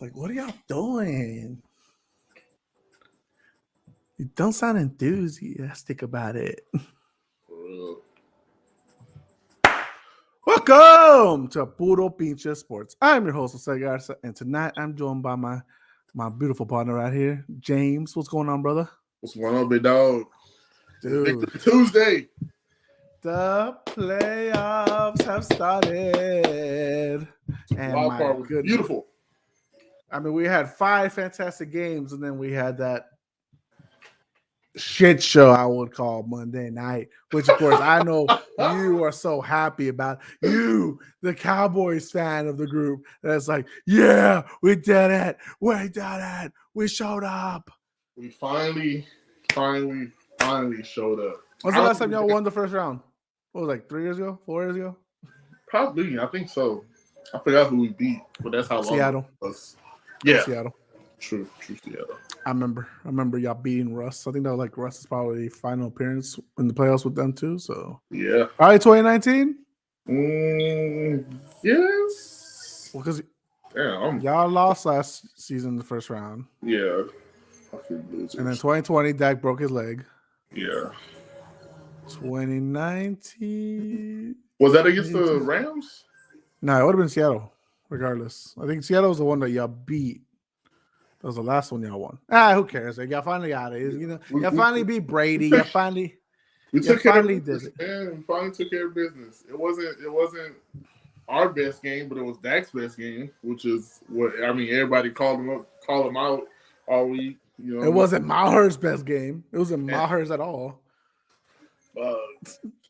like, what are y'all doing? You don't sound enthusiastic about it. Welcome to Puro Pinche Sports. I'm your host, Jose Garza, and tonight I'm joined by my beautiful partner right here, James. What's going on, brother? What's going on, big dog? Dude, Victory Tuesday. the playoffs have started. And Wild my card was goodness. beautiful. I mean, we had 5 fantastic games, and then we had that shit show I would call Monday night, which of course I know you are so happy about. You, the Cowboys fan of the group, that's like, yeah, we did it. We did it. We showed up. We finally showed up. When's the last time y'all won the first round? What was it, like 3 years ago? 4 years ago? Probably, I think so. I forgot who we beat, but that's how long Seattle. it was. Yeah. Seattle. True Seattle. I remember y'all beating Russ. I think that was like Russ's probably final appearance in the playoffs with them too. So yeah. All right, 2019? Yes. Well, because damn, y'all lost last season in the first round. Yeah. I feel losers. And then 2020, Dak broke his leg. Yeah. 2019. Was that against the Rams? No, it would have been Seattle, regardless. I think Seattle was the one that y'all beat. That was the last one y'all won. Who cares? Like, y'all finally got it. You know, y'all finally beat Brady. We took care of business, man. We finally took care of business. It wasn't our best game, but it was Dak's best game, which is what I mean. Everybody called him out all week. You know, it wasn't Maher's best game. It wasn't Maher's at all.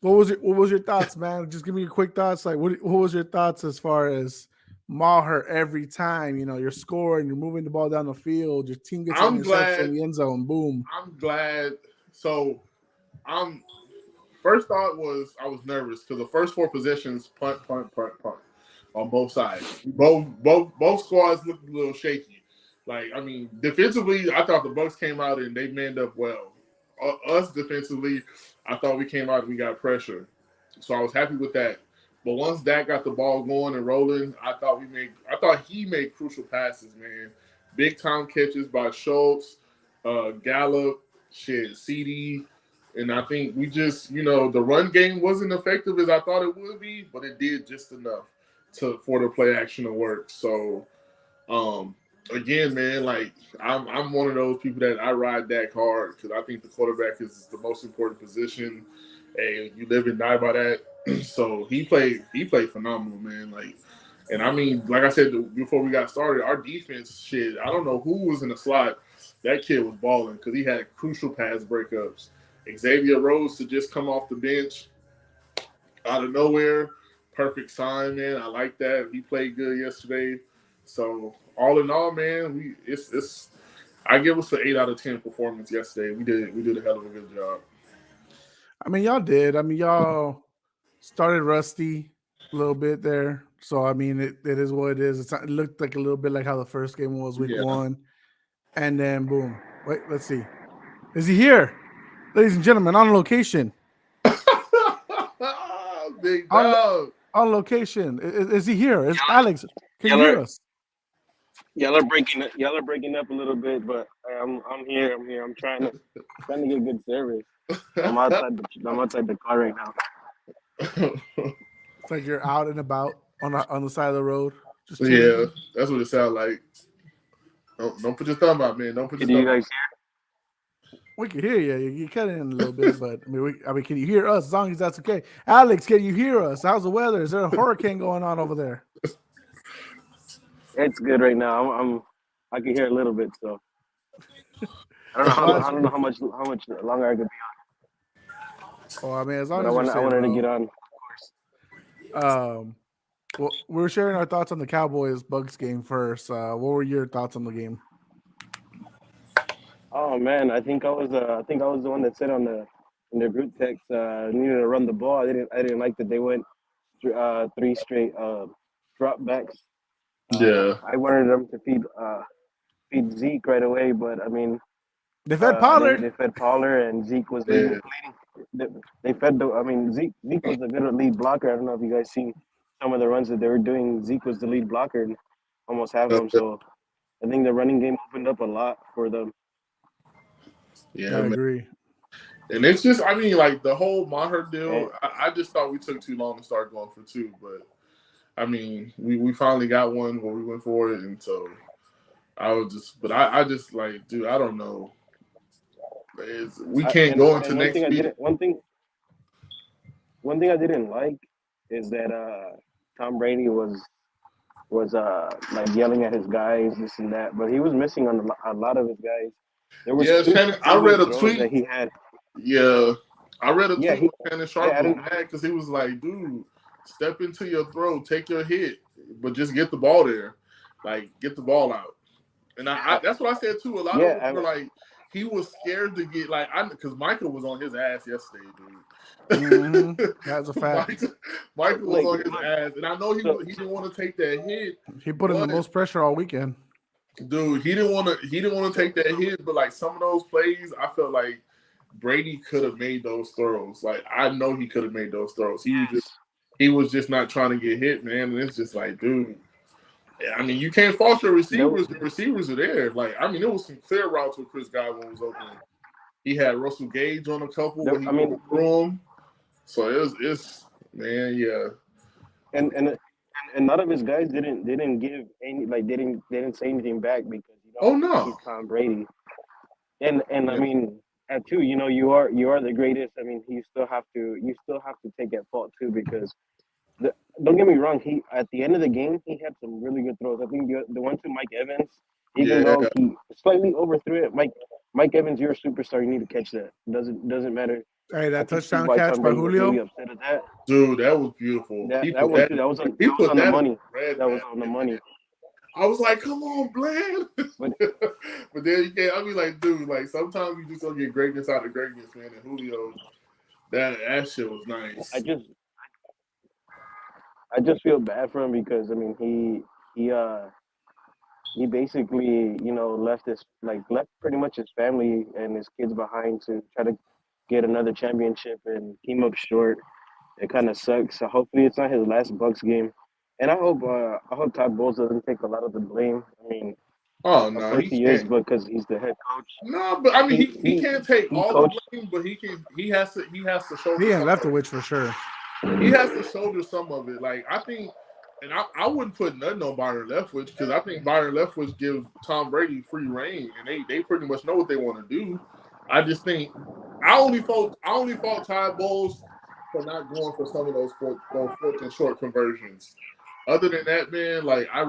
What was your thoughts, man? Just give me your quick thoughts. Like, what was your thoughts as far as Maher every time? You know, you're scoring, you're moving the ball down the field, your team gets an interception in the end zone, boom. I'm glad. So, first thought was I was nervous because the first 4 possessions punt on both sides. Both squads looked a little shaky. Like, I mean, defensively, I thought the Bucs came out and they manned up well. Us defensively, I thought we came out and we got pressure. So I was happy with that. But once Dak got the ball going and rolling, I thought he made crucial passes, man. Big time catches by Schultz, Gallup, CD. And I think we just, the run game wasn't effective as I thought it would be, but it did just enough for the play action to work. So, again, man, like I'm one of those people that I ride Dak hard because I think the quarterback is the most important position, and you live and die by that. So he played phenomenal, man. Like, and I mean, like I said before we got started, our defense, shit, I don't know who was in the slot. That kid was balling because he had crucial pass breakups. Xavier Rose to just come off the bench out of nowhere, perfect sign, man. I like that. He played good yesterday. So all in all, man, I give us an 8 out of 10 performance yesterday. We did a hell of a good job. I mean, y'all did. I mean, y'all started rusty a little bit there. So I mean, it is what it is. It looked like a little bit like how the first game was week 1. And then boom. Wait, let's see. Is he here? Ladies and gentlemen, on location. Big dog. On location. Is he here? Is Alex? Can you hear us? Y'all are breaking up a little bit, but I'm here. I'm trying to get good service. I'm outside the car right now. It's like you're out and about on the side of the road. Just yeah, that's what it sounds like. Don't put your thumb out, man. Don't put your thumb out. Can you guys hear? We can hear you. You cut in a little bit, but I mean, can you hear us? As long as that's okay. Alex, can you hear us? How's the weather? Is there a hurricane going on over there? It's good right now. I can hear a little bit, so I don't know how much longer I could be on. Oh, I mean, as long but as I wanted to get on, of course. Well, we're sharing our thoughts on the Cowboys Bucs game first. What were your thoughts on the game? Oh man, I think I was the one that said in the group text needed to run the ball. I didn't like that they went 3 straight drop backs. I wanted them to feed Zeke right away, but I mean they fed Pollard. They fed Pollard, and Zeke was leading. They fed Zeke was a good lead blocker. I don't know if you guys seen some of the runs that they were doing. Zeke was the lead blocker, and almost half of them. So I think the running game opened up a lot for them. Yeah, I man. agree. And it's just, I mean, like the whole Maher deal. I just thought we took too long to start going for two, but I mean, we finally got one where we went for it, and so I was just, but I just like, dude, I don't know. We can't go into next week. One thing I didn't like is that Tom Brady was like yelling at his guys, this and that, but he was missing on a lot of his guys. There was Shannon, I read a tweet that he had. Yeah, I read a tweet he, where Shannon Sharp was mad because he was like, dude, step into your throw, take your hit, but just get the ball there. Like, get the ball out. And I that's what I said too. A lot of them were like, he was scared to get, like, because Michael was on his ass yesterday, dude. That's a fact. Michael was on his ass. And I know he didn't want to take that hit. He put in the most pressure all weekend. Dude, he didn't want to take that hit, but like some of those plays, I felt like Brady could have made those throws. Like, I know he could have made those throws. He was just not trying to get hit, man. And it's just like, dude, I mean, you can't fault your receivers. The receivers are there. Like, I mean, there was some clear routes where Chris Godwin was open. He had Russell Gage on a couple where he went through him. So it's man, yeah. And none of his guys didn't give any, like, they didn't say anything back because he's Tom Brady. And I mean, at two, you are the greatest. I mean, you still have to take at fault too, because don't get me wrong, he at the end of the game he had some really good throws. I think the one to Mike Evans, even though he slightly overthrew it, Mike Evans, you're a superstar. You need to catch that. Doesn't matter. Hey, that touchdown catch by Julio. Really upset at that. Dude, that was beautiful. That was on the money. That was on the money. I was like, come on, Bland. But then you can't. I mean, like, dude, like sometimes you just don't get greatness out of greatness, man. And Julio, that shit was nice. I just feel bad for him because I mean he basically left pretty much his family and his kids behind to try to get another championship and came up short. It kind of sucks. So hopefully it's not his last Bucks game. And I hope Todd Bowles doesn't take a lot of the blame. I mean, oh no, he is because he's the head coach. No, but I mean he can't take all the blame, but he has to shoulder. He ain't Leftwich for sure. He has to shoulder some of it. Like I think, and I wouldn't put nothing on Byron Leftwich because I think Byron Leftwich gives Tom Brady free reign, and they pretty much know what they want to do. I just think I only fault Todd Bowles for not going for some of those fourth and short conversions. Other than that, man, like I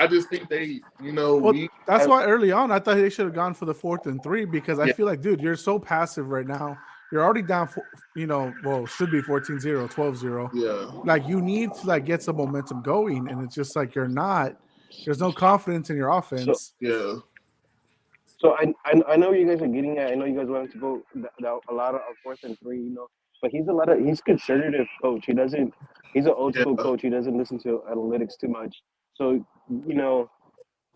just think they, that's why early on I thought they should have gone for the 4th and 3 because I feel like, dude, you're so passive right now. You're already down, should be 14-0, 12-0. Yeah. Like, you need to, like, get some momentum going, and it's just like you're not. There's no confidence in your offense. So I know you guys are getting at. I know you guys wanted to go a lot of 4th and 3, but he's conservative coach. He's an old school coach. He doesn't listen to analytics too much. So,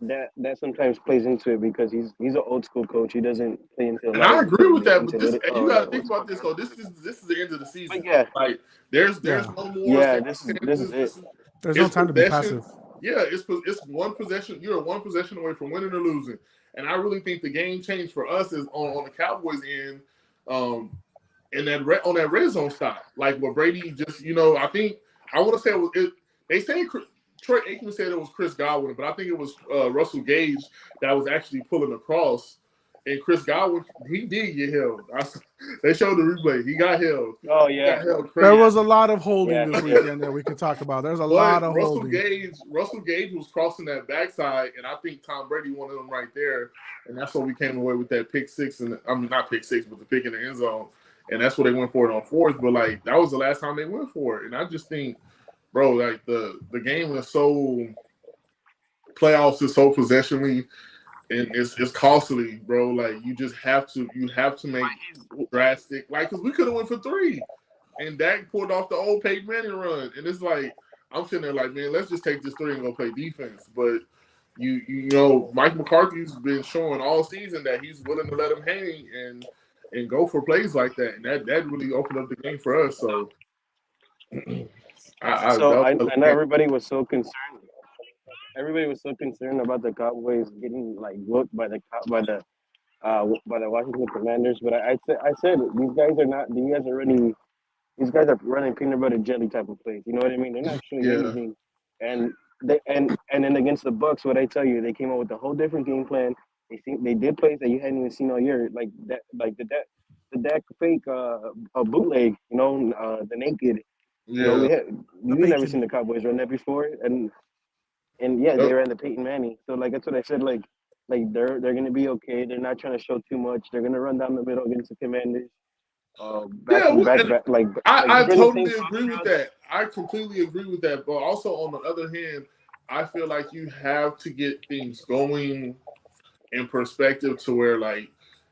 that sometimes plays into it because he's an old school coach. He doesn't play into. And I agree with that, but you got to think about this though. This is the end of the season. Like there's no more. Yeah, this is it. There's no time to be passive. Yeah, it's one possession. You're one possession away from winning or losing. And I really think the game change for us is on the Cowboys end, in on that red zone stop. Like where Brady just, I think I want to say they say Troy Aikman said it was Chris Godwin, but I think it was Russell Gage that was actually pulling across. And Chris Godwin, he did get held. They showed the replay. He got held. Oh, yeah. There was a lot of holding this weekend that we could talk about. There's a lot of holding. Russell Gage was crossing that backside, and I think Tom Brady wanted him right there. And that's what we came away with that pick six. Not pick six, but the pick in the end zone. And that's what they went for it on 4th. But, like, that was the last time they went for it. And I just think, bro, like the game is so playoffs is so possessionally, and it's costly, bro. Like you have to make drastic, like because we could have went for 3, and Dak pulled off the old Peyton Manning run, and it's like I'm sitting there like, man, let's just take this 3 and go play defense. But you know, Mike McCarthy's been showing all season that he's willing to let him hang and go for plays like that, and that really opened up the game for us. So. I know everybody was so concerned. everybody was so concerned about the Cowboys getting like whooped by the Washington Commanders, but I said these guys are not. These guys are running peanut butter jelly type of plays. You know what I mean? They're not showing Yeah, anything. And then against the Bucks, what I tell you, they came up with a whole different game plan. They did plays that you hadn't even seen all year, like that, like the Dak fake a bootleg. The naked. yeah. We've never seen the Cowboys run that before, and yeah, they Yep. ran the Peyton Manning. So like that's what I said. Like they're gonna be okay. They're not trying to show too much. They're gonna run down the middle against the Commanders. Back Yeah, back like I run the same totally agree with that. I completely agree with that. But also on the other hand, I feel like you have to get things going in perspective to where like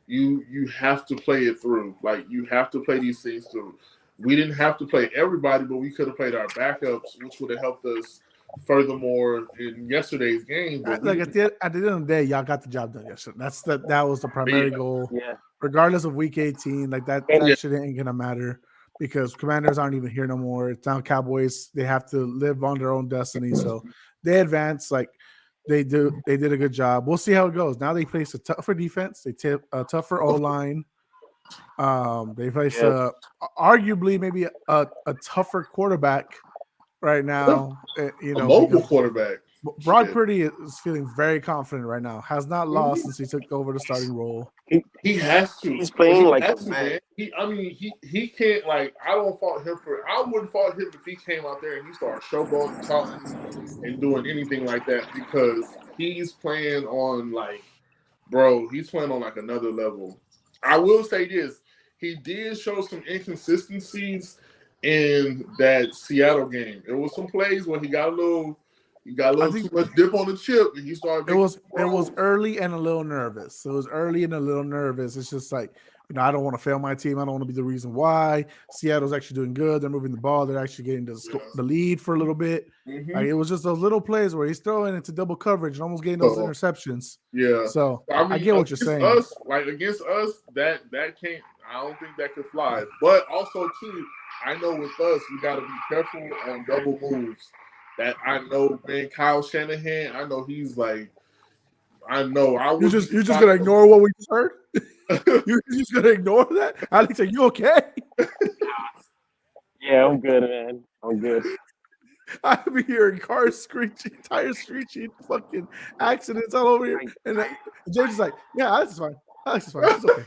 you have to play it through. Like you have to play these things through. We didn't have to play everybody, but we could have played our backups, which would have helped us furthermore in yesterday's game. But we Like didn't. at the end of the day, y'all got the job done yesterday. That was the primary Yeah, goal. Yeah, Regardless of week 18, like that and yeah, shit ain't gonna matter because Commanders aren't even here no more. It's now Cowboys. They have to live on their own destiny. So they advance like they do. They did a good job. We'll see how it goes. Now they face a tougher defense. They tip a tougher O line. They face yeah, arguably maybe a tougher quarterback right now. a mobile Because quarterback. Brock Shit. Purdy is feeling very confident right now. Has not lost since he took over the starting role. He has to. he's playing He like a has to, vet. man. He can't like. I don't fault him for. I wouldn't fault him if he came out there and he started showboating, talking, and doing anything like that because he's playing on like, bro. He's playing on like another level. I will say this: he did show some inconsistencies in that Seattle game. It was some plays where he got a little I too think much dip on the chip, and he started it making was early and a little nervous. It was early and a little nervous. It's just like, I don't want to fail my team. I don't want to be the reason why. Seattle's actually doing good. They're moving the ball. They're actually getting the lead for a little bit. Like it was just those little plays where he's throwing into double coverage and almost getting those interceptions. Yeah. So I mean, I get what you're saying. Against us, that can't. I don't think that could fly. But also too, I know with us, we got to be careful on double moves. That I know, man. Kyle Shanahan, I know he's like, I know. You're just gonna ignore what we just heard. You're just gonna ignore that. Alex, are you okay? Yeah, I'm good, man. I'm good. I've been hearing cars screeching, tires screeching, fucking accidents all over here. And James is like, yeah, Alex is fine. Alex is fine. He's okay.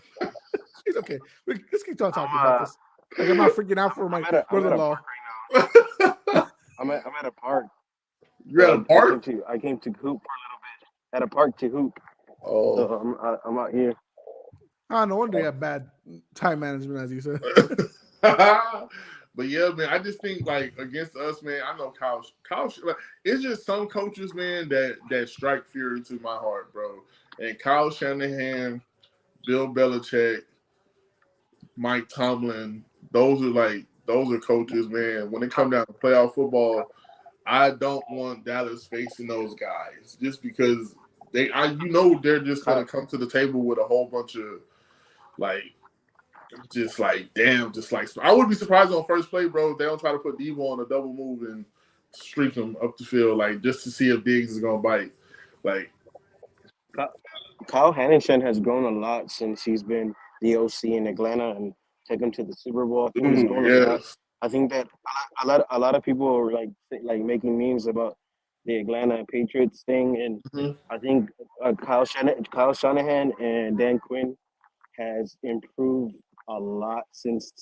He's okay. Let's keep talking about this. Like I'm not freaking out for my brother-in-law. I'm at a park. You're at a park? I came to hoop for a little bit. At a park to hoop. Oh. So I'm out here. Oh, no wonder you have bad time management, as you said. But yeah, man, I just think like against us, man. I know Kyle. Like, it's just some coaches, man, that strike fear into my heart, bro. And Kyle Shanahan, Bill Belichick, Mike Tomlin, those are coaches, man. When it comes down to playoff football, I don't want Dallas facing those guys just because they're just gonna come to the table with a whole bunch of like. Just like I would be surprised on first play, bro. If they don't try to put Devo on a double move and streak him up the field, like just to see if Diggs is gonna bite. Like Kyle Shanahan has grown a lot since he's been the OC in Atlanta and took him to the Super Bowl. I think he's grown a lot. I think that a lot of people are like making memes about the Atlanta Patriots thing, and I think Kyle Shanahan and Dan Quinn has improved a lot since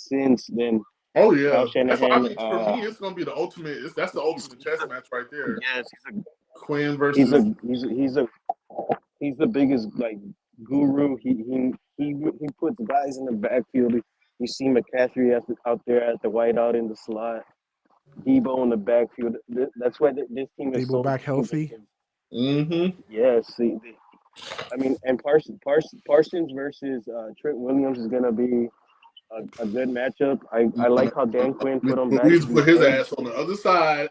then. Oh yeah, Kyle Shanahan. For me, it's gonna be the ultimate. That's the ultimate chess match right there. Yes, Quinn versus. He's the biggest like guru. He puts guys in the backfield. You see McCaffrey out there at the wideout in the slot. Debo in the backfield. That's why this team is Debo back healthy. Yes. I mean, and Parsons versus Trent Williams is gonna be a good matchup. I like how Dan Quinn put him back. We need to put his ass on the other side.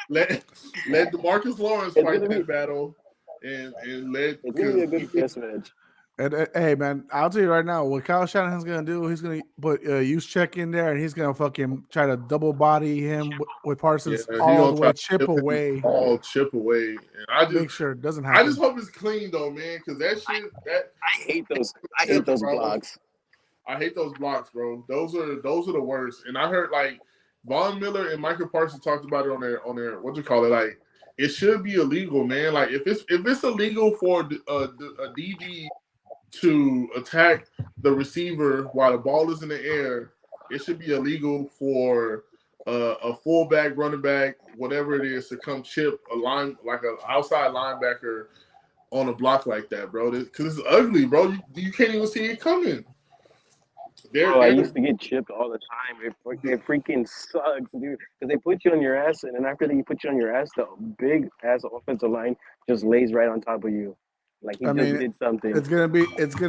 let DeMarcus Lawrence fight that battle, and let it's gonna be a good chess match. And hey, man, I'll tell you right now, what Kyle Shanahan's gonna do, he's gonna put use check in there, and he's gonna fucking try to double body him with Parsons he all gonna the try way, to chip away, all chip away. And make sure it doesn't I happen. just hope it's clean though, man, because that shit I hate those blocks. I hate those blocks, bro. Those are the worst. And I heard like Von Miller and Michael Parsons talked about it on their what you call it, like it should be illegal, man. Like if it's illegal for a DB to attack the receiver while the ball is in the air, it should be illegal for a fullback, running back, whatever it is, to come chip a line like an outside linebacker on a block like that, bro. Because it's ugly, bro. You can't even see it coming. I used to get chipped all the time. It freaking sucks, dude. Because they put you on your ass, and then after they put you on your ass, the big ass offensive line just lays right on top of you, like he did something. It's gonna be.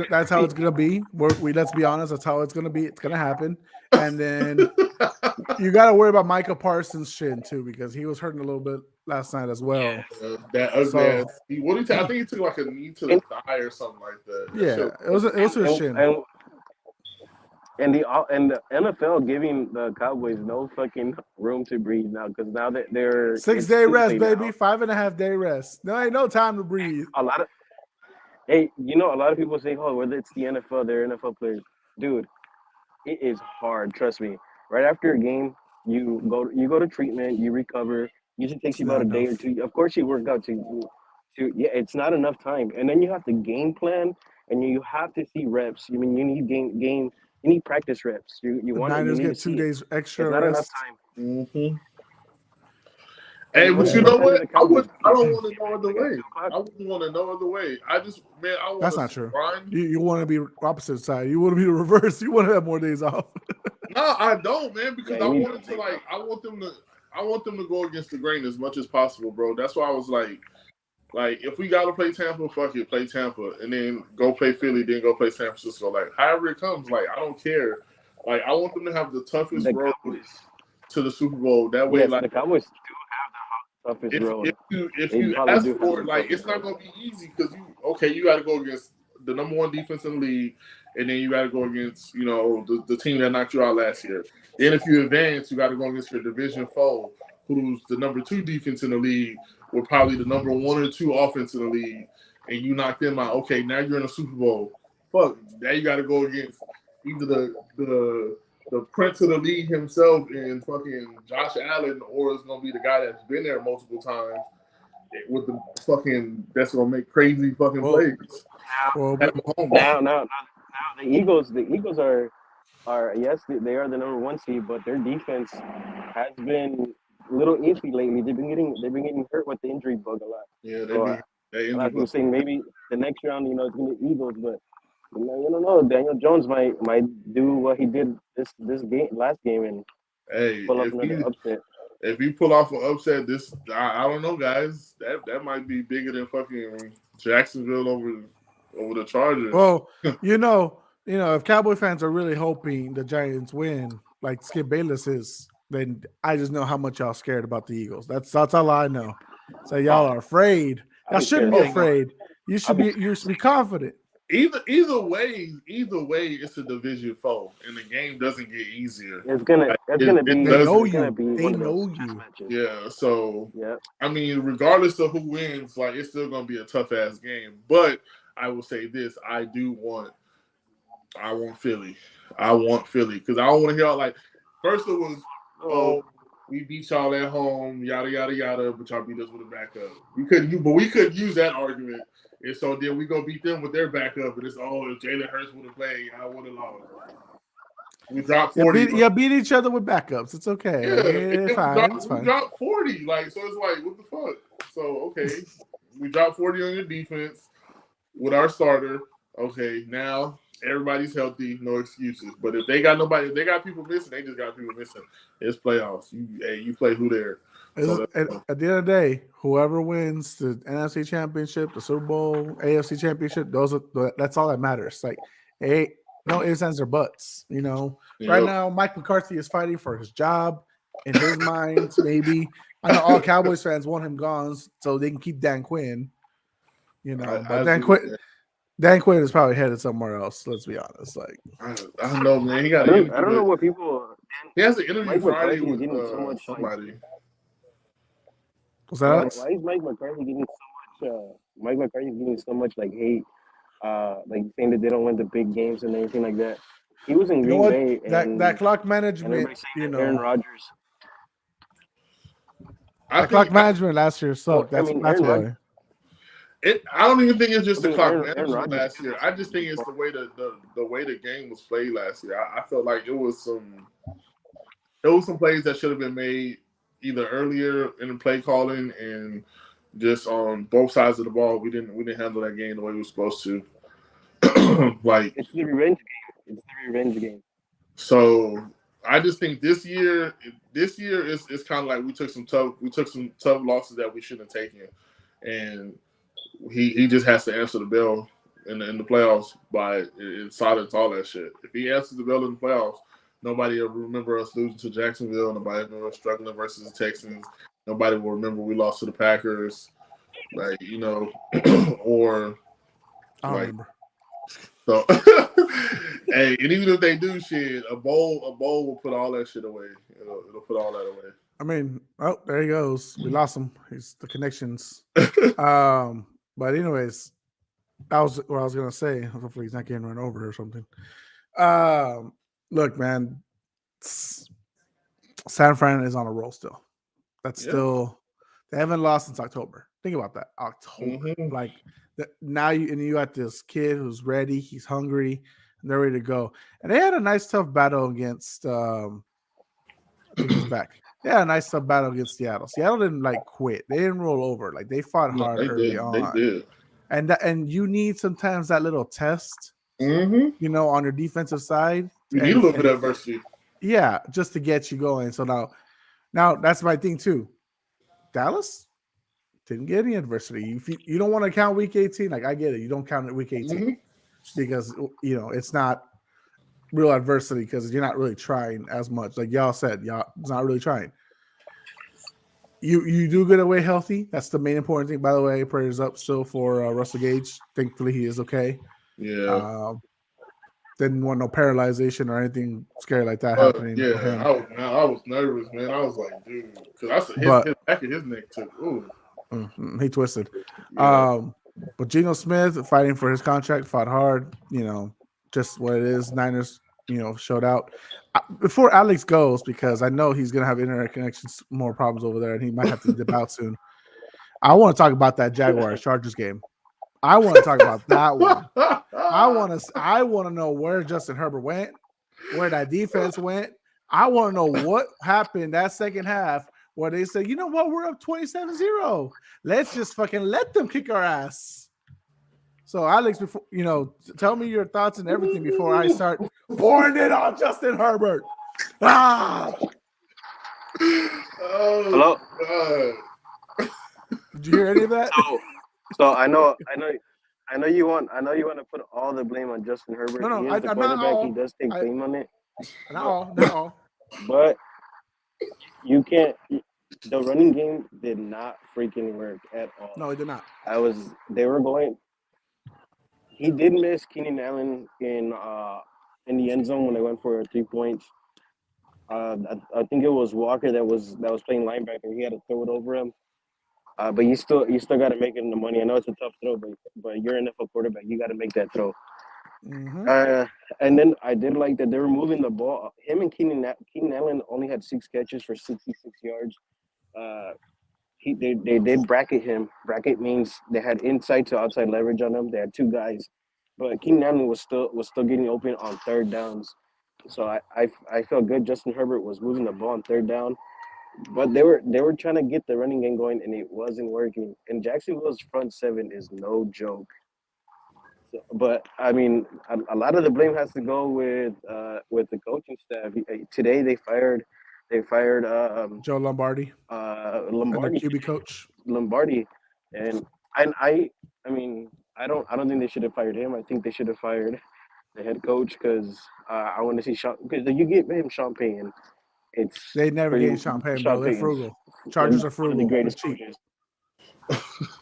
That's how it's gonna be. Let's be honest. That's how it's gonna be. It's gonna happen. And then you got to worry about Micah Parsons' shin too, because he was hurting a little bit last night as well. That ugly ass. I think he took like a knee to the thigh or something like that. Yeah, it was his shin. And the NFL giving the Cowboys no fucking room to breathe now, because now that they're 6-day rest, baby, 5.5 day rest. No, ain't no time to breathe. A lot of people say, oh, whether it's the NFL, they're NFL players. Dude, it is hard. Trust me. Right after a game, you go to treatment, you recover. Usually takes you about a day or two. Of course, you work out to it's not enough time, and then you have to game plan, and you have to see reps. I mean, you need game. You need practice reps. You want Niners you need get 2 days extra. It's not rest. enough time. Mm-hmm. Hey, but you know what? I don't want to know other way. I wouldn't want to know other way. I want. That's not true. You want to be opposite side. You want to be the reverse. You want to have more days off. No, I don't, man. Because I want them to go against the grain as much as possible, bro. That's why I was like, if we gotta play Tampa, fuck it, play Tampa, and then go play Philly, then go play San Francisco. Like however it comes, like I don't care. Like I want them to have the toughest road to the Super Bowl. That way, like the Cowboys do have the toughest road. If you ask for it, like it's not gonna be easy because you got to go against the number one defense in the league, and then you got to go against the team that knocked you out last year. Then if you advance, you got to go against your division foe, who's the number 2 defense in the league, or probably the number 1 or 2 offense in the league, and you knock them out. Okay, now you're in a Super Bowl. Fuck, now you got to go against either the prince of the league himself and fucking Josh Allen, or it's gonna be the guy that's been there multiple times with the fucking that's gonna make crazy fucking plays. Now the Eagles are yes, they are the number 1 seed, but their defense has been a little iffy lately. They've been getting hurt with the injury bug a lot. Yeah, a lot of people saying maybe the next round, it's gonna be Eagles, but you don't know. Daniel Jones might do what he did this last game and pull off another upset. If you pull off an upset, I don't know, guys. That might be bigger than fucking Jacksonville over the Chargers. Well, if Cowboy fans are really hoping the Giants win, like Skip Bayless is, then I just know how much y'all scared about the Eagles. That's all I know. So y'all are afraid. Y'all shouldn't be afraid. You should be confident. Either way, it's a division foe, and the game doesn't get easier. It's gonna be. They know you. They know you. Yeah. So I mean, regardless of who wins, like it's still gonna be a tough ass game. But I will say this: I want Philly. I want Philly because I don't want to hear all like. First it was, we beat y'all at home, yada yada yada, but y'all beat us with a backup. We couldn't use that argument. And so then we go beat them with their backup, and it's if Jalen Hurts would have played, I would have lost. We dropped 40. You beat each other with backups. It's okay. Yeah, it's fine. We dropped 40. So it's like, what the fuck? So okay, we dropped 40 on your defense with our starter. Okay, now everybody's healthy, no excuses. But if they got people missing, they just got people missing. It's playoffs. You play who there. So at the end of the day, whoever wins the NFC Championship, the Super Bowl, AFC Championship, that's all that matters. Like, no ifs, ands, or buts. Right now, Mike McCarthy is fighting for his job in his mind. Maybe I know all Cowboys fans want him gone so they can keep Dan Quinn. But Dan Quinn is probably headed somewhere else. Let's be honest. Like I don't know, man. He got I an don't know what people. He has an interview Mike Friday McCarthy is with getting so much. somebody. Was that? Why is Mike McCarthy getting so much? Mike McCarthy is getting so much like hate, like saying that they don't win the big games and everything like that. He was in You know Green what? Bay, and That clock and management, everybody's saying that Aaron Rodgers. That clock management last year sucked. That's why. I don't even think it's just the clock Aaron management Rodgers last year. I just think it's the way the way the game was played last year. I felt like it was some plays that should have been made either earlier in the play calling and just on both sides of the ball. We didn't handle that game the way we were supposed to. Like it's the revenge game. It's the revenge game. So I just think this year is kind of like we took some tough losses that we shouldn't have taken, and he just has to answer the bell in the playoffs by silence all that shit. If he answers the bell in the playoffs, nobody will remember us losing to Jacksonville. Nobody will remember us struggling versus the Texans. Nobody will remember we lost to the Packers, like or I don't remember. So, hey, and even if they do shit, a bowl will put all that shit away. It'll put all that away. I mean, oh, there he goes. We lost him. He's the connections. But anyways, that was what I was gonna say. Hopefully, he's not getting run over or something. Look, man, San Fran is on a roll still. That's still they haven't lost since October. Think about that, October. Like now you got this kid who's ready. He's hungry. And they're ready to go. And they had a nice tough battle against. I think he's back. They had a nice tough battle against Seattle. Seattle didn't quit. They didn't roll over. Like they fought hard early on. They did. And you need sometimes that little test. On your defensive side. You need a little bit of adversity. Yeah, just to get you going. So now that's my thing too. Dallas didn't get any adversity. You don't want to count week 18. Like I get it. You don't count it week 18 because it's not real adversity because you're not really trying as much. Like y'all said, it's not really trying. You do get away healthy. That's the main important thing. By the way, prayers up still for Russell Gage. Thankfully, he is okay. Yeah. Didn't want no paralyzation or anything scary like that happening. Yeah, I was nervous, man. I was like, dude, because his back of his neck too. Ooh. He twisted. Yeah. But Geno Smith fighting for his contract, fought hard. Just what it is. Niners, showed out. Before Alex goes, because I know he's gonna have internet connections, more problems over there, and he might have to dip out soon. I want to talk about that Jaguars Chargers game. I want to talk about that one. I want to know where Justin Herbert went, where that defense went. I want to know what happened that second half where they said, you know what, we're up 27-0. Let's just fucking let them kick our ass. So, Alex, before tell me your thoughts and everything before I start pouring it on Justin Herbert. Hello. Did you hear any of that? So I know you want to put all the blame on Justin Herbert. No, he is the quarterback. He does take blame on it. No. But you can't. The running game did not freaking work at all. No, it did not. They were going. He did miss Keenan Allen in the end zone when they went for 3 points. I think it was Walker that was playing linebacker. He had to throw it over him. But you still got to make it in the money. I know it's a tough throw, but you're an NFL quarterback. You got to make that throw. And then I did like that they were moving the ball. Him and Keenan Allen only had 6 catches for 66 yards. They did bracket him. Bracket means they had inside to outside leverage on him. They had 2 guys, but Keenan Allen was still getting open on 3rd downs. So I felt good. Justin Herbert was moving the ball on 3rd down. But they were trying to get the running game going, and it wasn't working. And Jacksonville's front 7 is no joke. So, but I mean, a lot of the blame has to go with the coaching staff. Today they fired Joe Lombardi. Lombardi, and their QB coach Lombardi, and I mean, I don't think they should have fired him. I think they should have fired the head coach because I want to see Sean, because you get him Sean Payton. They never gave Sean Payton, bro. They're frugal. Chargers are frugal. The greatest cheap. coaches.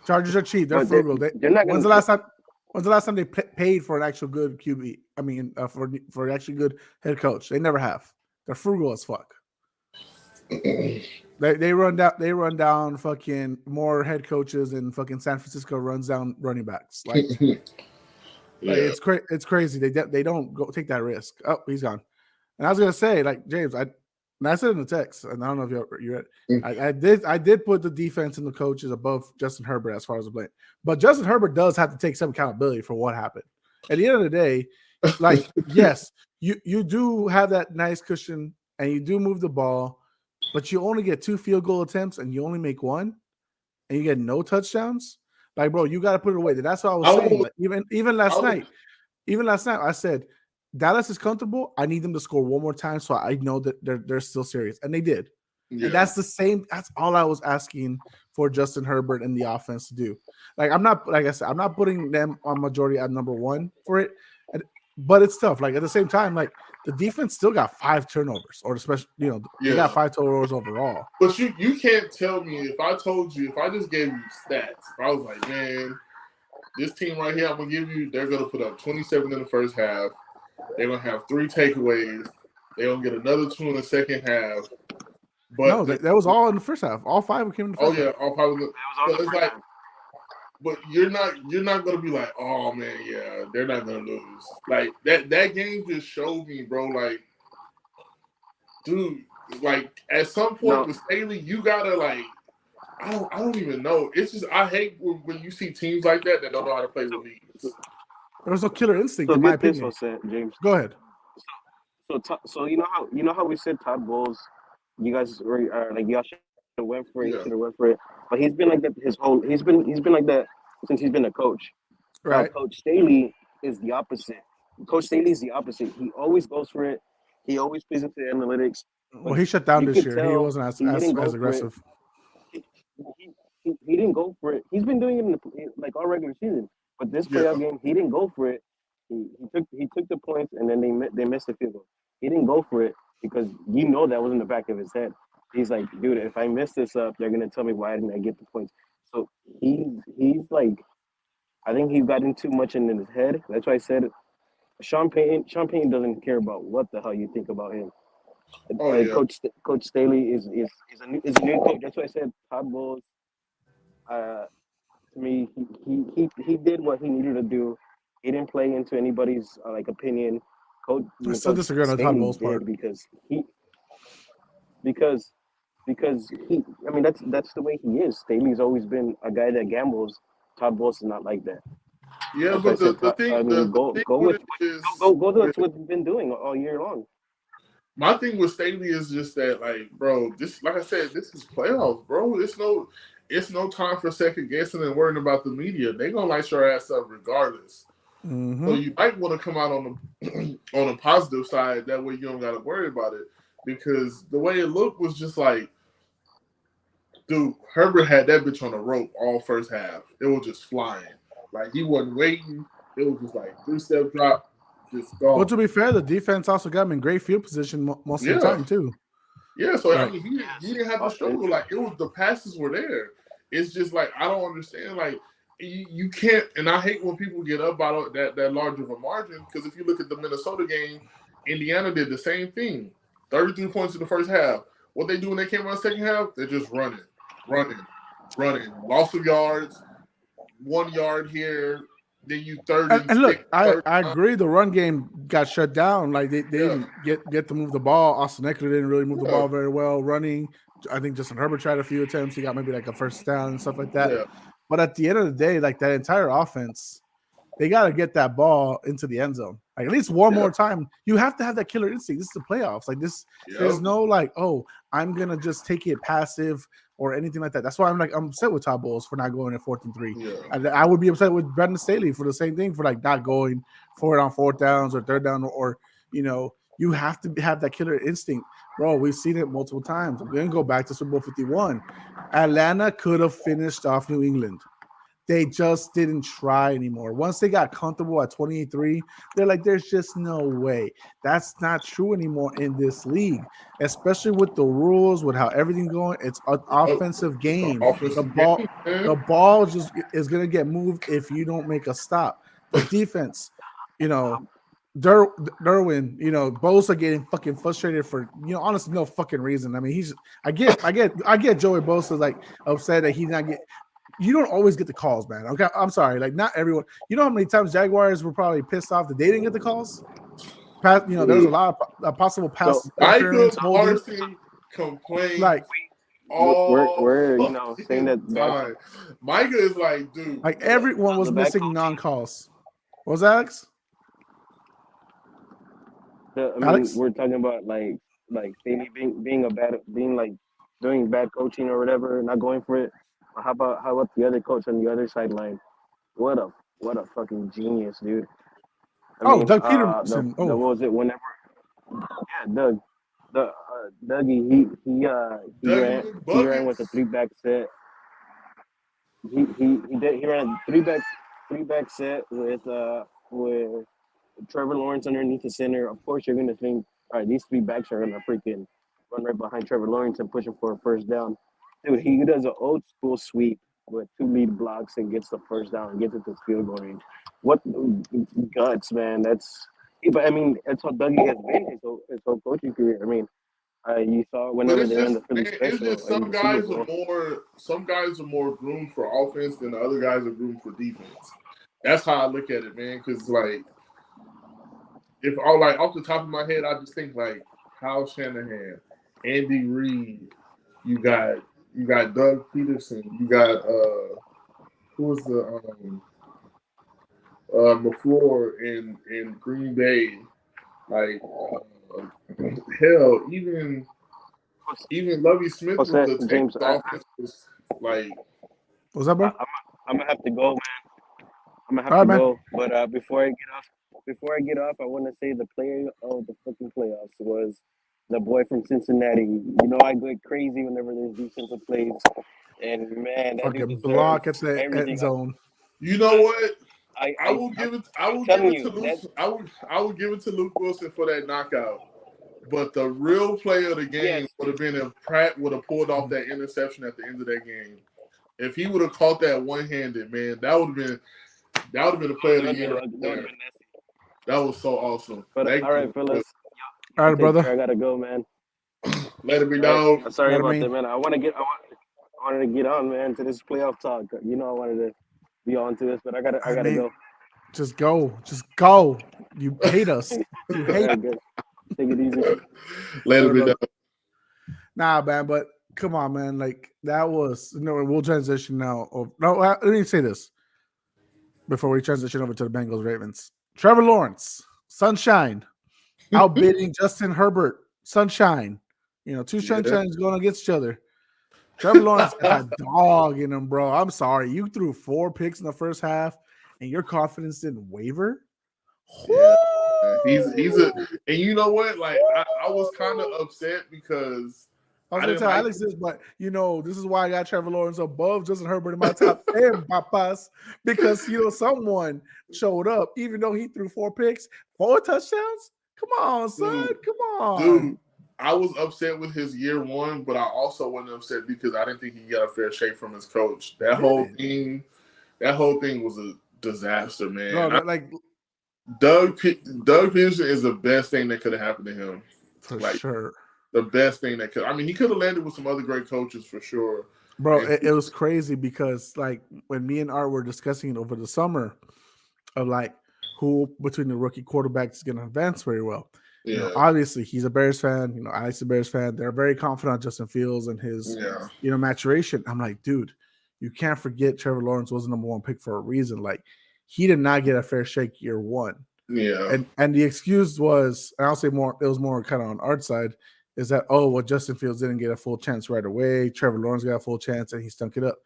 Chargers are cheap. They're frugal. They're not. When's the last time? When's the last time they paid for an actual good QB? I mean, for an actually good head coach, they never have. They're frugal as fuck. They run down fucking more head coaches than fucking San Francisco runs down running backs. Like, it's crazy. They don't go take that risk. Oh, he's gone. And I was gonna say, like, James, I said in the text, and I don't know if you read. I did put the defense and the coaches above Justin Herbert as far as the blame, but Justin Herbert does have to take some accountability for what happened. At the end of the day, like, yes, you do have that nice cushion and you do move the ball, but you only get 2 field goal attempts and you only make 1, and you get no touchdowns. Like, bro, you got to put it away. That's what I was saying. Like, even last night, I said Dallas is comfortable. I need them to score one more time so I know that they're still serious, and they did. Yeah. And that's the same. That's all I was asking for Justin Herbert and the offense to do. Like, I'm not, like I said, I'm not putting them on majority at number 1 for it, but it's tough. Like, at the same time, like, the defense still got 5 turnovers, or especially, they got 5 turnovers overall. But you can't tell me, if I just gave you stats, if I was like, man, this team right here, I'm gonna give you, they're gonna put up 27 in the first half. They're gonna have 3 takeaways. They're gonna get another 2 in the second half. But no, that was all in the first half. All 5 came in the first half. All 5 of them. So it's like, but you're not gonna be like, oh man, yeah, they're not gonna lose. Like, that game just showed me, bro. Like, dude, like, at some point with Staley, you gotta, like, I don't even know. It's just, I hate when you see teams like that don't know how to play with leads. There was no killer instinct, in my opinion. James. Go ahead. So you know how we said Todd Bowles, you guys were like, y'all should have went for it. You should have went for it. But he's been like that he's been like that since he's been a coach. Right. Now, Coach Staley is the opposite. Coach Staley is the opposite. He always goes for it. He always plays into the analytics. Well, he shut down this year. He wasn't as aggressive. He didn't go for it. He's been doing it in like all regular season. But this playoff game, he didn't go for it. He took the points, and then they missed the field goal. He didn't go for it because that was in the back of his head. He's like, dude, if I mess this up, they're gonna tell me why didn't I get the points. So he's like, I think he got in too much in his head. That's why I said Sean Payton doesn't care about what the hell you think about him. Coach Staley is a new coach. That's why I said Todd Bowles. To me, he did what he needed to do. He didn't play into anybody's opinion. Coach, I still disagree on Todd Bowles' part because he. I mean, that's the way he is. Staley's always been a guy that gambles. Todd Bowles is not like that. Yeah, but the thing, go with what we've been doing all year long. My thing with Staley is just that, like, bro, this, like I said, this is playoffs, bro. It's no time for second guessing and worrying about the media. They're gonna light your ass up regardless. Mm-hmm. So you might want to come out on the positive side. That way you don't got to worry about it, because the way it looked was just like, dude, Herbert had that bitch on the rope all first half. It was just flying. Like, he wasn't waiting. It was just like 3-step drop, just gone. Well, to be fair, the defense also got him in great field position most of the time too. Yeah, so I mean, he didn't have to struggle. Like, it was, the passes were there. It's just like, I don't understand. Like, you can't, and I hate when people get up by that large of a margin, because if you look at the Minnesota game, Indiana did the same thing. 33 points in the first half. What they do when they came out the second half, they're just running. Loss of yards, 1 yard here, then you third and look, I agree. The run game got shut down. Like, they didn't get to move the ball. Austin Eckler didn't really move the ball very well running. I think Justin Herbert tried a few attempts. He got maybe like a first down and stuff like that. Yeah. But at the end of the day, like, that entire offense, they got to get that ball into the end zone. Like, at least one more time. You have to have that killer instinct. This is the playoffs. Like, this, there's no like, oh, I'm going to just take it passive or anything like that. That's why I'm upset with Todd Bowles for not going at 4th and 3. Yeah. I would be upset with Brandon Staley for the same thing, for like not going for it on 4th downs or 3rd down, or you have to have that killer instinct. Bro, we've seen it multiple times. We're going to go back to Super Bowl 51. Atlanta could have finished off New England. They just didn't try anymore. Once they got comfortable at 28-3, they're like, there's just no way. That's not true anymore in this league, especially with the rules, with how everything's going. It's an offensive game. The ball just is going to get moved if you don't make a stop. Like defense, Derwin, Bosa getting fucking frustrated for honestly no fucking reason. I mean, I get Joey Bosa like upset that he's not get. You don't always get the calls, man. Okay, I'm sorry. Like not everyone. You know how many times Jaguars were probably pissed off that they didn't get the calls. There was a lot of possible pass Michael interference, holding. Parsons complained Like we're saying that time. Micah is like, dude. Like everyone was missing non-calls. What was that, Alex? Alex? We're talking about like doing bad coaching or whatever, not going for it. How about the other coach on the other sideline? What a fucking genius, dude. Doug Peterson. What was it? Whenever, Doug. Dougie, he ran with a 3-back set. He ran a three-back set with Trevor Lawrence underneath the center. Of course, you're gonna think, all right, these 3 backs are gonna freaking run right behind Trevor Lawrence and push him for a first down. Dude, he does an old school sweep with 2 lead blocks and gets the first down and gets it to field goal range. What guts, man! That's how Dougie has been his whole coaching career. You saw whenever they're in the Philly special. It's just some guys are more groomed for offense than the other guys are groomed for defense. That's how I look at it, man. Because if off the top of my head, I just think like Kyle Shanahan, Andy Reid, you got Doug Peterson, you got who was the LaFleur in Green Bay, like hell, even Lovie Smith with the James offense was like. What's that, bro? I'm gonna have to go, man. I'm gonna have to go. But before I get off, I want to say the player of the fucking playoffs was the boy from Cincinnati. I go crazy whenever there's defensive plays, and man, that fucking block at the end zone. You know what? I will give it to Luke Wilson for that knockout. But the real player of the game would have been if Pratt would have pulled off that interception at the end of that game. If he would have caught that one-handed, man, that would have been a player of the year. That was so awesome. But all right, fellas. All right, brother. I gotta go, man. Let it be known. Right. Sorry about that, man. I wanted to get on, man, to this playoff talk. I wanted to be on to this, but I gotta go. Just go. You hate us. You hate us. Take it easy. Let it be known. Nah, man, but come on, man. Like that was we'll transition now. Let me say this before we transition over to the Bengals Ravens. Trevor Lawrence, sunshine, outbidding Justin Herbert, sunshine. Two sunshines going against each other. Trevor Lawrence got a dog in him, bro. I'm sorry. You threw 4 picks in the first half and your confidence didn't waver. Yeah. And you know what? Like I was kind of upset because I was gonna tell Alex this, but this is why I got Trevor Lawrence above Justin Herbert in my top 10, papas, because someone showed up, even though he threw 4 picks, 4 touchdowns. Come on, son. Come on. Dude, I was upset with his year 1, but I also wasn't upset because I didn't think he got a fair shake from his coach. That whole thing was a disaster, man. Bro, Doug Peterson is the best thing that could have happened to him. For sure. The best thing that could. I mean, he could have landed with some other great coaches for sure. Bro, it was crazy because when me and Art were discussing it over the summer of who between the rookie quarterbacks is going to advance very well. Yeah. Obviously he's a Bears fan. Alex a Bears fan. They're very confident on Justin Fields and his maturation. I'm like, dude, you can't forget Trevor Lawrence was the number 1 pick for a reason. He did not get a fair shake year 1. Yeah. And the excuse was, and I'll say more, it was more kind of on Art's side, is that, Justin Fields didn't get a full chance right away. Trevor Lawrence got a full chance and he stunk it up.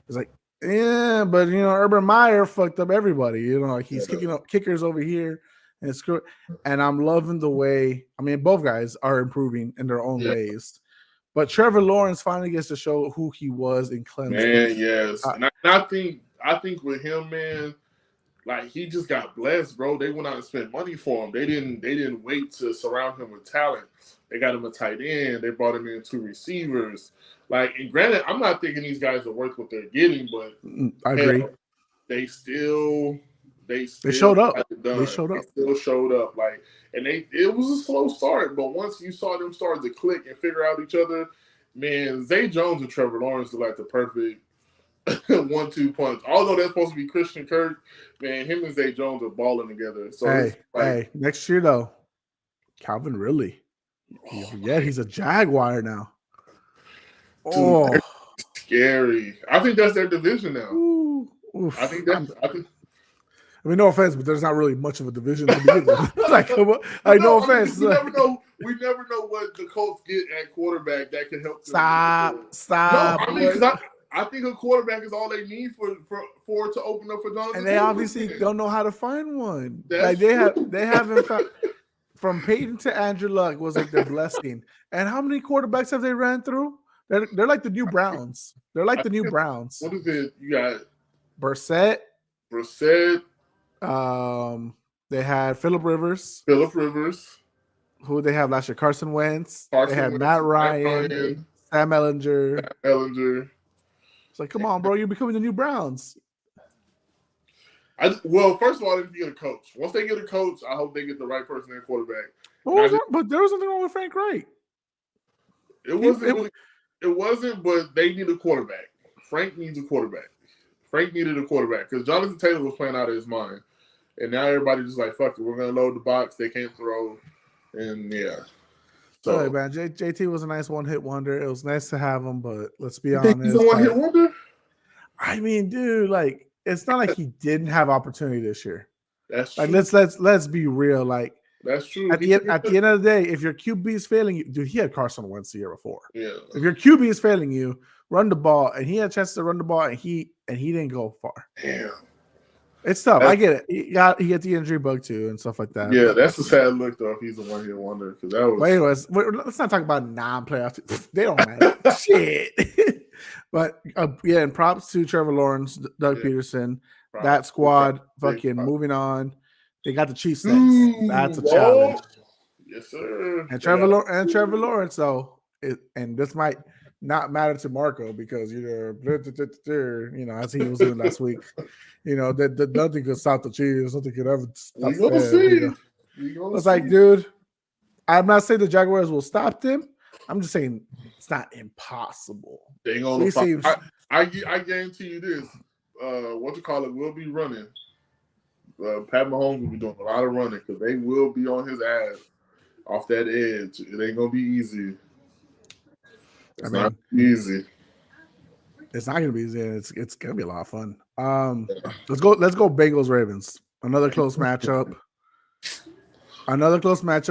It's like, yeah, but Urban Meyer fucked up everybody. He's kicking up kickers over here and screw it. And I'm loving the way, both guys are improving in their own ways. But Trevor Lawrence finally gets to show who he was in Clemson. Man, yes. And I think with him, man, he just got blessed, bro. They went out and spent money for him. They didn't wait to surround him with talent. They got him a tight end. They brought him in 2 receivers. And granted, I'm not thinking these guys are worth what they're getting, but I agree. They still they showed up. They still showed up. Like, and it was a slow start, but once you saw them start to click and figure out each other, man, Zay Jones and Trevor Lawrence are like the perfect 1-2 punch. Although that's supposed to be Christian Kirk, man, him and Zay Jones are balling together. So next year though, Calvin Ridley. You forget he's a Jaguar now. Dude, scary. I think that's their division now. Oof. I mean, no offense, but there's not really much of a division to begin with. No offense. We never know what the Colts get at quarterback that can help them. Stop. No, I mean, because I think a quarterback is all they need for to open up for Jonathan. And they obviously don't know how to find one. They haven't found. From Peyton to Andrew Luck was like their blessing. And how many quarterbacks have they ran through? They're like the new Browns. They're like the new Browns. What is it? You got Brissett. They had Phillip Rivers. Who they have last year? Carson Wentz. They had Matt Ryan. Sam Ellinger. It's like, come on, bro, you're becoming the new Browns. Well, first of all, they need to get a coach. Once they get a coach, I hope they get the right person at quarterback. But there was nothing wrong with Frank Reich. It wasn't, but they need a quarterback. Frank needs a quarterback. Frank needed a quarterback because Jonathan Taylor was playing out of his mind. And now everybody just like, fuck it, we're going to load the box. They can't throw. And, yeah. So, right, man, JT was a nice one-hit wonder. It was nice to have him, but let's be honest. He's a one-hit wonder? I mean, dude, like, it's not like he didn't have opportunity this year. That's true. Like, let's be real. Like, that's true. At the end of the day, if your QB is failing you, dude, he had Carson Wentz the year before. Yeah. If your QB is failing you, run the ball, and he had a chance to run the ball, and he didn't go far. Damn. It's tough. I get it. He got the injury bug too and stuff like that. Yeah, that's a sad look though. If he's a one-hit wonder, because that was. But anyways, let's not talk about non-playoff. They don't matter. Shit. But and props to Trevor Lawrence, Doug Peterson, that squad. Fucking moving on. They got the Chiefs next. That's a challenge. Yes, sir. And Trevor Lawrence, though, and this might not matter to Marco because as he was doing last week. That nothing could stop the Chiefs. Nothing could ever stop them. It's like, dude, I'm not saying the Jaguars will stop them. I'm just saying it's not impossible. They ain't gonna I guarantee you this. Will be running. Pat Mahomes will be doing a lot of running because they will be on his ass off that edge. It ain't gonna be easy. It's not easy. It's not gonna be easy. It's gonna be a lot of fun. Let's go Bengals Ravens. Another close matchup.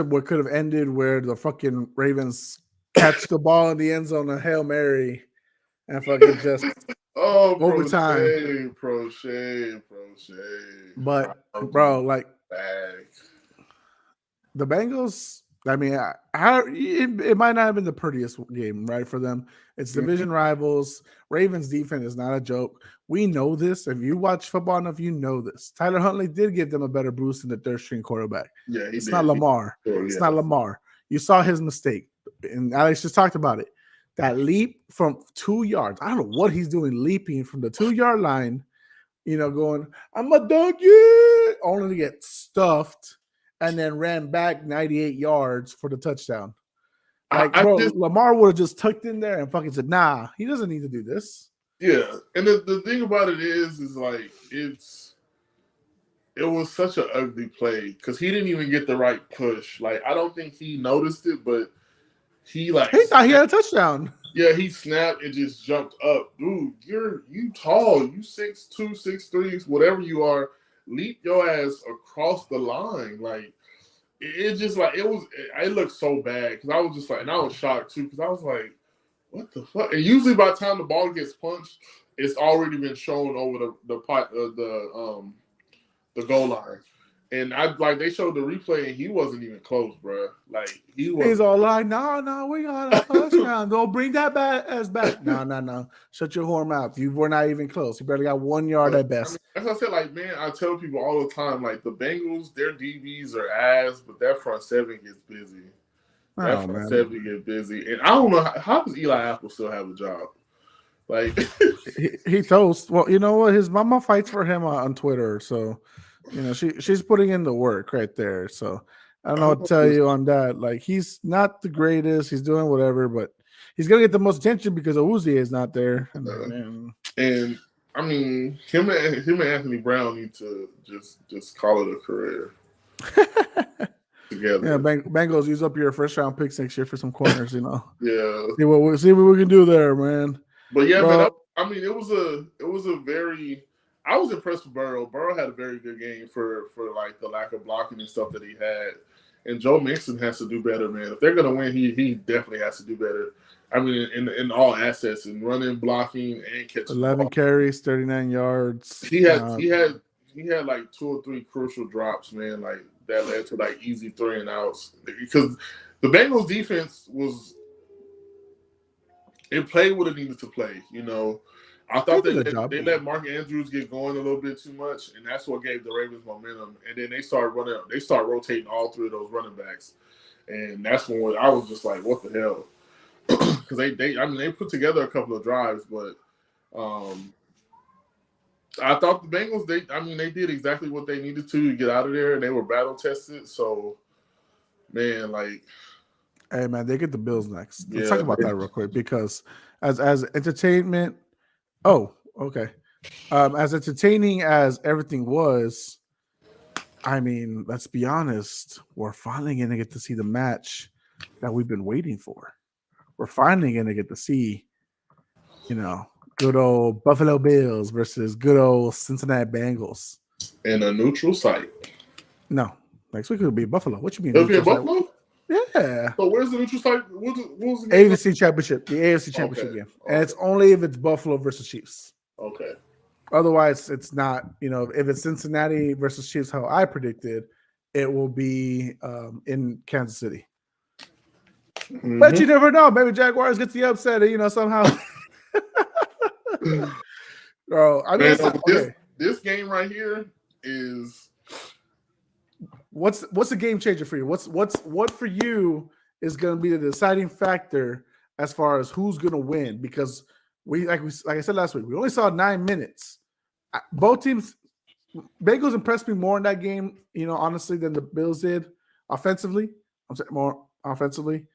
What could have ended where the fucking Ravens catch the ball in the end zone, a Hail Mary, and fucking just overtime. Crochet. But bro, like the Bengals. I mean, it might not have been the prettiest game, right, for them. It's division rivals. Ravens defense is not a joke. We know this. If you watch football enough, you know this. Tyler Huntley did give them a better boost than the third-string quarterback. Yeah, it's not Lamar. It's not Lamar. You saw his mistake, and Alex just talked about it. That leap from 2 yards. I don't know what he's doing, leaping from the 2-yard line, going, I'm a donkey, only to get stuffed. And then ran back 98 yards for the touchdown. Lamar would have just tucked in there and fucking said, nah, he doesn't need to do this. Yeah. And the thing about it is like, it was such an ugly play because he didn't even get the right push. Like, I don't think he noticed it, but he thought he had a touchdown. Yeah, he snapped and just jumped up. Dude, you tall. You 6'2", 6'3", whatever you are. Leap your ass across the line. Like, it just like it looked so bad because I was just like, and I was shocked too because I was like, what the fuck? And usually by the time the ball gets punched, it's already been shown over the goal line. And they showed the replay and he wasn't even close, bro. Like he's all like, no, we got a touchdown. Don't bring that ass back. No. Shut your whore mouth. You were not even close. You barely got 1 yard at best. As I said, like, man, I tell people all the time, like the Bengals, their DBs are ass, but that front seven gets busy. Seven gets busy. And I don't know how does Eli Apple still have a job? Like he toast. Well, you know what? His mama fights for him on Twitter, so You know, she's putting in the work right there. So I don't know what to tell you on that. Like, he's not the greatest. He's doing whatever, but he's gonna get the most attention because Uzi is not there. And I mean, him and Anthony Brown need to just call it a career together. Yeah, Bengals, use up your first round picks next year for some corners. You know. Yeah. See what we can do there, man. But yeah, man. I mean, it was a very. I was impressed with Burrow. Burrow had a very good game for like the lack of blocking and stuff that he had. And Joe Mixon has to do better, man. If they're gonna win, he definitely has to do better. I mean, in all assets, in running, blocking, and catching. 11 carries, 39 yards. He had like 2 or 3 crucial drops, man. Like that led to like easy 3 and outs because the Bengals defense played what it needed to play. You know, I thought they let Mark Andrews get going a little bit too much, and that's what gave the Ravens momentum. And then they started rotating all 3 of those running backs, and that's when I was just like, what the hell? Because they put together a couple of drives, but I thought the Bengals they did exactly what they needed to get out of there, and they were battle tested. So, man, like, hey man, they get the Bills next. Let's talk about that real quick because as entertainment. Oh, okay. As entertaining as everything was, I mean, let's be honest, we're finally going to get to see the match that we've been waiting for. We're finally going to get to see, you know, good old Buffalo Bills versus good old Cincinnati Bengals. In a neutral site. No, next week it'll be Buffalo. What you mean? It'll be in Buffalo? Yeah. So where's the neutral site? What was the AFC Championship, the AFC Championship game. And it's only if it's Buffalo versus Chiefs. Okay. Otherwise, it's not, you know, if it's Cincinnati versus Chiefs, how I predicted, it will be in Kansas City. Mm-hmm. But you never know. Maybe Jaguars get the upset, you know, somehow. Bro, I mean, this game right here is what's the game changer for you? What for you is going to be the deciding factor as far as who's going to win? Because like I said last week, we only saw 9 minutes. Both teams, Bengals impressed me more in that game, you know, honestly, than the Bills did offensively. I'm saying more offensively,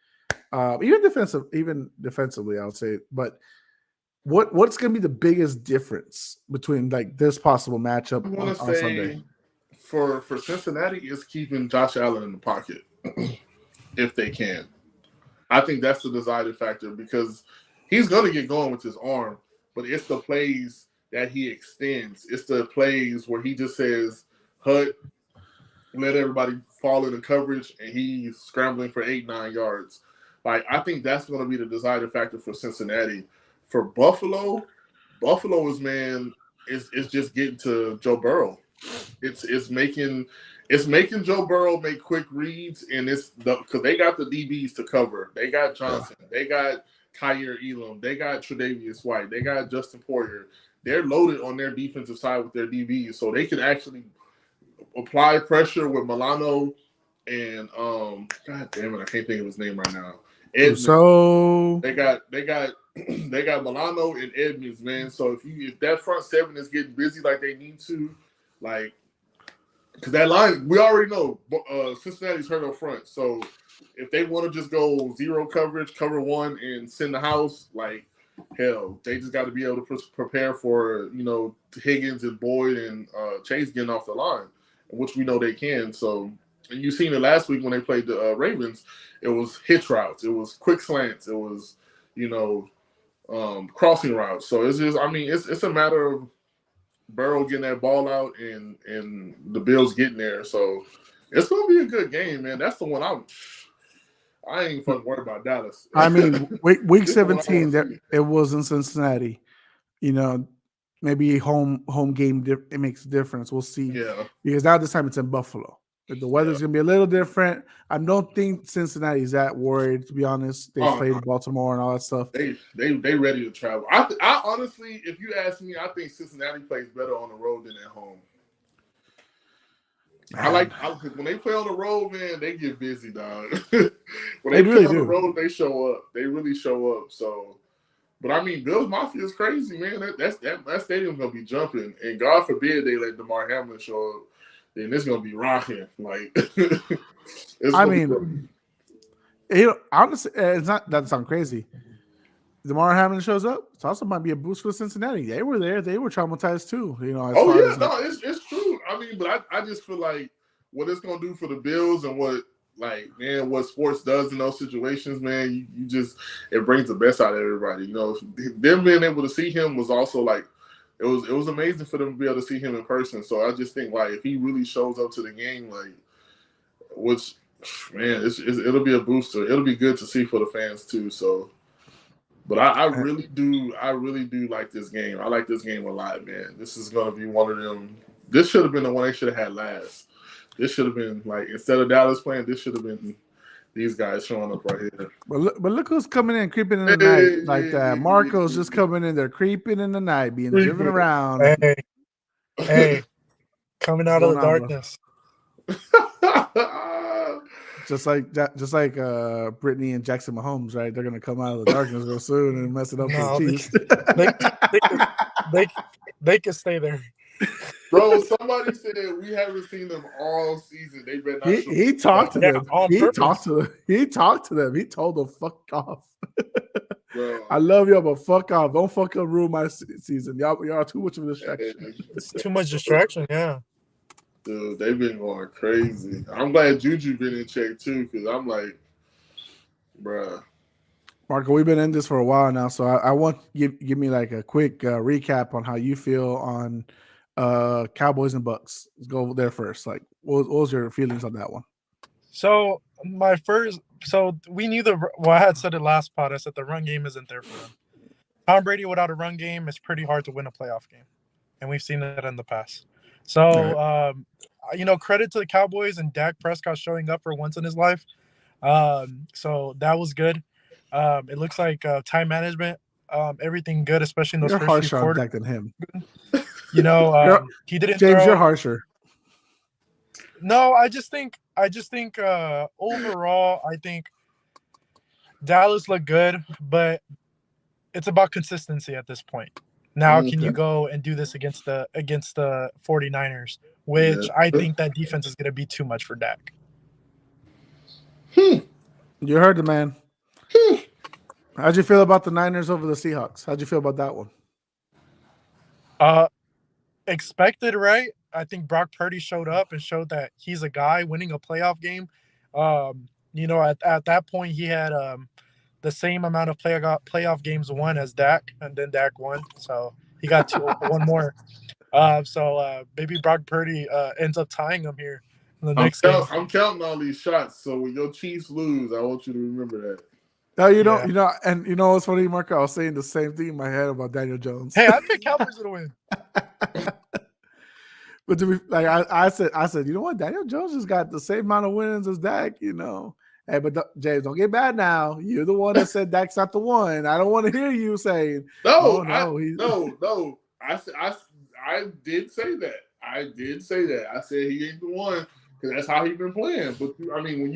even defensively, I would say. But what's going to be the biggest difference between like this possible matchup on Sunday? For Cincinnati, is keeping Josh Allen in the pocket if they can. I think that's the deciding factor because he's going to get going with his arm, but it's the plays that he extends. It's the plays where he just says, "Hut, let everybody fall into coverage," and he's scrambling for 8-9 yards. Like, I think that's going to be the deciding factor for Cincinnati. For Buffalo is just getting to Joe Burrow. It's making Joe Burrow make quick reads, and because they got the DBs to cover. They got Johnson. They got Kyer Elam. They got Tre'Davious White. They got Justin Poyer. They're loaded on their defensive side with their DBs, so they can actually apply pressure with Milano and God damn it, I can't think of his name right now. Edmonds. So they got Milano and Edmonds, man. So if that front seven is getting busy like they need to, like, because that line, we already know Cincinnati's hurt up front. So if they want to just go zero coverage, cover one, and send the house, like, hell, they just got to be able to prepare for, you know, Higgins and Boyd and Chase getting off the line, which we know they can. So, and you seen it last week when they played the Ravens. It was hitch routes. It was quick slants. It was, you know, crossing routes. So it's just, I mean, it's a matter of Burrow getting that ball out and the Bills getting there. So it's going to be a good game, man. That's the one I ain't fucking worried about Dallas. I mean, week 17, it was in Cincinnati. You know, maybe home game, it makes a difference. We'll see. Yeah. Because now this time it's in Buffalo. The weather's going to be a little different. I don't think Cincinnati is that worried, to be honest. They played Baltimore and all that stuff. They ready to travel. I honestly, if you ask me, I think Cincinnati plays better on the road than at home. When they play on the road, man, they get busy, dog. When they play on the road, they show up. They really show up. So, but I mean, Bills Mafia is crazy, man. That stadium's gonna be jumping, and God forbid they let DeMar Hamlin show up. then it's gonna be rocking. Like, honestly, it's not that sound crazy. DeMar Hamlin shows up. It also might be a boost for Cincinnati. They were there. They were traumatized too. It's true. I mean, but I just feel like what it's gonna do for the Bills and what sports does in those situations, man. You just it brings the best out of everybody. Them being able to see him was also like it was amazing for them to be able to see him in person. So I just think like if he really shows up to the game, like which man, it'll be a booster. It'll be good to see for the fans too. So. But I really do like this game. I like this game a lot, man. This is going to be one of them. This should have been the one they should have had last. This should have been, like, instead of Dallas playing, this should have been these guys showing up right here. But look who's coming in, creeping in the night like that. Marco's just coming in there, creeping in the night, being driven around. Hey, coming out of the darkness. Just like Brittany and Jackson Mahomes, right? They're gonna come out of the darkness real soon and mess it up for the Chiefs. They can stay there. Bro, somebody said we haven't seen them all season. They better not. He talked to them. He talked to them. He told them, "Fuck off." Bro. I love y'all, but fuck off. Don't fucking ruin my season. Y'all are too much of a distraction. It's too much distraction. Yeah. Dude, they've been going crazy. I'm glad Juju been in check too, because I'm like, bruh. Marco, we've been in this for a while now, so I want you give me like a quick recap on how you feel on Cowboys and Bucks. Let's go there first. Like, what was your feelings on that one? So we knew I had said it last pod. I said the run game isn't there for them. Tom Brady without a run game, it's pretty hard to win a playoff game, and we've seen that in the past. So, credit to the Cowboys and Dak Prescott showing up for once in his life. So that was good. It looks like time management, everything good, especially in those first few quarters. You're harsher on Dak than him. He didn't. James, you're harsher. No, I just think overall, I think Dallas looked good, but it's about consistency at this point. Now, can you go and do this against the 49ers, which I think that defense is going to be too much for Dak. You heard the man. How'd you feel about the Niners over the Seahawks? How'd you feel about that one? Expected, right? I think Brock Purdy showed up and showed that he's a guy winning a playoff game. At that point, he had the same amount of playoff games won as Dak, and then Dak won. So he got one more. Maybe Brock Purdy ends up tying him here in the next game. I'm counting all these shots. So when your Chiefs lose, I want you to remember that. No, what's funny, Marco? I was saying the same thing in my head about Daniel Jones. Hey, I picked Cowboys to win. But to be like I said, you know what? Daniel Jones has got the same amount of wins as Dak, Hey, but James, don't get bad now. You're the one that said Dak's not the one. I don't want to hear you saying no. I did say that. I said he ain't the one because that's how he's been playing. But I mean, when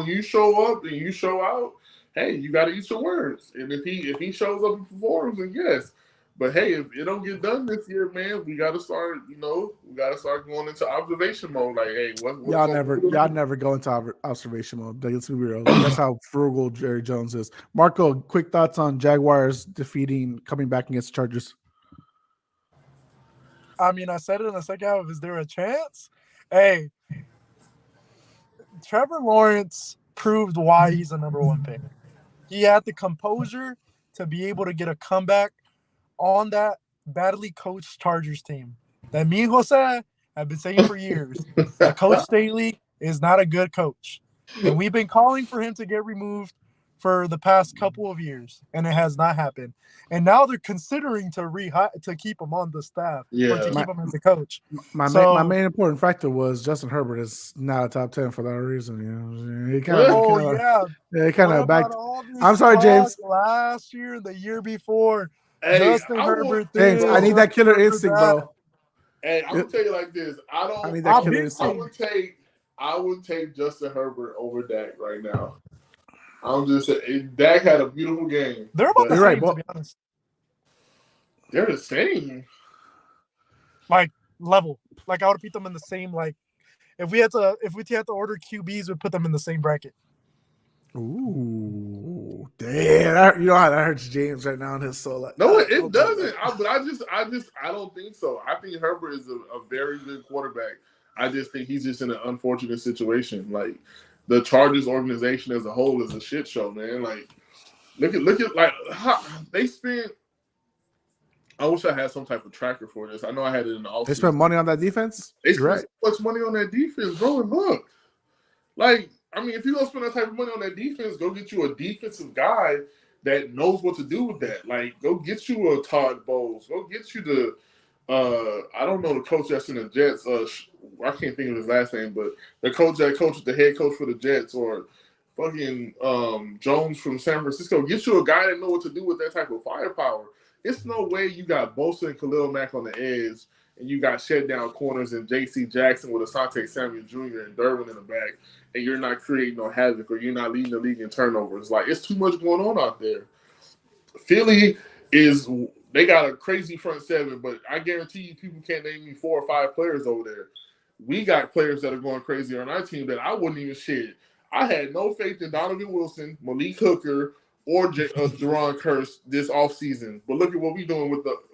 you show up and you show out, hey, you got to eat your words. And if he shows up and performs, then yes. But hey, if it don't get done this year, man, we got to start. Going into observation mode. Like, hey, y'all never go into observation mode. Let's be real. That's how frugal Jerry Jones is. Marco, quick thoughts on Jaguars coming back against the Chargers. I mean, I said it in the second half. Is there a chance? Hey, Trevor Lawrence proved why he's a number one pick. He had the composure to be able to get a comeback on that badly coached Chargers team that me and Jose have been saying for years. That Coach Staley is not a good coach. And we've been calling for him to get removed for the past couple of years, and it has not happened. And now they're considering to keep him on the staff, or to keep him as a coach. My main important factor was Justin Herbert is not a top 10 for that reason. He kind of backed. I'm sorry, James. Last year, the year before, hey, Justin Herbert. James, I need that killer instinct, bro. Hey, I'm gonna tell you like this. I need that killer instinct. I would take Justin Herbert over Dak right now. I'm just saying, Dak had a beautiful game. They're about the same, to be honest. They're the same. Like, level. Like, I would put them in the same, like, if we had to order QBs, we'd put them in the same bracket. Ooh, damn! You know how that hurts James right now in his soul. Like, no, it doesn't. But I don't think so. I think Herbert is a very good quarterback. I just think he's just in an unfortunate situation. Like the Chargers organization as a whole is a shit show, man. Like look at like how they spent. I wish I had some type of tracker for this. I know I had it in the offseason. They spent money on that defense. They spent so much money on that defense, bro. And look, like. I mean, if you're going to spend that type of money on that defense, go get you a defensive guy that knows what to do with that. Like, go get you a Todd Bowles. Go get you the I don't know the coach that's in the Jets. I can't think of his last name, but the coach that coached the head coach for the Jets or fucking Jones from San Francisco. Get you a guy that knows what to do with that type of firepower. It's no way you got Bosa and Khalil Mack on the edge and you got shut down corners and J.C. Jackson with Asante Samuel Jr. and Derwin in the back, and you're not creating no havoc or you're not leading the league in turnovers. Like, it's too much going on out there. Philly they got a crazy front seven, but I guarantee you people can't name me 4 or 5 players over there. We got players that are going crazy on our team that I wouldn't even shit. I had no faith in Donovan Wilson, Malik Hooker, or Jaron Kearse this offseason. But look at what we're doing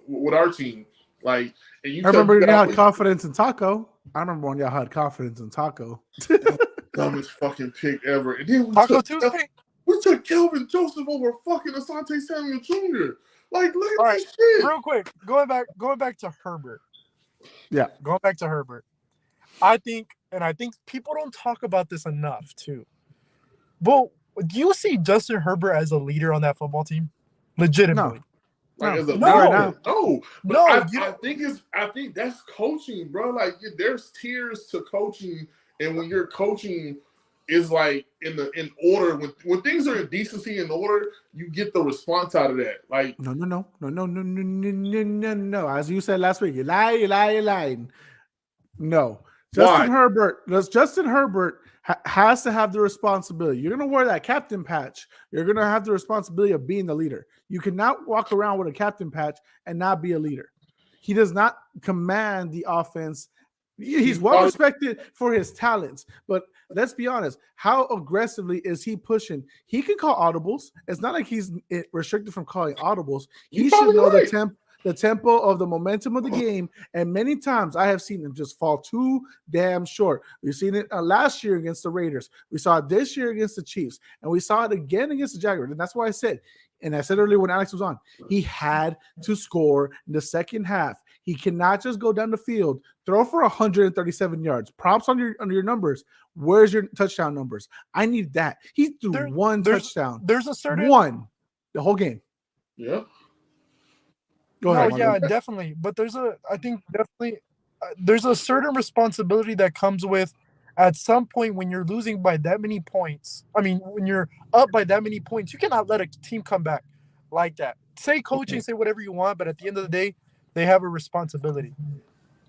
with our team. Like, and you I remember you had confidence in Taco. I remember when y'all had confidence in Taco. Dumbest fucking pick ever. And then we took Kelvin Joseph over fucking Asante Samuel Jr. Like, look at this shit. Real quick, going back to Herbert. Yeah. Going back to Herbert. I think people don't talk about this enough too. But do you see Justin Herbert as a leader on that football team? Legitimately. No. Like, No. I think that's coaching, bro. Like, there's tiers to coaching, and when you're coaching is like in order. When things are in decency and order, you get the response out of that. Like, no. As you said last week, you lying. No, Justin Herbert has to have the responsibility. You're going to wear that captain patch. You're going to have the responsibility of being the leader. You cannot walk around with a captain patch and not be a leader. He does not command the offense. He's well respected for his talents, but let's be honest. How aggressively is he pushing? He can call audibles. It's not like he's restricted from calling audibles. He should know the tempo of the momentum of the game, and many times I have seen him just fall too damn short. We've seen it last year against the Raiders. We saw it this year against the Chiefs, and we saw it again against the Jaguars. And that's why I said earlier when Alex was on, he had to score in the second half. He cannot just go down the field, throw for 137 yards. Props on your numbers. Where's your touchdown numbers? I need that. He threw one touchdown. There's a certain one the whole game. Yeah. Go ahead. Yeah, definitely. But there's a certain responsibility that comes with at some point when you're losing by that many points. I mean, when you're up by that many points, you cannot let a team come back like that. Say coaching, say whatever you want, but at the end of the day, they have a responsibility.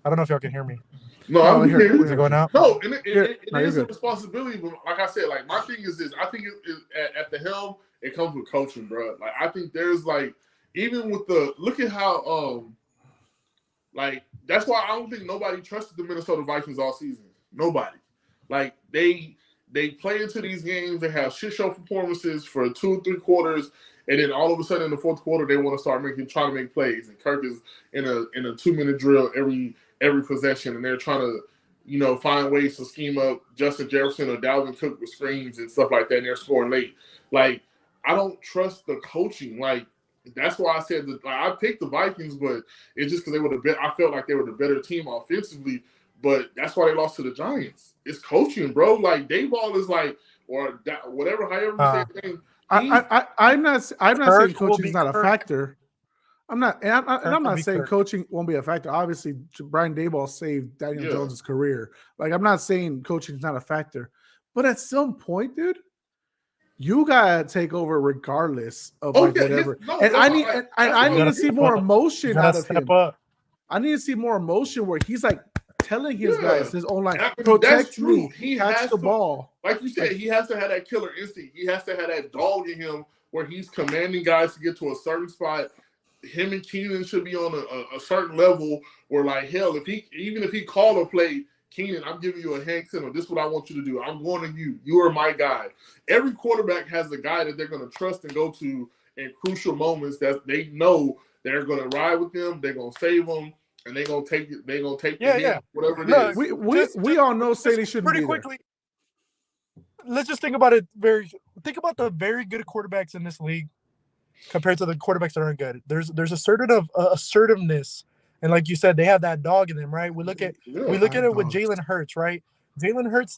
I don't know if y'all can hear me. No, I'm here. Is it going out? No, it is a responsibility. But like I said, like my thing is this. I think at the helm, it comes with coaching, bro. Like I think there's like even with look at how like that's why I don't think nobody trusted the Minnesota Vikings all season. Nobody. Like they play into these games. They have shit show performances for 2 or 3 quarters. And then all of a sudden in the fourth quarter, they want to start trying to make plays. And Kirk is in a 2-minute drill every possession, and they're trying to, find ways to scheme up Justin Jefferson or Dalvin Cook with screens and stuff like that. And they're scoring late. Like, I don't trust the coaching. Like, that's why I said that I picked the Vikings, but it's just because they were I felt like they were the better team offensively. But that's why they lost to the Giants. It's coaching, bro. Like Dayball is like, or whatever, however you say his name. I'm not saying coaching is not a factor. I'm not saying coaching won't be a factor. Obviously, Brian Daboll saved Daniel Jones' career. Like, I'm not saying coaching is not a factor, but at some point, dude, you gotta take over regardless of whatever. I need to see more emotion out of him. I need to see more emotion where he's like telling his guys, his own line, protect me, catch the ball. Like you said, he has to have that killer instinct. He has to have that dog in him where he's commanding guys to get to a certain spot. Him and Keenan should be on a certain level where, like, hell, even if he called a play, Keenan, I'm giving you a hand signal. This is what I want you to do. I'm going to you. You are my guy. Every quarterback has a guy that they're going to trust and go to in crucial moments that they know they're going to ride with them. They're going to save them, and they're going to take it. They're going to take the hit, whatever it is. We all know Staley shouldn't be there. Let's just think about it. Think about the very good quarterbacks in this league compared to the quarterbacks that aren't good. There's assertiveness, and like you said, they have that dog in them, right? We look at it with Jalen Hurts, right? Jalen Hurts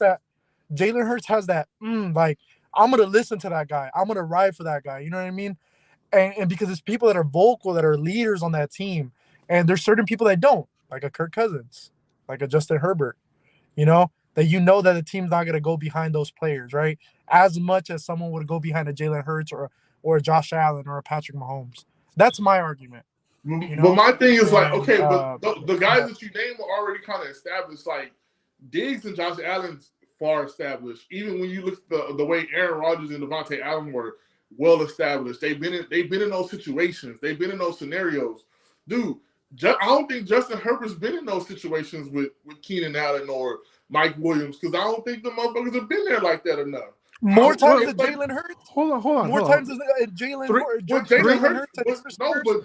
has that like, I'm gonna listen to that guy. I'm gonna ride for that guy. You know what I mean? And because it's people that are vocal, that are leaders on that team, and there's certain people that don't, like a Kirk Cousins, like a Justin Herbert, that that the team's not gonna go behind those players, right? As much as someone would go behind a Jalen Hurts or a Josh Allen or a Patrick Mahomes. That's my argument. But my thing is but the guys that you named are already kind of established. Like Diggs and Josh Allen's far established. Even when you look at the way Aaron Rodgers and Devontae Allen were well established, they've been in those situations. They've been in those scenarios, dude. I don't think Justin Herbert's been in those situations with Keenan Allen or Mike Williams, because I don't think the motherfuckers have been there like that enough. More times than Jalen Hurts. Hold on. More times than Jalen Hurts. But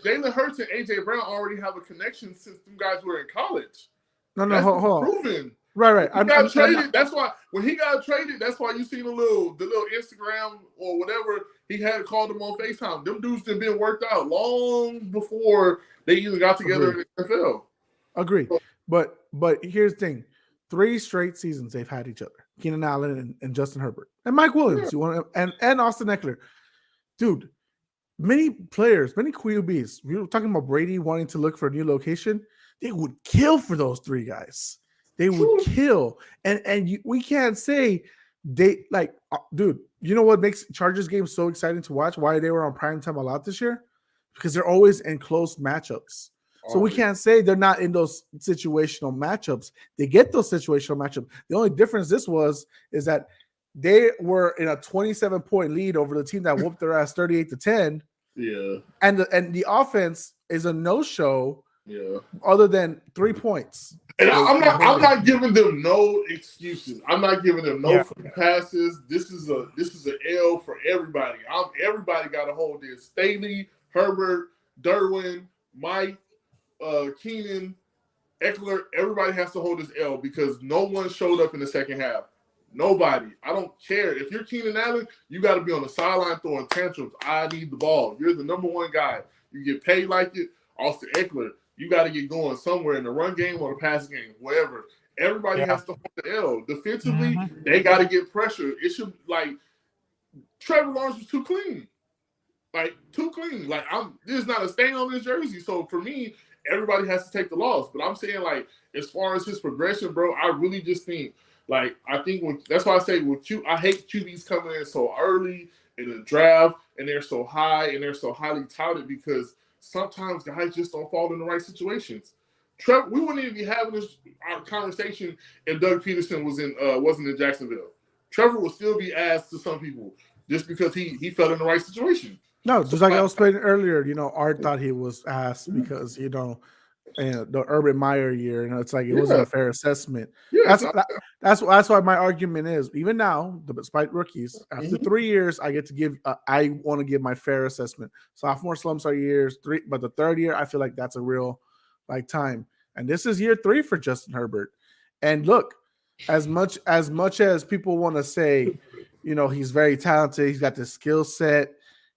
Jalen Hurts and AJ Brown already have a connection since them guys were in college. No, hold on. Proven. Right. I'm traded. That's why when he got traded, that's why you see the little Instagram or whatever he had called them on FaceTime. Them dudes have been worked out long before they even got together in the NFL. Agree. But here's the thing. 3 straight seasons they've had each other. Keenan Allen and Justin Herbert. And Mike Williams. And Austin Eckler. Dude, many players, many QBs, we were talking about Brady wanting to look for a new location. They would kill for those 3 guys. They would kill. And we can't say they like, dude, you know what makes Chargers games so exciting to watch? Why they were on primetime a lot this year? Because they're always in close matchups. So we can't say they're not in those situational matchups. They get those situational matchups. The only difference is that they were in a 27-point lead over the team that whooped their ass 38-10. Yeah. And the offense is a no-show. Yeah. Other than 3 points. And I'm not giving them no excuses. I'm not giving them no free passes. This is an L for everybody. Everybody got to hold this. Staley, Herbert, Derwin, Mike, Keenan, Eckler, everybody has to hold this L because no one showed up in the second half. Nobody. I don't care. If you're Keenan Allen, you got to be on the sideline throwing tantrums. I need the ball. You're the number 1 guy. You get paid like it. Austin Eckler, you got to get going somewhere in the run game or the pass game, whatever. Everybody has to hold the L. Defensively, they got to get pressure. It should, like, Trevor Lawrence was too clean. Like, too clean. Like, there's not a stain on his jersey. So, for me, everybody has to take the loss. But I'm saying, like, as far as his progression, bro, I really just think, like, that's why I say I hate QBs coming in so early in the draft and they're so high and they're so highly touted because sometimes guys just don't fall in the right situations. Trevor, we wouldn't even be having this conversation if Doug Peterson wasn't in Jacksonville. Trevor would still be asked to some people just because he fell in the right situation. No, just like I was saying earlier, Art thought he was asked because, the Urban Meyer year, it's like it wasn't a fair assessment. Yeah, that's why my argument is, even now, despite rookies, after 3 years, I get to give. I want to give my fair assessment. Sophomore slumps are years 3, but the third year, I feel like that's a real time. And this is year 3 for Justin Herbert. And look, as much as people want to say, he's very talented, he's got the skill set,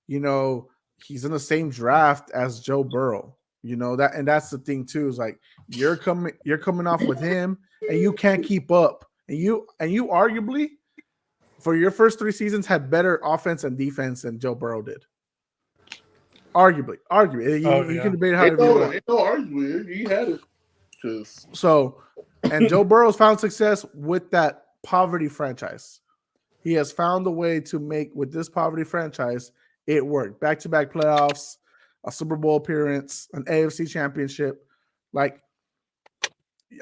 he's in the same draft as Joe Burrow. And that's the thing too, is like you're coming off with him and you can't keep up. And you arguably for your first 3 seasons had better offense and defense than Joe Burrow did. Arguably. You can debate how to do it. Ain't no argument. He had it. So, and Joe Burrow's found success with that poverty franchise. He has found a way to make, with this poverty franchise, it worked. Back-to-back playoffs, a Super Bowl appearance, an AFC championship. Like,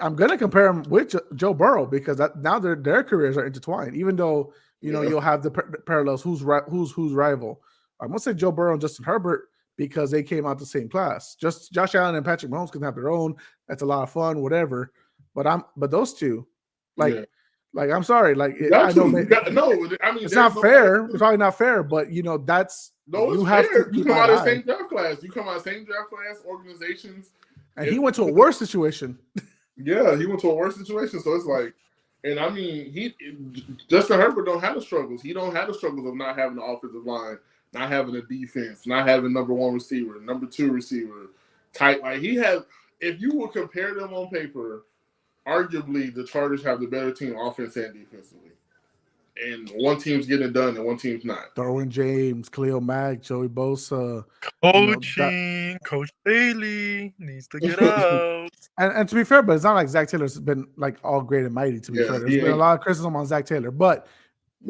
I'm going to compare him with Joe Burrow because now their careers are intertwined, even though, you'll have the parallels. Who's rival? I'm going to say Joe Burrow and Justin Herbert because they came out the same class. Just Josh Allen and Patrick Mahomes can have their own. That's a lot of fun, whatever. But those two, Like, I'm sorry. Like, I know. No, I mean, it's not fair. It's probably not fair, but that's you have fair. You come out of the same draft class. You come out of the same draft class, organizations. And he went to a worse situation. Yeah, he went to a worse situation. So it's like, and I mean, Justin Herbert don't have the struggles. He don't have the struggles of not having the offensive line, not having a defense, not having number 1 receiver, number 2 receiver, tight. Like he has. If you would compare them on paper, arguably the Chargers have the better team offense and defensively. And one team's getting it done and one team's not. Derwin James, Khalil Mack, Joey Bosa. Coach Bailey needs to get out. And to be fair, but it's not like Zach Taylor's been like all great and mighty, to be fair. There's been a lot of criticism on Zach Taylor, but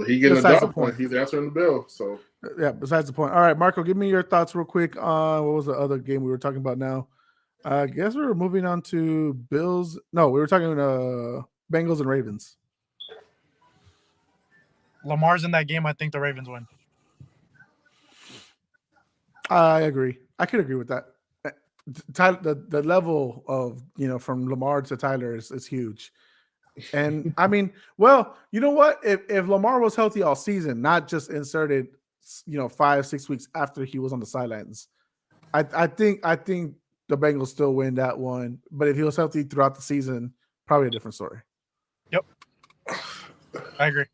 he getting the job point. He's answering the bell. So besides the point. All right, Marco, give me your thoughts real quick. What was the other game we were talking about now? I guess we were moving on to Bills. No, we were talking Bengals and Ravens. Lamar's in that game. I think the Ravens win. I agree. I could agree with that. The level of, from Lamar to Tyler is huge. And I mean, well, you know what? If Lamar was healthy all season, not just inserted, 5-6 weeks after he was on the sidelines, I think the Bengals still win that one. But if he was healthy throughout the season, probably a different story. Yep. I agree.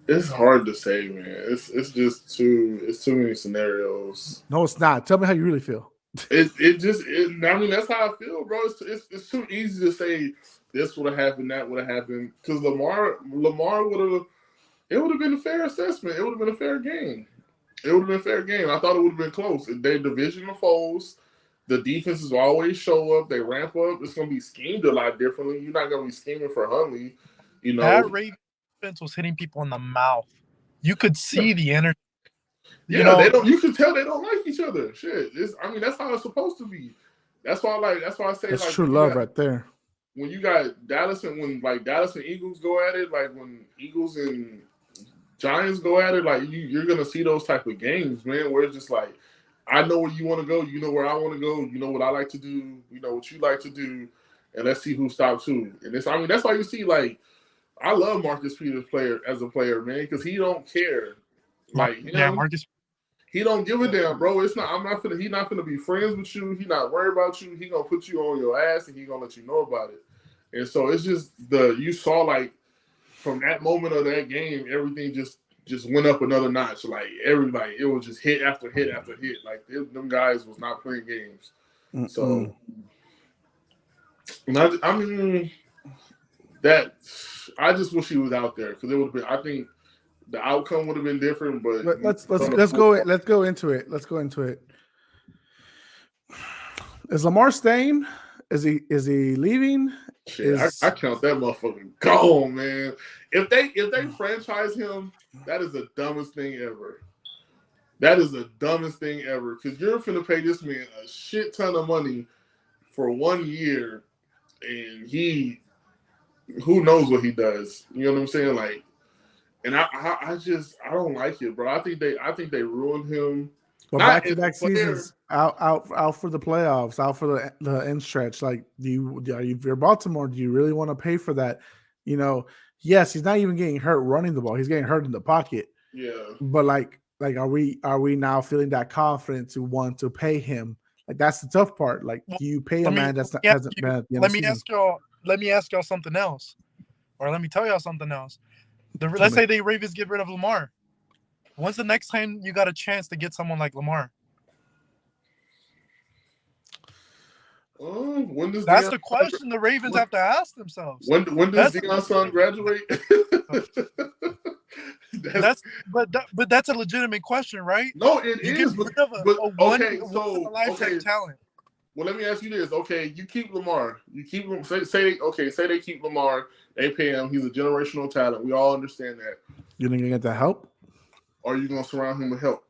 It's hard to say, man. It's just too many scenarios. No, it's not. Tell me how you really feel. I mean, that's how I feel, bro. It's too easy to say this would have happened, that would have happened. Because Lamar it would have been a fair assessment. It would have been a fair game. It would have been a fair game. I thought it would have been close. They're divisional foes. The defenses will always show up. They ramp up. It's going to be schemed a lot differently. You're not going to be scheming for Huntley. That Ravens was hitting people in the mouth. You could see the energy. You can tell they don't like each other. Shit. That's how it's supposed to be. That's why I say that's true love right there. When you got Dallas and Dallas and Eagles go at it, like when Eagles and Giants go at it, like you're gonna see those type of games, man, where it's just like, I know where you want to go, you know where I want to go, you know what I like to do, you know what you like to do, and let's see who stops who. And that's why you see, like, I love Marcus Peters as a player, man, because he don't care. Like, Marcus. He don't give a damn, bro. He's not gonna be friends with you. He not worried about you. He gonna put you on your ass and he gonna let you know about it. And so it's just you saw, like, from that moment of that game, everything just went up another notch. Like, everybody, it was just hit after hit after hit. Like, them guys was not playing games. Mm-mm. So, I mean, that I just wish he was out there because it would have been. I think the outcome would have been different. But let's go into it. Let's go into it. Is Lamar staying? Is he leaving? Shit, I count that motherfucker gone, man. If they franchise him, that is the dumbest thing ever. That is the dumbest thing ever because you're finna pay this man a shit ton of money for 1 year, and who knows what he does? You know what I'm saying? Like, and I don't like it, bro. I think they ruined him. Well, back-to-back seasons, out for the playoffs, out for the end stretch. Like, if you're Baltimore, do you really want to pay for that? Yes, he's not even getting hurt running the ball; he's getting hurt in the pocket. Yeah. But like, are we now feeling that confidence to want to pay him? Like, that's the tough part. Like, do you pay a man hasn't been at the end of the season? Let me ask y'all something else, or let me tell y'all something else. Let's say the Ravens get rid of Lamar. When's the next time you got a chance to get someone like Lamar? That's the question the Ravens have to ask themselves. When does Deion's son graduate? But that's a legitimate question, right? No, it is. But talent. Well, let me ask you this. Okay, you keep Lamar. You keep him. Say they keep Lamar. They pay him. He's a generational talent. We all understand that. You think you get the help? Or are you going to surround him with help?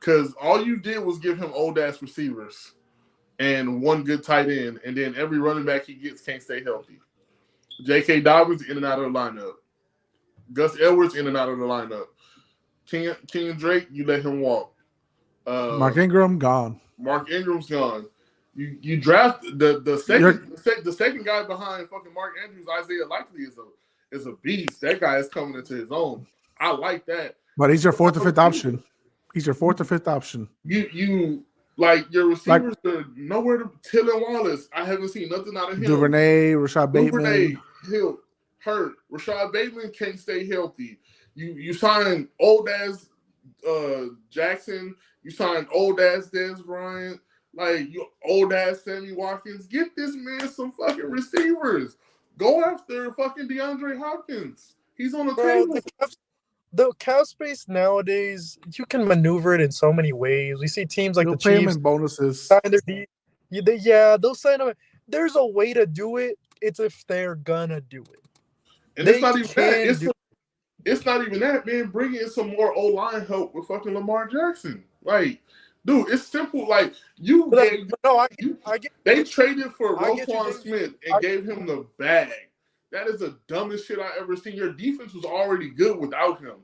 Because all you did was give him old-ass receivers and one good tight end, and then every running back he gets can't stay healthy. J.K. Dobbins in and out of the lineup. Gus Edwards in and out of the lineup. King Drake, you let him walk. Mark Ingram, gone. Mark Ingram's gone. You draft the second guy behind fucking Mark Andrews, Isaiah Likely is a beast. That guy is coming into his own. I like that. But he's your fourth or fifth option. He's your fourth or fifth option. You like your receivers are nowhere to Till and Wallace. I haven't seen nothing out of him. Duvernay, Rashad Bateman. Hill hurt. Rashad Bateman can't stay healthy. You signed old ass Jackson. You signed old ass Dez Bryant. Like you old ass Sammy Watkins. Get this man some fucking receivers. Go after fucking DeAndre Hopkins. He's on the table. The cap space nowadays, you can maneuver it in so many ways. We see teams like They'll the pay Chiefs him in bonuses. sign they'll sign them. There's a way to do it. It's if they're gonna do it. And it's not even that. It's not even that, man. Bring in some more O-line help with fucking Lamar Jackson. Like, dude, it's simple. Like, they traded for Roquan Smith and gave him the bag. That is the dumbest shit I ever seen. Your defense was already good without him.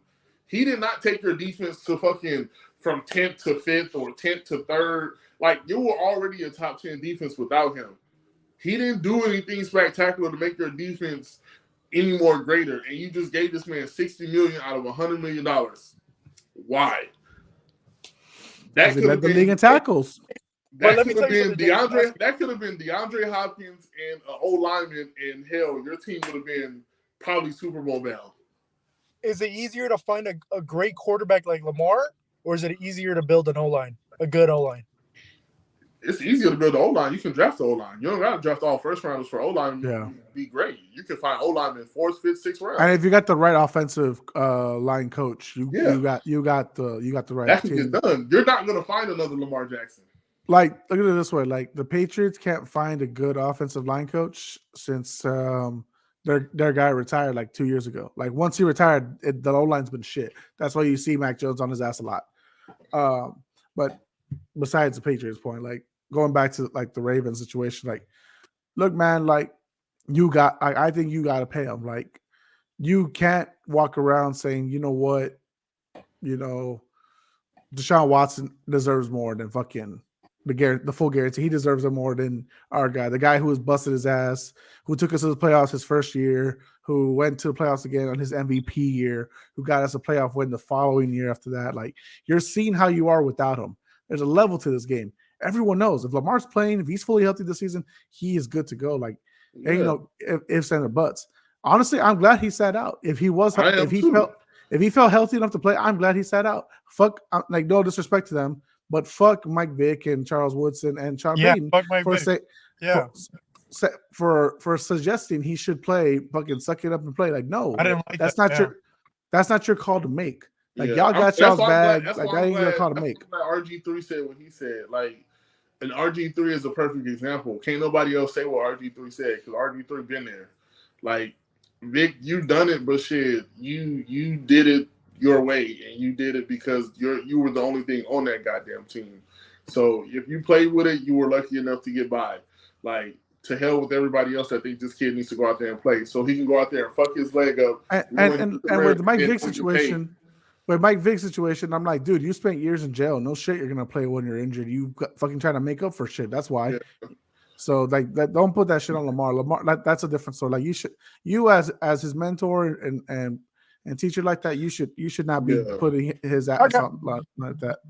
He did not take your defense to fucking from 10th to 5th or 10th to 3rd. Like, you were already a top 10 defense without him. He didn't do anything spectacular to make your defense any more greater. And you just gave this man $60 million out of $100 million. Why? That could have been the league in tackles. That could have been DeAndre. That could have been DeAndre Hopkins and an O lineman, and hell, your team would have been probably Super Bowl bound. Is it easier to find a great quarterback like Lamar, or is it easier to build an O line, a good O line? It's easier to build an O line. You can draft the O line. You don't got to draft all first rounders for O line. Yeah, be great. You can find O line in 4th, 5th, 6th round. And if you got the right offensive line coach, you got the right. That can get done. You're not going to find another Lamar Jackson. Like, look at it this way: like the Patriots can't find a good offensive line coach since their guy retired like 2 years ago. Like once he retired, the O line's been shit. That's why you see Mac Jones on his ass a lot. But besides the Patriots point, like going back to like the Ravens situation, like, look, man, like I think you got to pay him. Like, you can't walk around saying, you know what, Deshaun Watson deserves more than fucking the full guarantee. He deserves it more than our guy, the guy who was busted his ass, who took us to the playoffs his first year, who went to the playoffs again on his MVP year, who got us a playoff win the following year after that. Like, you're seeing how you are without him. There's a level to this game. Everyone knows if Lamar's playing, if he's fully healthy this season, he is good to go. Like, ain't no ifs and buts. Honestly, I'm glad he sat out. If he felt healthy enough to play, I'm glad he sat out. Fuck, like, no disrespect to them, but fuck Mike Vick and Charles Woodson and Sean Payton for suggesting he should play. Fucking suck it up and play. Like, no, I didn't like that's not your call to make. Like, y'all got y'all's bag. Like, that ain't your call to make. What RG3 said when he said, like, and RG3 is a perfect example. Can't nobody else say what RG3 said because RG3 been there. Like, Vic, you done it, but shit, you did it your way, and you did it because you were the only thing on that goddamn team. So if you played with it, you were lucky enough to get by. Like, to hell with everybody else that think this kid needs to go out there and play, so he can go out there and fuck his leg up. And with the Mike Vick situation. With Mike Vick's situation, I'm like, dude, you spent years in jail. No shit, you're gonna play when you're injured. You fucking trying to make up for shit. That's why. Yeah. So like that, don't put that shit on Lamar. That's a different story. Like, you as his mentor and teacher like that, you should not be putting his ass on like that.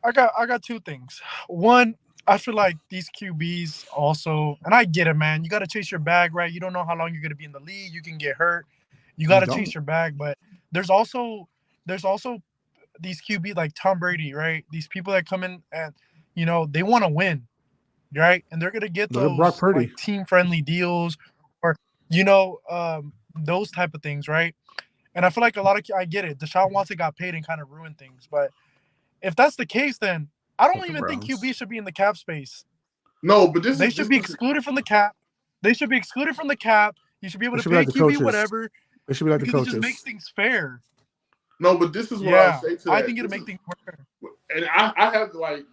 I got two things. One, I feel like these QBs also, and I get it, man. You got to chase your bag, right? You don't know how long you're gonna be in the league. You can get hurt. You got to chase your bag, but there's also these QB like Tom Brady, right? These people that come in and, they want to win, right? And they're going to get those like, team-friendly deals or, those type of things, right? And I feel like I get it. Deshaun Watson got paid and kind of ruined things. But if that's the case, then I don't even think QB should be in the cap space. No, but they should be excluded from the cap. They should be excluded from the cap. You should be able to pay QB whatever. It should be like the coaches. It just makes things fair. No, but this is what I'll say to that. I think it'll make things fair. And I have like,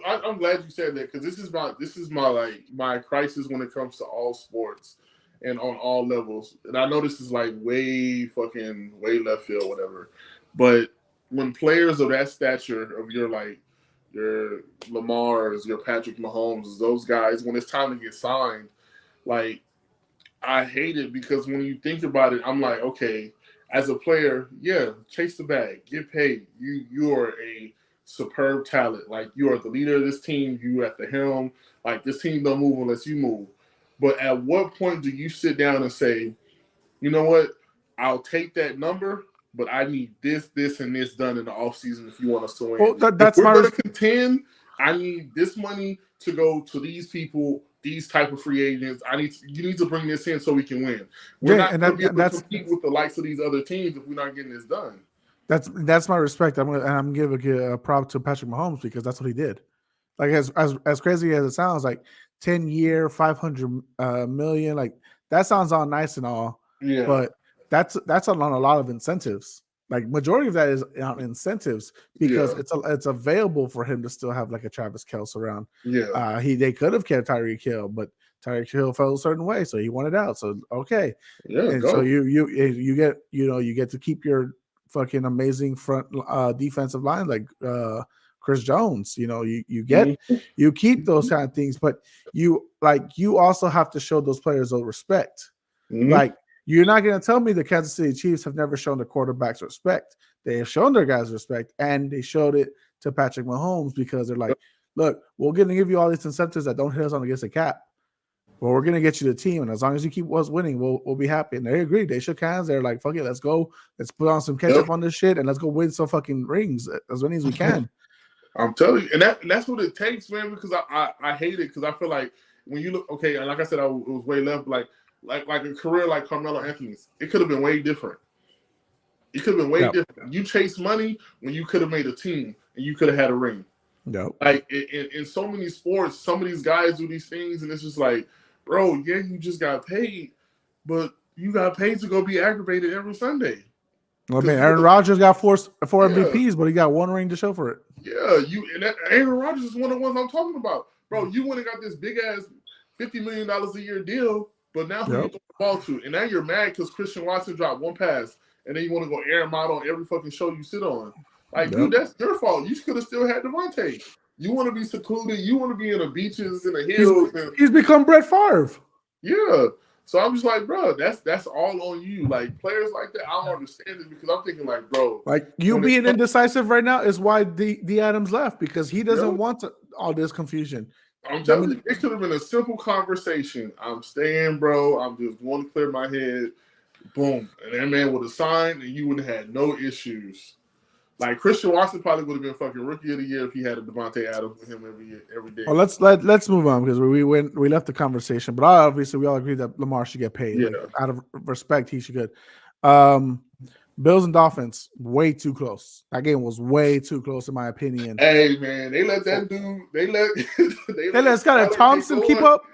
I'm glad you said that because this is my crisis when it comes to all sports and on all levels. And I know this is like way left field, whatever. But when players of that stature, of your like your Lamars, your Patrick Mahomes, those guys, when it's time to get signed, like, I hate it because when you think about it, I'm like, okay, as a player, yeah, chase the bag, get paid. You are a superb talent. Like, you are the leader of this team. You at the helm. Like, this team don't move unless you move. But at what point do you sit down and say, you know what, I'll take that number, but I need this, and this done in the offseason if you want us to win. Well, if we're going to contend, I need this money to go to these people, these type of free agents. You need to bring this in so we can win. We're not going to be able to compete with the likes of these other teams if we're not getting this done. That's my respect. I'm giving a prop to Patrick Mahomes because that's what he did. Like, as crazy as it sounds, like 10-year, $500 million, like that sounds all nice and all. Yeah, but that's on a lot of incentives. Like, majority of that is on incentives because it's available for him to still have like a Travis Kelce around. Yeah, they could have kept Tyreek Hill, but Tyreek Hill felt a certain way, so he wanted out. So okay, and so you get to keep your fucking amazing front defensive line like Chris Jones. You keep those kind of things, but you also have to show those players a respect. Like, you're not going to tell me the Kansas City Chiefs have never shown the quarterbacks respect. They have shown their guys respect, and they showed it to Patrick Mahomes because they're like, look, we're going to give you all these incentives that don't hit us on against the cap. Well, we're going to get you the team, and as long as you keep us winning, we'll be happy. And they agreed. They shook hands. They're like, fuck it, let's go. Let's put on some ketchup on this shit, and let's go win some fucking rings as many as we can. I'm telling you, and that's what it takes, man, because I hate it because I feel like when you look, okay, and like I said, it was way left, like a career like Carmelo Anthony's, it could have been way different. It could have been way different. You chase money when you could have made a team and you could have had a ring. No. Like, in so many sports, some of these guys do these things, and it's just like, bro, yeah, you just got paid, but you got paid to go be aggravated every Sunday. Well, man, Aaron Rodgers got four MVPs, but he got one ring to show for it. Yeah, Aaron Rodgers is one of the ones I'm talking about. Bro, you went and got this big-ass $50 million a year deal, but now who you throw the ball to? And now you're mad because Christian Watson dropped one pass, and then you want to go air him out on every fucking show you sit on. Like, dude, that's your fault. You could have still had Devontae. You want to be secluded. You want to be in the beaches, in the hills. He's become Brett Favre. Yeah. So I'm just like, bro, that's all on you. Like, players like that, I don't understand it because I'm thinking like, bro. Like, you being indecisive right now is why D Adams left, because he doesn't want all this confusion. I'm telling you, it could have been a simple conversation. I'm staying, bro. I'm just going to clear my head. Boom. And that man would have signed, and you would have had no issues. Like, Christian Watson probably would have been fucking rookie of the year if he had a Devontae Adams with him every day. Well, let's move on because we left the conversation, but obviously we all agree that Lamar should get paid. Yeah. Like, out of respect, he should get. Bills and Dolphins, way too close. That game was way too close, in my opinion. Hey, man, they let that dude. They let Skylar Thompson keep up.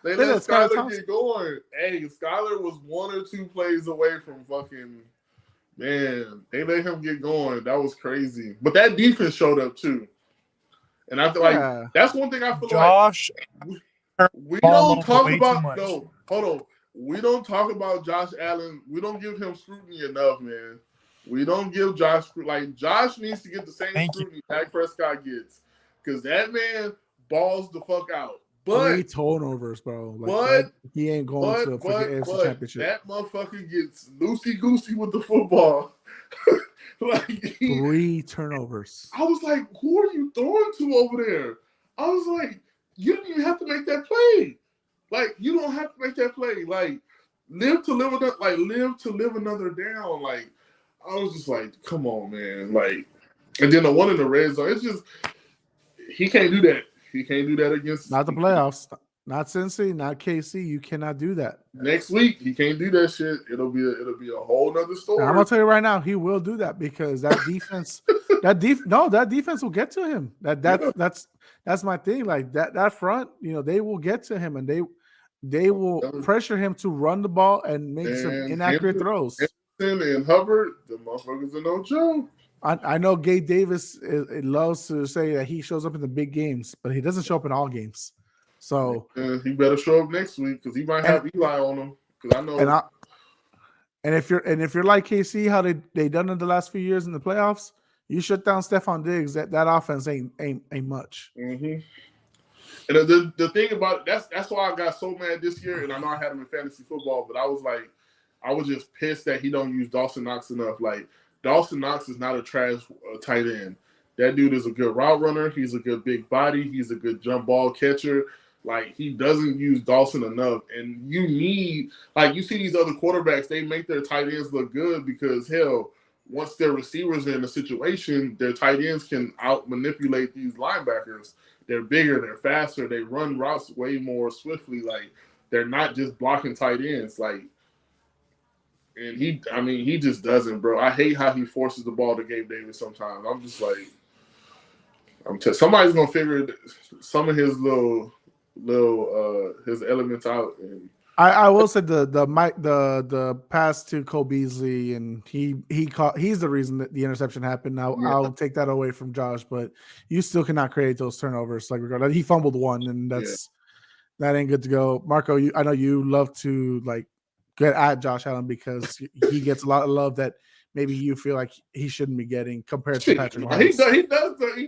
They let Skylar get going. Hey, Skylar was 1 or 2 plays away from fucking. Man, they let him get going. That was crazy. But that defense showed up too. And I feel like that's one thing I feel Josh, like we don't talk about. No, hold on. We don't talk about Josh Allen. We don't give him scrutiny enough, man. We don't give Josh needs to get the same scrutiny Dak Prescott gets, because that man balls the fuck out. But 3 turnovers, bro. Like, he ain't going to the AFC Championship. That motherfucker gets loosey-goosey with the football. Like, 3 turnovers. I was like, who are you throwing to over there? I was like, you didn't even have to make that play. Like, you don't have to make that play. Like, live to live another down. Like, I was just like, come on, man. Like, and then the one in the red zone, it's just, he can't do that. He can't do that against not the playoffs, not Cincy, not KC. You cannot do that. Next week, he can't do that shit. It'll be a whole nother story. And I'm gonna tell you right now, he will do that because that defense, that defense will get to him. That's my thing. Like that front, they will get to him and they will pressure him to run the ball and make some inaccurate throws. And Hubbard, the motherfuckers are no joke. I know Gabe Davis loves to say that he shows up in the big games, but he doesn't show up in all games. So he better show up next week because he might have Eli on him. Because I know. And if you're like KC, how they done in the last few years in the playoffs, You shut down Stephon Diggs, that offense ain't much. Mm-hmm. And the thing about it, that's why I got so mad this year. And I know I had him in fantasy football, but I was just pissed that he don't use Dawson Knox enough. Like Dawson Knox is not a trash tight end. That dude is a good route runner. He's a good big body. He's a good jump ball catcher. Like he doesn't use Dawson enough. And you need you see these other quarterbacks, they make their tight ends look good because hell, once their receivers are in a situation, their tight ends can out manipulate these linebackers. They're bigger, they're faster, they run routes way more swiftly. Like they're not just blocking tight ends. Like, and he just doesn't, bro. I hate how he forces the ball to Gabe Davis sometimes. I'm just like, somebody's gonna figure some of his little his elements out. And I will say the pass to Cole Beasley, and he's the reason that the interception happened. Now I'll take that away from Josh, but you still cannot create those turnovers. Like regardless, he fumbled one, and that ain't good to go. Marco, I know you love to get at Josh Allen because he gets a lot of love that maybe you feel like he shouldn't be getting compared to Patrick Mahomes. He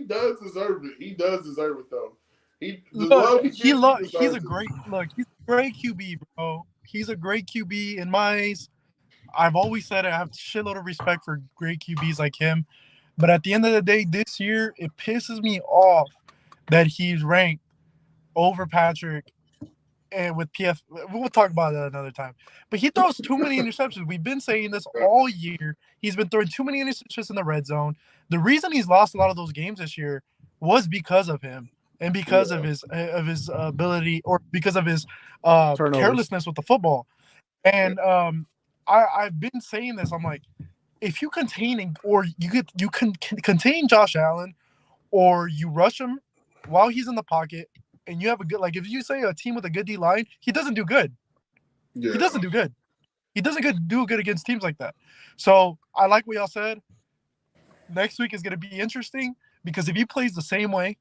does deserve it. He does deserve it though. He's a great QB, bro. He's a great QB in my eyes. I've always said I have a shitload of respect for great QBs like him. But at the end of the day, this year, it pisses me off that he's ranked over Patrick and with PF. We'll talk about that another time. But he throws too many interceptions. We've been saying this all year. He's been throwing too many interceptions in the red zone. The reason he's lost a lot of those games this year was because of him. And because of his ability, or because of his carelessness with the football, and I've been saying this. I'm like, if you contain you can contain Josh Allen, or you rush him while he's in the pocket, and you have a good if you say a team with a good D line, he doesn't do good. Yeah. He doesn't do good. He doesn't do good against teams like that. So I like what y'all said. Next week is going to be interesting because if he plays the same way.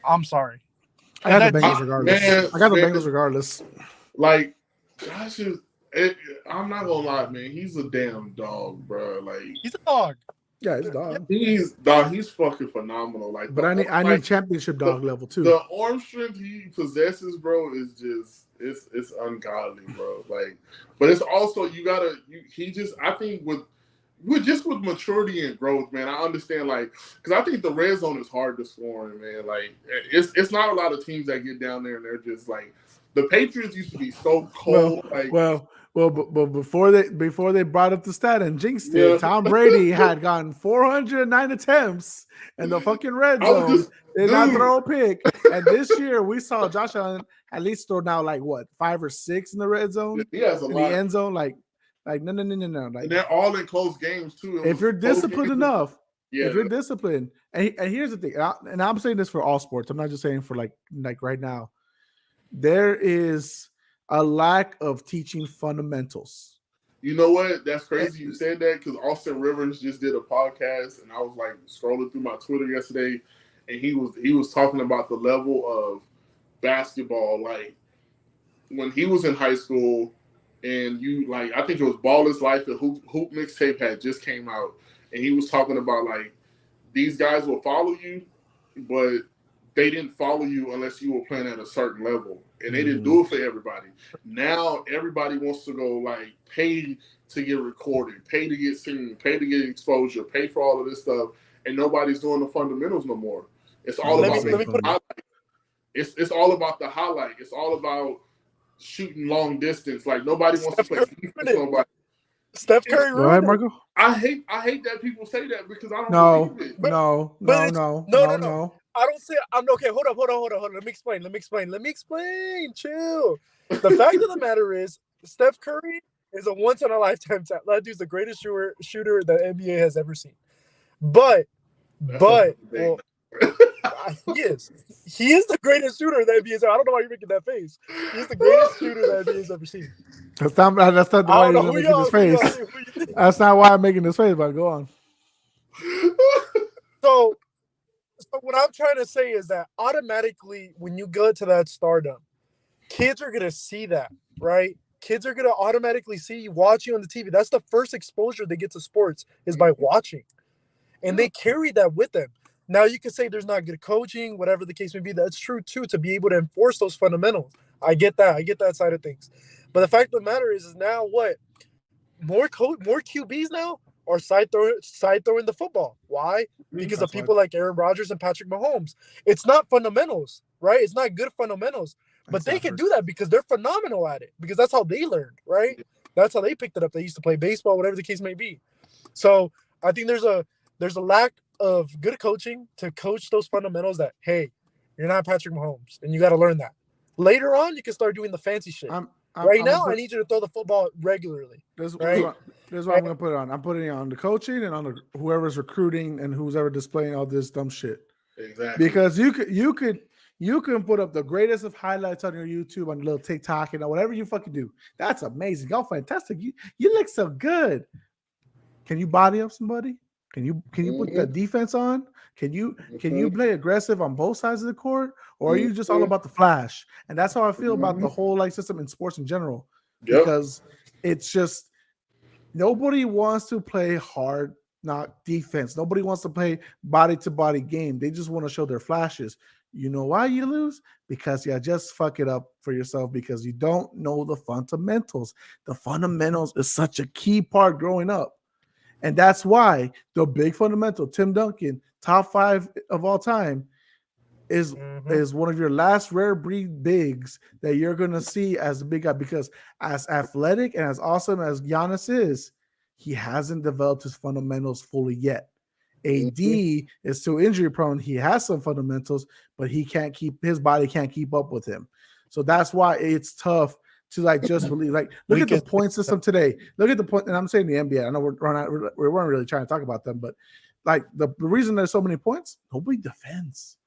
I'm sorry. I got the Bengals regardless. Like, Josh I'm not gonna lie, man. He's a damn dog, bro. Like, he's a dog. Yeah, he's a dog. He's fucking phenomenal. Like, but I need championship dog level too. The arm strength he possesses, bro, is just it's ungodly, bro. Like, but it's also I think with maturity and growth, man, I understand, because I think the red zone is hard to score in, man. Like, it's not a lot of teams that get down there and they're just the Patriots used to be so cold. But before they brought up the stat and jinxed it, Tom Brady had gotten 409 attempts in the fucking red zone. Did not throw a pick. And this year we saw Josh Allen at least throw now 5 or 6 in the red zone. He has in the end zone, no. And they're all in close games too. If you're disciplined enough, if you're disciplined, and here's the thing, and I'm saying this for all sports. I'm not just saying for like right now. There is a lack of teaching fundamentals. You know what? That's crazy you said that because Austin Rivers just did a podcast, and I was scrolling through my Twitter yesterday, and he was talking about the level of basketball, when he was in high school. And I think it was Ball is Life, the Hoop mixtape had just came out. And he was talking about, these guys will follow you, but they didn't follow you unless you were playing at a certain level. And they didn't do it for everybody. Now everybody wants to go, pay to get recorded, pay to get seen, pay to get exposure, pay for all of this stuff. And nobody's doing the fundamentals no more. It's all about the highlight. It's all about the highlight. It's all about shooting long distance. Nobody wants to play defense. Nobody. Steph Curry Go ahead, Marco. I hate that people say that because I don't believe it. No. I don't say I'm okay. Hold on. Let me explain. Chill. The fact of the matter is, Steph Curry is a once in a lifetime talent. That dude's the greatest shooter the NBA has ever seen. But he is. He is the greatest shooter that NBA has. I don't know why you're making that face. He's the greatest shooter that NBA has ever seen. That's not why you're making this face. That's not why I'm making this face, but go on. So what I'm trying to say is that automatically when you go to that stardom, kids are going to see that, right? Kids are going to automatically see you, watch you on the TV. That's the first exposure they get to sports is by watching. and they carry that with them. Now you can say there's not good coaching, whatever the case may be. That's true too, to be able to enforce those fundamentals. I get that. I get that side of things. But the fact of the matter is now what? More QBs now are side throwing the football. Why? Because of people like Aaron Rodgers and Patrick Mahomes. It's not fundamentals, right? It's not good fundamentals. But they can do that because they're phenomenal at it. Because that's how they learned, right? That's how they picked it up. They used to play baseball, whatever the case may be. So I think there's a lack of good coaching to coach those fundamentals that, hey, you're not Patrick Mahomes, and you got to learn that. Later on, you can start doing the fancy shit. Right now, I need you to throw the football regularly. This is what I'm going to put it on. I'm putting it on the coaching and on whoever's recruiting and who's ever displaying all this dumb shit. Exactly. Because you can put up the greatest of highlights on your YouTube, on your little TikTok, and whatever you fucking do. That's amazing. Y'all fantastic. You look so good. Can you body up somebody? Can you put the defense on? Can you play aggressive on both sides of the court, or are you just all about the flash? And that's how I feel about the whole system in sports in general. Because it's just nobody wants to play hard knock defense. Nobody wants to play body to body game. They just want to show their flashes. You know why you lose? Because you just fuck it up for yourself because you don't know the fundamentals. The fundamentals is such a key part growing up. And that's why the big fundamental, Tim Duncan, top 5 of all time, is one of your last rare breed bigs that you're going to see as a big guy. Because as athletic and as awesome as Giannis is, he hasn't developed his fundamentals fully yet. AD is too injury prone. He has some fundamentals, but his body can't keep up with him. So that's why it's tough to just believe. Look at the point system today. Look at the point, and I'm saying the NBA. I know we weren't really trying to talk about them, but the reason there's so many points, nobody defends.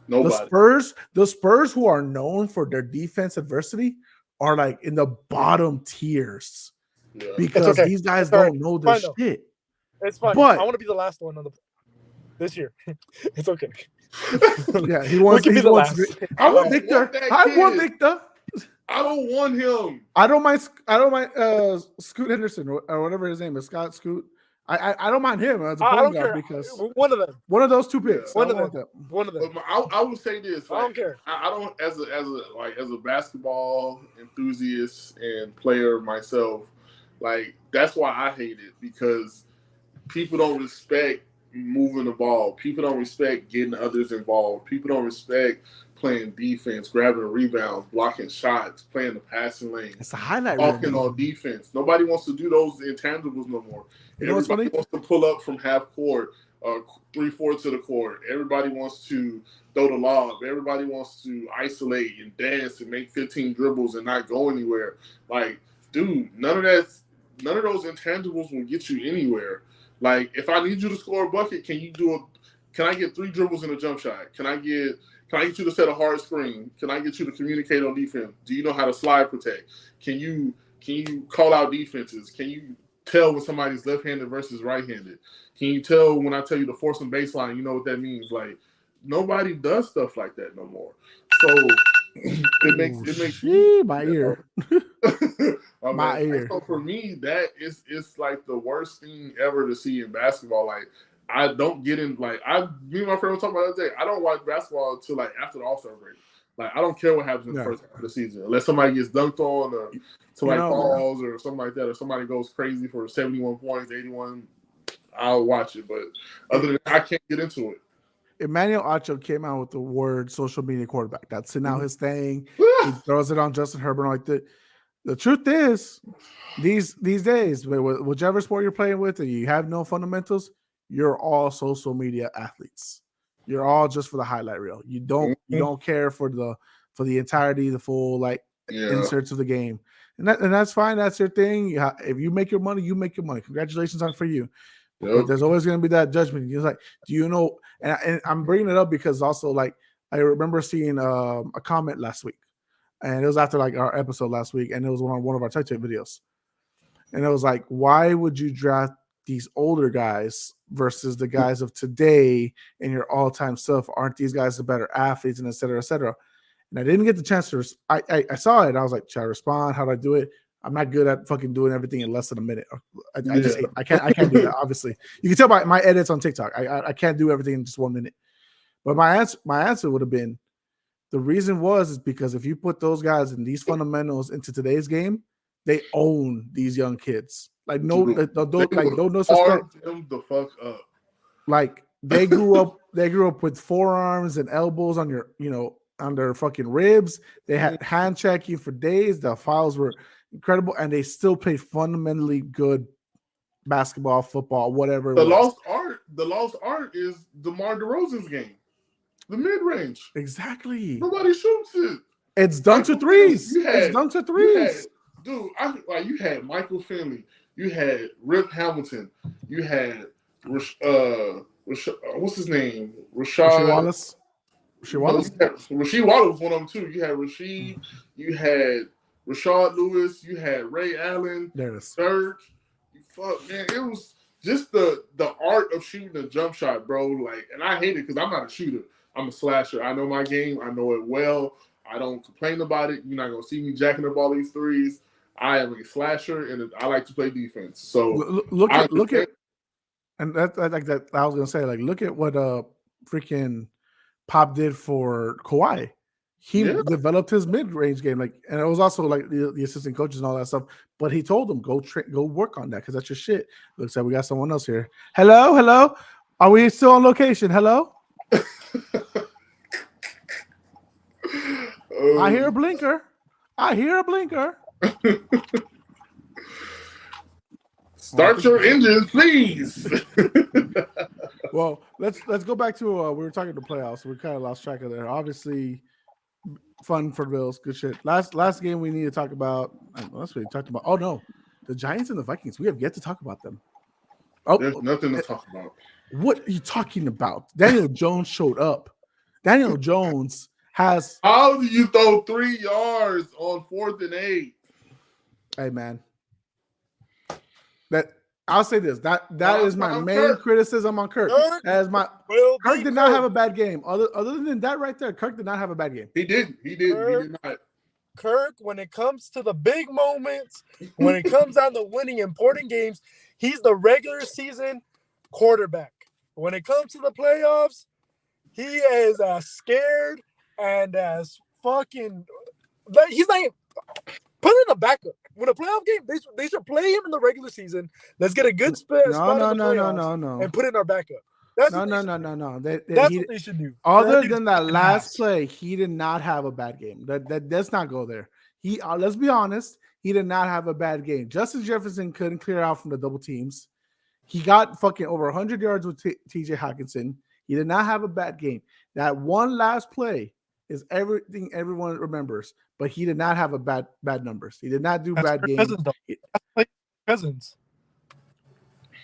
Nobody. The Spurs who are known for their defense adversity are in the bottom tiers because these guys don't know their shit. It's fine. But I want to be the last one on this year. It's okay. Yeah, he wants to be the last. I want Victor. I don't want him. I don't mind Scoot Henderson or whatever his name is, Scott Scoot. I don't mind him as a point guard because one of them, one of those two picks, one of them. But I would say this: I don't care. I don't as a basketball enthusiast and player myself. That's why I hate it because people don't respect moving the ball. People don't respect getting others involved. People don't respect playing defense, grabbing rebounds, blocking shots, playing the passing lane. It's a highlight. Talking on defense. Nobody wants to do those intangibles no more. Everybody wants to pull up from half court, 3/4 of the court. Everybody wants to throw the lob. Everybody wants to isolate and dance and make 15 dribbles and not go anywhere. Dude, none of those intangibles will get you anywhere. If I need you to score a bucket, can I get 3 dribbles in a jump shot? Can I get you to set a hard screen? Can I get you to communicate on defense? Do you know how to slide protect? Can you call out defenses? Can you tell when somebody's left-handed versus right-handed? Can you tell when I tell you to force them baseline? You know what that means? Nobody does stuff like that no more. So it makes me my ear. My ear. So for me, that it's the worst thing ever to see in basketball. I don't get in. Me and my friend were talking about the other day. I don't watch basketball until after the All-Star break. I don't care what happens in the first half of the season, unless somebody gets dunked on or somebody falls or something like that, or somebody goes crazy for 71 points, 81. I'll watch it, but other than that, I can't get into it. Emmanuel Acho came out with the word social media quarterback. That's now his thing. He throws it on Justin Herbert The truth is, these days, whichever sport you're playing with and you have no fundamentals, you're all social media athletes. You're all just for the highlight reel. You don't care for the entirety, the full inserts of the game, and that's fine. That's your thing. If you make your money, you make your money. Congratulations on for you. Yep. But there's always going to be that judgment. You're do you know? And I'm bringing it up because also I remember seeing a comment last week, and it was after our episode last week, and it was on one of our TikTok videos, and it was why would you draft these older guys versus the guys of today and your all-time stuff? Aren't these guys the better athletes, and et cetera, et cetera? And I didn't get the chance to I saw it. I was should I respond? How do I do it? I'm not good at fucking doing everything in less than a minute. I just hate. I can't do that. Obviously, you can tell by my edits on TikTok. I can't do everything in just 1 minute. But my answer would have been, the reason is because if you put those guys in these fundamentals into today's game, they own these young kids. Like no disrespect. Them the fuck up. Like they grew up with forearms and elbows on on their fucking ribs. They had hand checking for days. The fouls were incredible, and they still played fundamentally good basketball, football, whatever. The lost art is DeMar DeRozan's game. The mid range. Exactly. Nobody shoots it. It's done to threes. It's done to threes. Dude, you had Michael Finley, you had Rip Hamilton, you had what's his name? Rasheed Wallace. Rasheed Wallace was one of them too. You had Rasheed, you had Rashard Lewis, you had Ray Allen, Serge. Fuck, man, it was just the art of shooting a jump shot, bro. Like, and I hate it because I'm not a shooter. I'm a slasher. I know my game. I know it well. I don't complain about it. You're not gonna see me jacking up all these threes. I am a slasher, and I like to play defense. So look at, and that's like that. I was gonna say, like, look at what freaking Pop did for Kawhi. He developed his mid-range game, like, and it was also like the assistant coaches and all that stuff. But he told them, go work on that because that's your shit. Looks like we got someone else here. Hello. Are we still on location? Hello. I hear a blinker. Start your engines, please. Well, let's go back to we were talking to playoffs. We kind of lost track of there. Obviously, fun for the Bills. Good shit. Last game we need to talk about. That's what we talked about. Oh no, the Giants and the Vikings. We have yet to talk about them. Oh, there's nothing to talk about. What are you talking about? Daniel Jones showed up. Daniel Jones has. How do you throw 3 yards on 4th and 8? Hey man, that I'll say this. That is my main criticism on Kirk. Kirk did not have a bad game. Other than that, right there, Kirk did not have a bad game. He did not. Kirk, when it comes to the big moments, when it comes down to winning important games, he's the regular season quarterback. When it comes to the playoffs, he is as scared and as fucking. He's like, put in the backup. When a playoff game, they should play him in the regular season. Let's get a good spot in the playoffs and put in our backup. No. That's what they should do. Other than that last play, he did not have a bad game. Let's not go there. Let's be honest, he did not have a bad game. Justin Jefferson couldn't clear out from the double teams. He got fucking over 100 yards with TJ Hawkinson. He did not have a bad game. That one last play is everything everyone remembers, but he did not have a bad numbers. He did not do bad games. Cousins.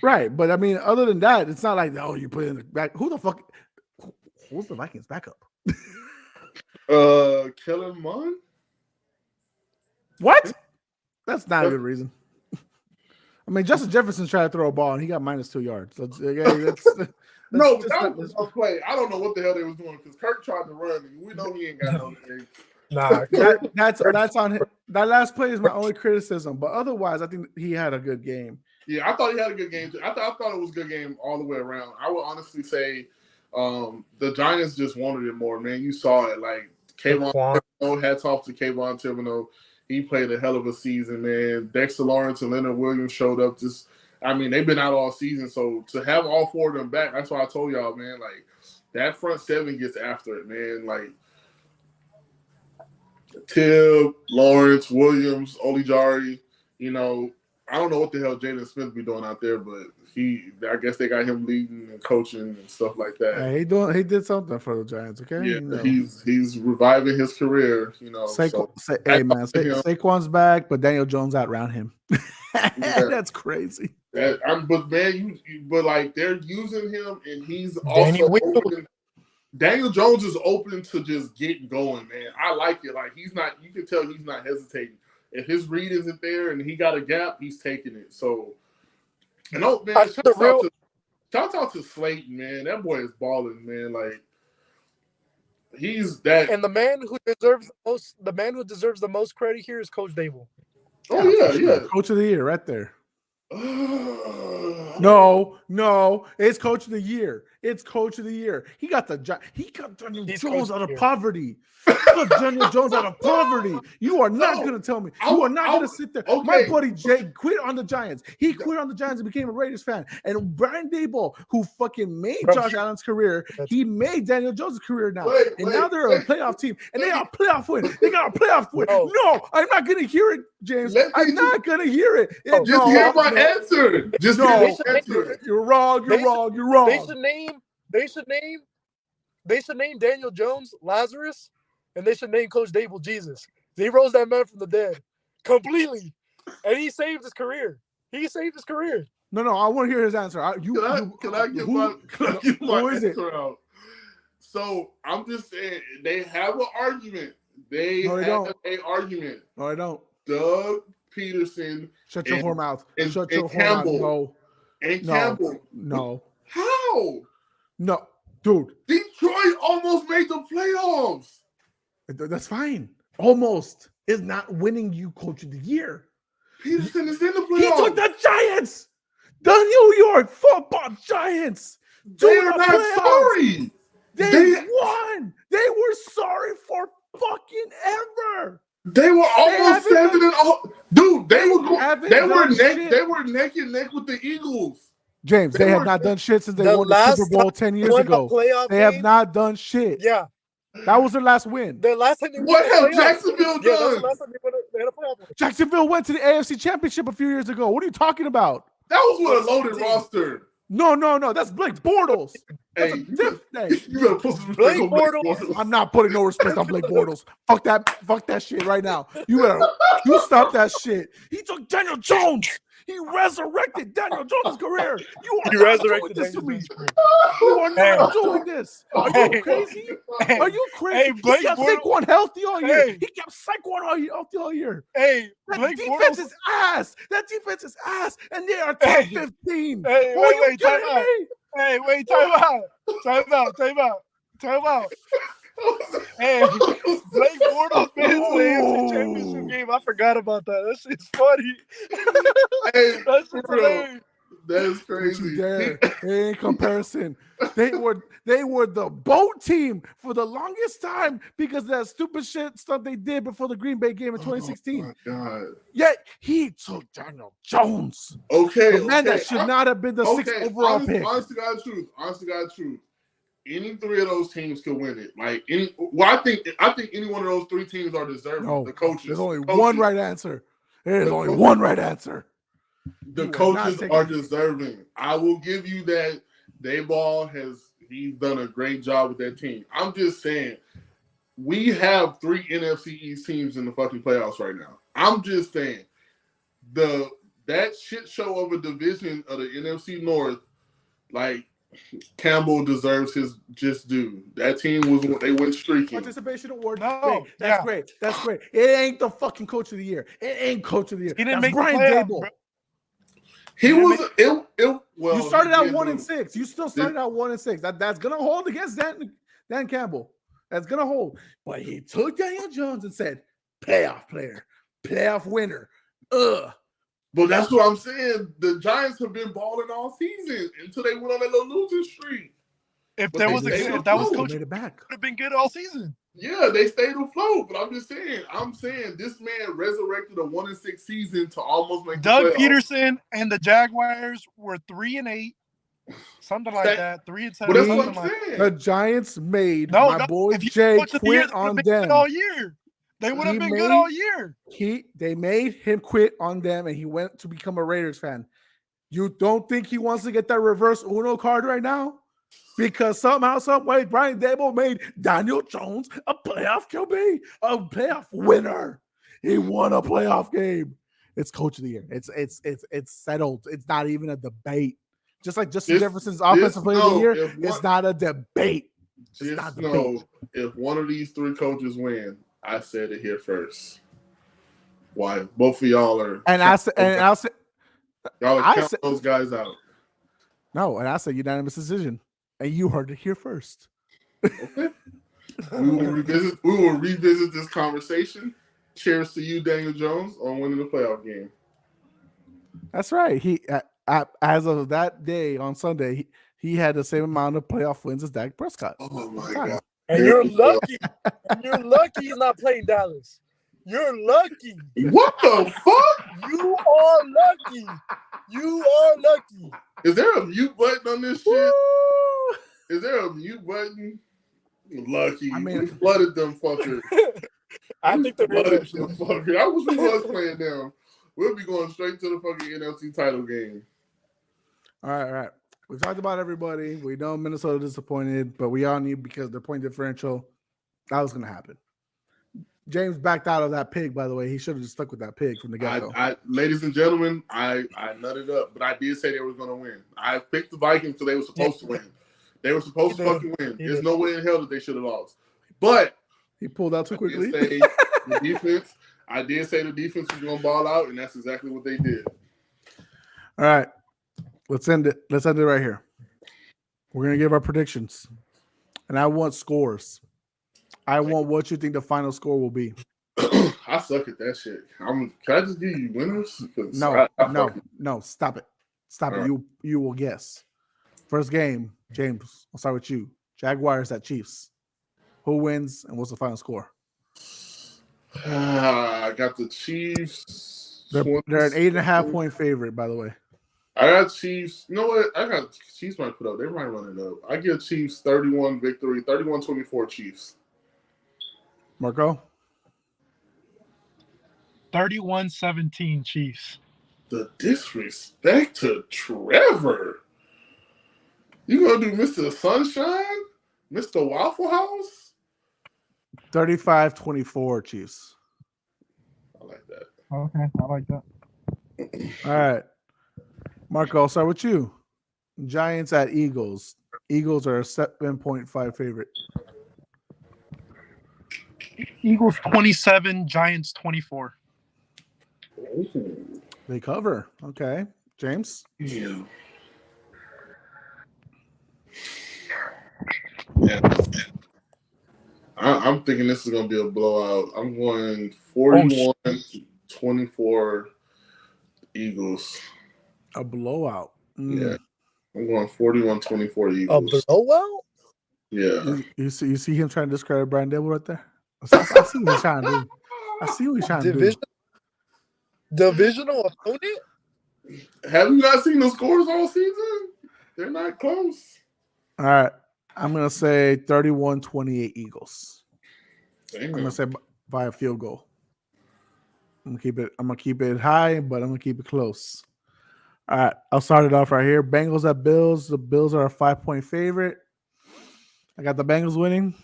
Right, but I mean, other than that, it's not like, you put in the back. Who's the Vikings backup? Kellen Mond. What? That's not a good reason. I mean, Justin Jefferson tried to throw a ball and he got -2 yards. No, that was a play. I don't know what the hell they was doing because Kirk tried to run. And we know he ain't got no thing. Nah, that's on him. That last play is my only criticism, but otherwise, I think he had a good game. Yeah, I thought he had a good game too. I thought it was a good game all the way around. I would honestly say the Giants just wanted it more, man. You saw it. Like, Kayvon Thibodeau, hats off to Kayvon Thibodeau. He played a hell of a season, man. Dexter Lawrence and Leonard Williams showed up. They've been out all season. So to have all 4 of them back, that's why I told y'all, man, like, that front 7 gets after it, man. Like, Tibb, Lawrence, Williams, Olijari, I don't know what the hell Jaden Smith be doing out there, but I guess they got him leading and coaching and stuff like that. Hey, he did something for the Giants, okay? Yeah, he's reviving his career, Saquon's back, but Daniel Jones outrun him. That's crazy. But they're using him, and he's also open. Daniel Jones is open to just getting going, man. I like it. Like, you can tell he's not hesitating. If his read isn't there and he got a gap, he's taking it. So, shout out to Slayton, man. That boy is balling, man. Like, he's that. And the man who deserves the most credit here is Coach Dable. Oh yeah. Coach of the year right there. No, it's coach of the year. It's coach of the year. He got Daniel Jones out of poverty. He got Daniel Jones out of poverty. You are not going to tell me. You are not going to sit there. Okay. My buddy Jay quit on the Giants. He quit on the Giants and became a Raiders fan. And Brian Daboll, who fucking made Josh Allen's career, he made Daniel Jones' career now. Now they're a playoff team. And they got a playoff win. They got a playoff win. No, I'm not going to hear it, James. I'm not going to hear it. Just hear my answer. Just hear my answer. You're wrong. You're wrong. They should name Daniel Jones Lazarus, and they should name Coach Dable Jesus. He rose that man from the dead completely, and he saved his career. No, I want to hear his answer. Can I get my answer out? So I'm just saying they have an argument. No, they don't. An argument. No, I don't. Doug Peterson. Shut your whore mouth. Shut your whore mouth. No. And Campbell. No. How? No, dude. Detroit almost made the playoffs. That's fine. Almost is not winning you coach of the year. Peterson is in the playoffs. He took the Giants. The New York Football Giants. They are not sorry. They won. They were sorry for fucking ever. They were almost 7-0. Dude, they were neck and neck with the Eagles. James, they have not done shit since they won the Super Bowl 10 years ago. They have not done shit. Yeah. That was their last win. The last time what have Jacksonville done? Yeah, that's the last time they had a playoff win. Jacksonville went to the AFC Championship a few years ago. What are you talking about? That was with a loaded roster. No. That's Blake Bortles. Hey, you better put some respect on Blake Bortles. I'm not putting no respect on Blake Bortles. Fuck that shit right now. You stop that shit. He took Daniel Jones. He resurrected Daniel Jones' career. You are not doing this to me. You are not doing this. Are you crazy? Are you crazy? He kept Saquon healthy all year. He kept Saquon healthy all year. Hey, that defense is ass. That defense is ass. And they are top 15. Hey, wait, time out. Hey, wait, time out. Hey, Blake Bortles made it to the AFC Championship game. I forgot about that. That shit's funny. Hey, that's hilarious. That is crazy. In comparison, they were the boat team for the longest time because of that stupid shit stuff they did before the Green Bay game in 2016. Oh my God. Yet he took Daniel Jones. Okay, the man that should not have been the 6th overall pick. Honest to God truth. Any three of those teams could win it. I think any one of those three teams are deserving. No, the coaches. There's only one right answer. There's only one right answer. The coaches are deserving. I will give you that. He's done a great job with that team. I'm just saying, we have 3 NFC East teams in the fucking playoffs right now. I'm just saying, that shit show of a division of the NFC North, Campbell deserves his just due. That team they went streaking. Participation award. No, That's great. It ain't the fucking coach of the year. It ain't coach of the year. He didn't That's make Brian Daboll. Bro. He was well. You started out 1-6. You still started out 1-6. That's gonna hold against Dan Campbell. That's gonna hold. But he took Daniel Jones and said, "Playoff player, playoff winner." But that's what I'm saying. The Giants have been balling all season until they went on that little losing streak. If that was coach, made it back. Would have been good all season. Yeah, they stayed afloat. But I'm saying this man resurrected a 1-6 season to almost make Doug the playoffs. Peterson and the Jaguars were 3-8, something like that. 3-7. But that's what I'm saying. The Giants made my boy Jay quit on them all year. They would have been good all year. They made him quit on them, and he went to become a Raiders fan. You don't think he wants to get that reverse Uno card right now? Because somehow, some way, Brian Daboll made Daniel Jones a playoff QB, a playoff winner. He won a playoff game. It's coach of the year. It's settled. It's not even a debate. Just like Justin Jefferson's offensive player of the year, it's not a debate. Just know if one of these 3 coaches win, I said it here first. Why? Both of y'all are. I'll say y'all are counting those guys out. No, and I said unanimous decision, and you heard it here first. Okay. We will revisit this conversation Cheers to you, Daniel Jones, on winning the playoff game. That's right. He as of that day on Sunday, he had the same amount of playoff wins as Dak Prescott. Oh my God! And you're lucky. And you're lucky he's not playing Dallas. You're lucky. What the fuck? You are lucky. You are lucky. Is there a mute button on this shit? Woo! Is there a mute button? Lucky. I mean, we flooded them fuckers. I think they're flooded them fuckers. I wish we was playing them. We'll be going straight to the fucking NFC title game. All right. We've talked about everybody. We know Minnesota disappointed, but we all knew because their point differential, that was going to happen. James backed out of that pig, by the way. He should have just stuck with that pig from the get-go. Ladies and gentlemen, I nutted up, but I did say they were going to win. I picked the Vikings because they were supposed to win. They were supposed to fucking win. There's no way in hell that they should have lost. But he pulled out too quickly. I did say the defense was going to ball out, and that's exactly what they did. All right. Let's end it. Let's end it right here. We're going to give our predictions. And I want scores. I want what you think the final score will be. I suck at that shit. Can I just give you winners? No. Stop it. Stop it. Right. You will guess. First game, James, I'll start with you. Jaguars at Chiefs. Who wins and what's the final score? I got the Chiefs. They're an 8.5 point favorite, by the way. I got Chiefs. You know what? I got Chiefs might put up. They might run it up. I give Chiefs 31 victory, 31-24 Chiefs. Marco? 31-17 Chiefs. The disrespect to Trevor. You gonna do Mr. Sunshine? Mr. Waffle House? 35-24 Chiefs. I like that. Okay, I like that. All right. Marco, I'll start with you. Giants at Eagles. Eagles are a 7.5 favorite. Eagles 27, Giants 24. Ooh. They cover. Okay. James? Yeah. I'm thinking this is going to be a blowout. I'm going 41-24 Eagles. A blowout. Yeah. I'm going 41-24 Eagles. A blowout? Yeah. You see him trying to describe Brian Dable right there? I see what he's trying to do. I see what he's trying to do. Divisional opponent? Have you not seen the scores all season? They're not close. All right. I'm going to say 31-28 Eagles. Damn. I'm going to say by a field goal. I'm going to keep it high, but I'm going to keep it close. All right. I'll start it off right here. Bengals at Bills. The Bills are a 5-point favorite. I got the Bengals winning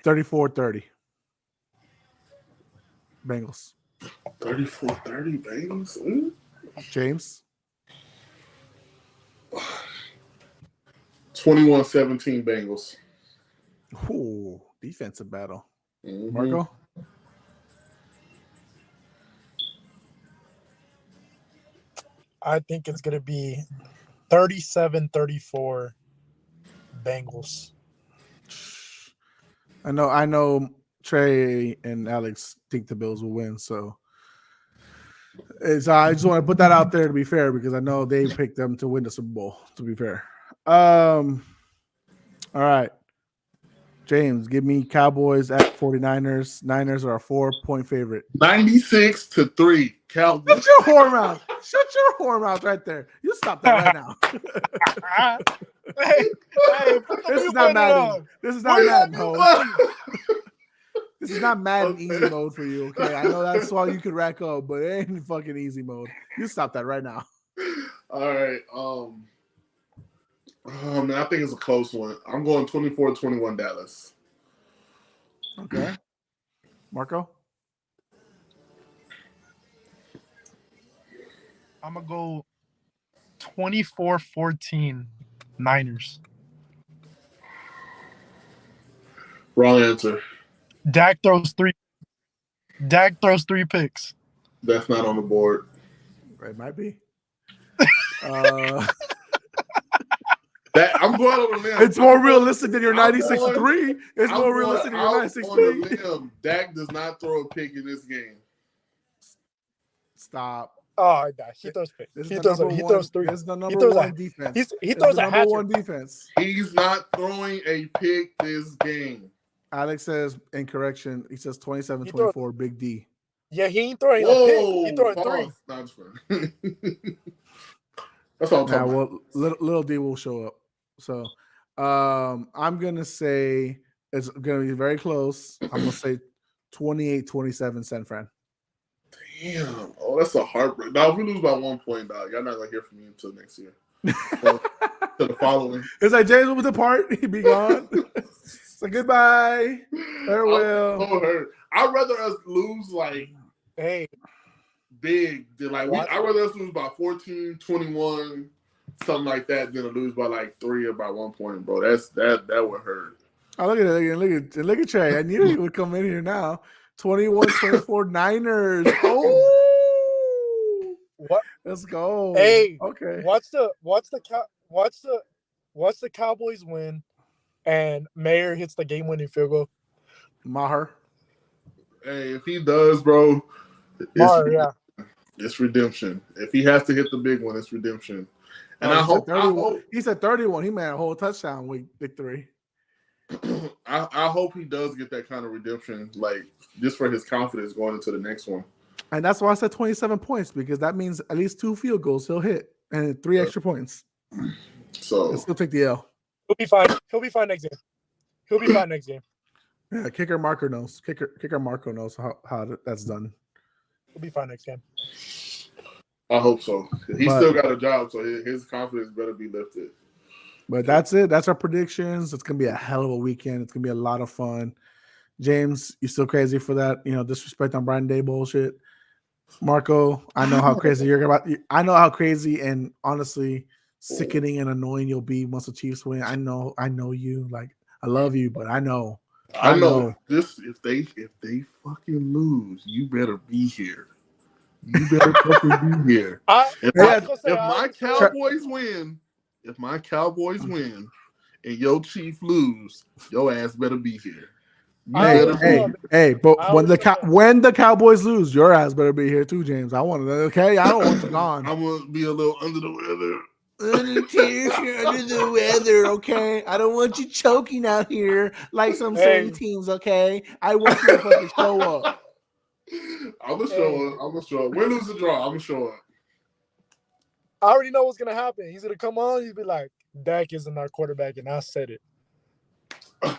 34-30. Bengals. 34-30 Bengals? Ooh. James? 21-17 Bengals. Ooh, defensive battle. Mm-hmm. Marco? I think it's going to be 37-34 Bengals. I know Trey and Alex think the Bills will win, so I just want to put that out there to be fair because I know they picked them to win the Super Bowl, to be fair. All right. James, give me Cowboys at 49ers. Niners are a 4-point favorite. 96-3 Cowboys. Shut your whore mouth. Shut your whore mouth right there. You stop that right now. Hey, this is not Madden. This is not Madden, ho. This is not Madden easy mode for you, okay? I know that's all you could rack up, but it ain't fucking easy mode. You stop that right now. All right. Man, I think it's a close one. I'm going 24-21 Dallas. Okay. Marco? I'm going to go 24-14 Niners. Wrong answer. Dak throws three picks. That's not on the board. It might be. That I'm going on a limb. It's more realistic than your I'm 96-3. It's more realistic than your on a 96-3. limb. Dak does not throw a pick in this game. Stop. Oh, he throws picks. He throws three. This is the number He throws one defense. He throws the a number hat one trick. defense. He's not throwing a pick this game. Alex says, in correction, he says 27-24, Big D. Yeah, he ain't throwing a pick. He throwing three. No, just fine. That's all I'm talking about. Well, little D will show up. So I'm going to say it's going to be very close. I'm going to say 28-27 San Fran. Damn. Oh, that's a heartbreak. Now, if we lose by 1 point, dog, y'all not going to hear from me until next year. To the following. It's like James will depart. He'd be gone. So goodbye. Farewell. I'm so hurt. I'd rather us lose like big than like I'd rather us lose by 14, 21, something like that than to lose by like 3 or by 1 point, bro. That would hurt. Oh, look at Trey. I knew he would come in here now. 21-24 Niners. Oh, what? Let's go. Hey, okay. What's the Cowboys win, and Mayer hits the game-winning field goal? Maher. Hey, if he does, bro, it's redemption. If he has to hit the big one, it's redemption. And I hope he said 31. He made a whole touchdown week 3. I hope he does get that kind of redemption, like just for his confidence going into the next one. And that's why I said 27 points, because that means at least 2 field goals he'll hit and 3 extra points. So he'll still take the L. He'll be fine. He'll be fine next game. Yeah, kicker Marco knows. Kicker Marco knows how that's done. He'll be fine next game. I hope so. He's still got a job, so his confidence better be lifted. But that's it. That's our predictions. It's gonna be a hell of a weekend. It's gonna be a lot of fun. James, you still crazy for that? Disrespect on Brian Day bullshit. Marco, I know how crazy you're about. I know how crazy and honestly sickening and annoying you'll be once the Chiefs win. I know you. Like, I love you, but I know. This. If they fucking lose, you better be here. You better fucking be here. If my Cowboys win and your Chiefs lose, your ass better be here. But when the Cowboys lose, your ass better be here too, James. I want to. Okay, I don't want you gone. I'm gonna be a little under the weather. Under the weather, okay? I don't want you choking out here like some certain teams, okay? I want you to fucking show up. I'm gonna show up. Win, lose, or draw. I'm gonna show up. I already know what's gonna happen. He's gonna come on. He'll be like, "Dak isn't our quarterback," and I said it.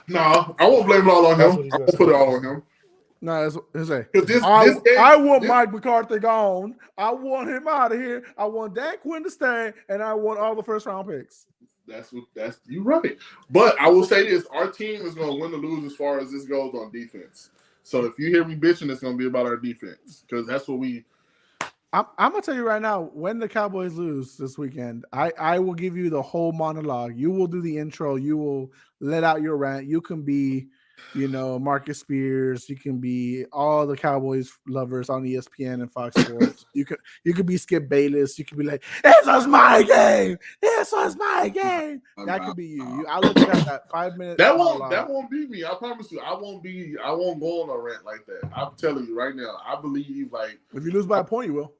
No, I won't blame it all on him. I won't put it all on him. No, it's I want Mike McCarthy gone. I want him out of here. I want Dak Quinn to stay, and I want all the first round picks. That's you right. But I will say this: our team is going to win or lose as far as this goes on defense. So if you hear me bitching, it's going to be about our defense because that's what we. I'm gonna tell you right now, when the Cowboys lose this weekend, I will give you the whole monologue. You will do the intro. You will let out your rant. You can be, Marcus Spears. You can be all the Cowboys lovers on ESPN and Fox Sports. You could be Skip Bayless. You could be like, "This was my game. This was my game." That could be you. I'll let you have that 5 minutes. That won't be me. I promise you. I won't go on a rant like that. I'm telling you right now. I believe if you lose by a point, you will.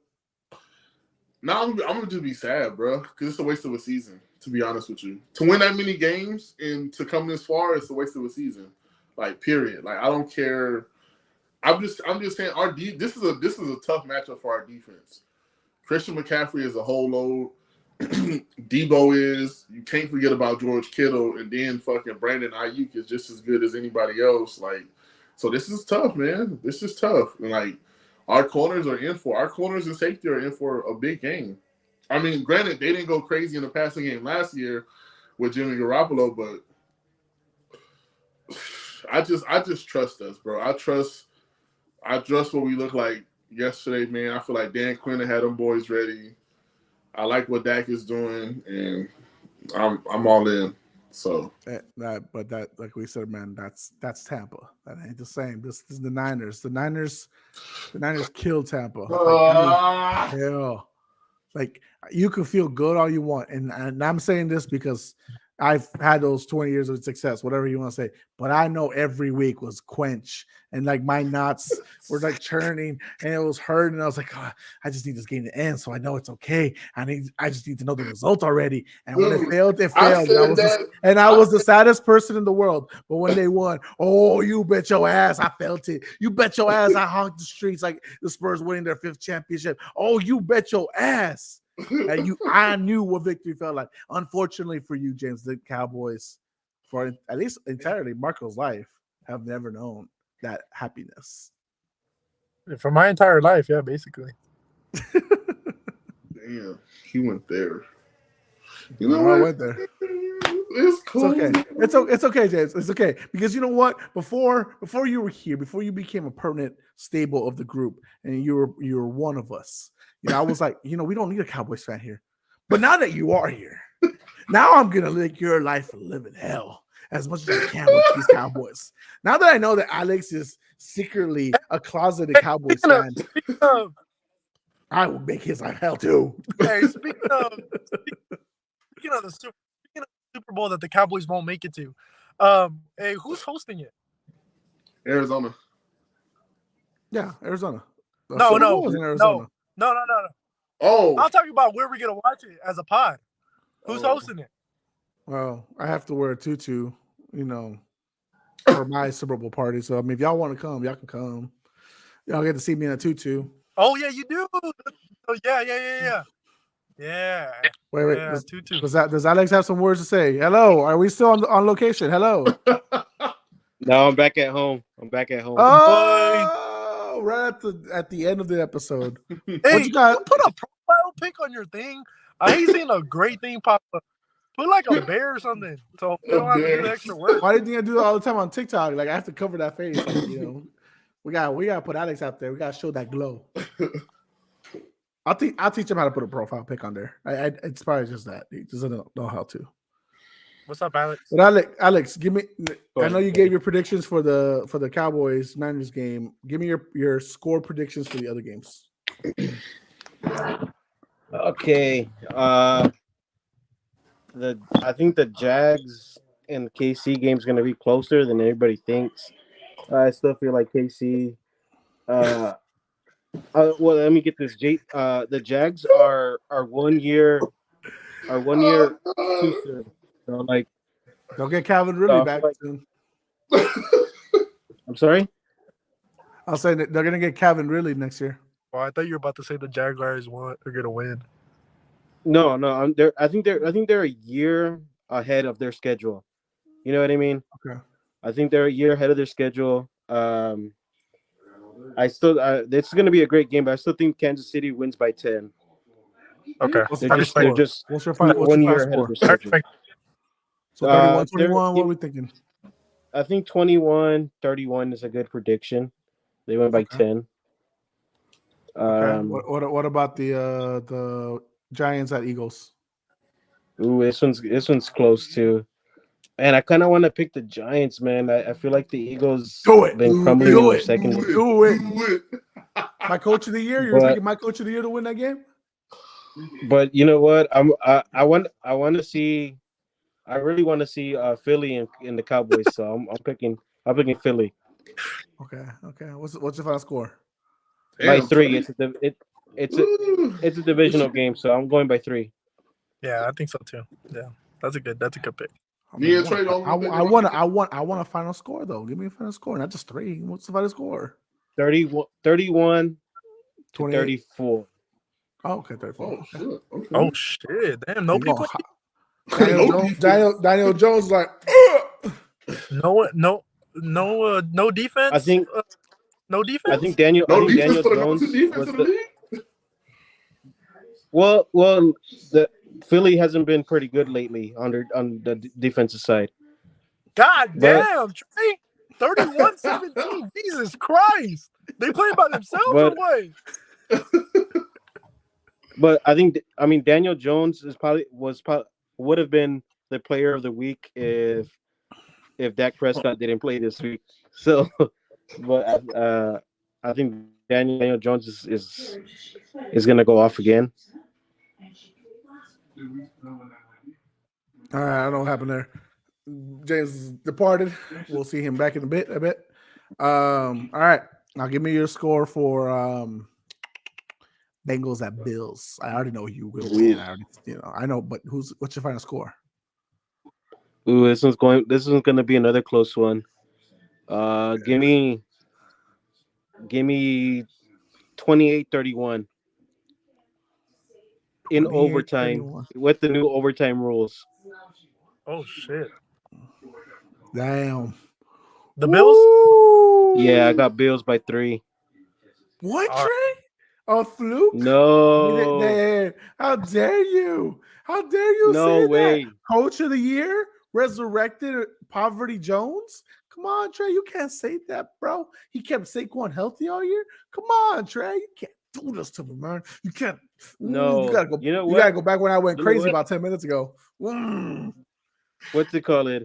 No, I'm gonna just be sad, bro, because it's a waste of a season. To be honest with you, to win that many games and to come this far, it's a waste of a season. Like, period. Like, I don't care. I'm just saying this is a tough matchup for our defense. Christian McCaffrey is a whole load. Debo is. You can't forget about George Kittle, and then fucking Brandon Ayuk is just as good as anybody else. Like, so this is tough, man. This is tough. And our corners and safety are in for a big game. I mean, granted, they didn't go crazy in the passing game last year with Jimmy Garoppolo, but I just trust us, bro. I trust what we look like yesterday, man. I feel like Dan Quinn had them boys ready. I like what Dak is doing, and I'm all in. So but that, like we said, man, that's Tampa. That ain't the same. This is the Niners. The Niners killed Tampa. Hell, like, you can feel good all you want, and I'm saying this because I've had those 20 years of success, whatever you want to say. But I know every week was quench, and like my knots were like churning, and it was hurting. I was like, oh, I just need this game to end, so I know it's okay. I just need to know the result already. And when it failed, it failed. And I was the saddest person in the world. But when they won, oh, you bet your ass, I felt it. You bet your ass, I honked the streets like the Spurs winning their 5th championship. Oh, you bet your ass. And I knew what victory felt like. Unfortunately for you, James, the Cowboys, for at least entirely Marco's life, have never known that happiness. For my entire life, yeah, basically. Damn, he went there. You know I what? went there. It's cool. It's okay. It's okay, James. It's okay. Because you know what? Before you were here, before you became a permanent staple of the group, and you were one of us. You know, I was like, you know, we don't need a Cowboys fan here. But now that you are here, now I'm gonna make your life a living hell as much as I can with these Cowboys. Now that I know that Alex is secretly a closeted Cowboys fan, I will make his life hell too. Hey, speaking of the Super Bowl that the Cowboys won't make it to, hey, who's hosting it? Arizona. Yeah, Arizona. No. Arizona. No. Oh, I'm talking about where we're gonna watch it as a pod. Who's hosting it? Well, I have to wear a tutu, you know, for my Super Bowl party. So I mean, if y'all want to come, y'all can come. Y'all get to see me in a tutu. Oh yeah, you do. Oh yeah. Yeah. Wait. Yeah, tutu. Does Alex have some words to say? Hello, are we still on location? Hello. No, I'm back at home. Oh, right at the end of the episode. Hey, what you got? You put a profile pic on your thing. I ain't seen a great thing pop up. Put like a bear or something, so we don't have to do the extra work. Why do you think I do that all the time on TikTok? Like I have to cover that face. Like, you know, we gotta put Alex out there. We gotta show that glow. I'll teach him how to put a profile pic on there. It's probably just that he doesn't know how to. What's up, Alex? But Alex, give me. I know you gave your predictions for the Cowboys Niners game. Give me your score predictions for the other games. Okay. I think the Jags and KC game is going to be closer than everybody thinks. I still feel like KC. Well, let me get this. The Jags are 1 year too soon. So like, don't get Calvin Ridley back soon. I'm sorry. I'll say that they're gonna get Calvin Ridley next year. Well, I thought you were about to say the Jaguars are gonna win. No. I think they're a year ahead of their schedule. You know what I mean? Okay. I think they're a year ahead of their schedule. It's going to be a great game, but I still think Kansas City wins by 10. Okay. They're just what's your 1 year final ahead of score? their schedule. So 31-21, what are we thinking? I think 21-31 is a good prediction. They win by 10. Okay. What about the Giants at Eagles? Ooh, this one's close too. And I kind of want to pick the Giants, man. I feel like the Eagles been crumbling in their second. Do it. My coach of the year. You're picking my coach of the year to win that game. But you know what? I really want to see Philly in the Cowboys. So I'm picking Philly. Okay. What's your final score? By 3. It's a divisional game, so I'm going by 3. Yeah, I think so too. Yeah, that's a good pick. I want a final score though. Give me a final score, not just 3. What's the final score? 31 to 34. Oh, okay, 34. Okay. Oh shit! Damn, nobody played. Daniel Jones like no defense. I think no defense. I think Daniel Jones was Well, the Philly hasn't been pretty good lately on the defensive side. God damn, Trey. 31-17. Jesus Christ. They playing by themselves or what? But Daniel Jones would have been the player of the week if Dak Prescott didn't play this week. So, but I think Daniel Jones is gonna go off again. All right, I don't know what happened there. James departed. We'll see him back in a bit. All right. Now give me your score for Bengals at Bills. I already know you will win. I know, but what's your final score? Ooh, this one's going to be another close one. Give me 28-31 in overtime 31. with the new overtime rules. Oh shit! Damn. The Bills? Yeah, I got Bills by 3. What, Trey? A fluke? No. How dare you? How dare you No say way. that? Coach of the year, resurrected Poverty Jones. Come on, Trey. You can't say that, bro. He kept Saquon healthy all year. Come on, Trey. You can't do this to me, man. You can't. No. You gotta go. You know You what? gotta go back when I went You know crazy what? about 10 minutes ago. What's it called? I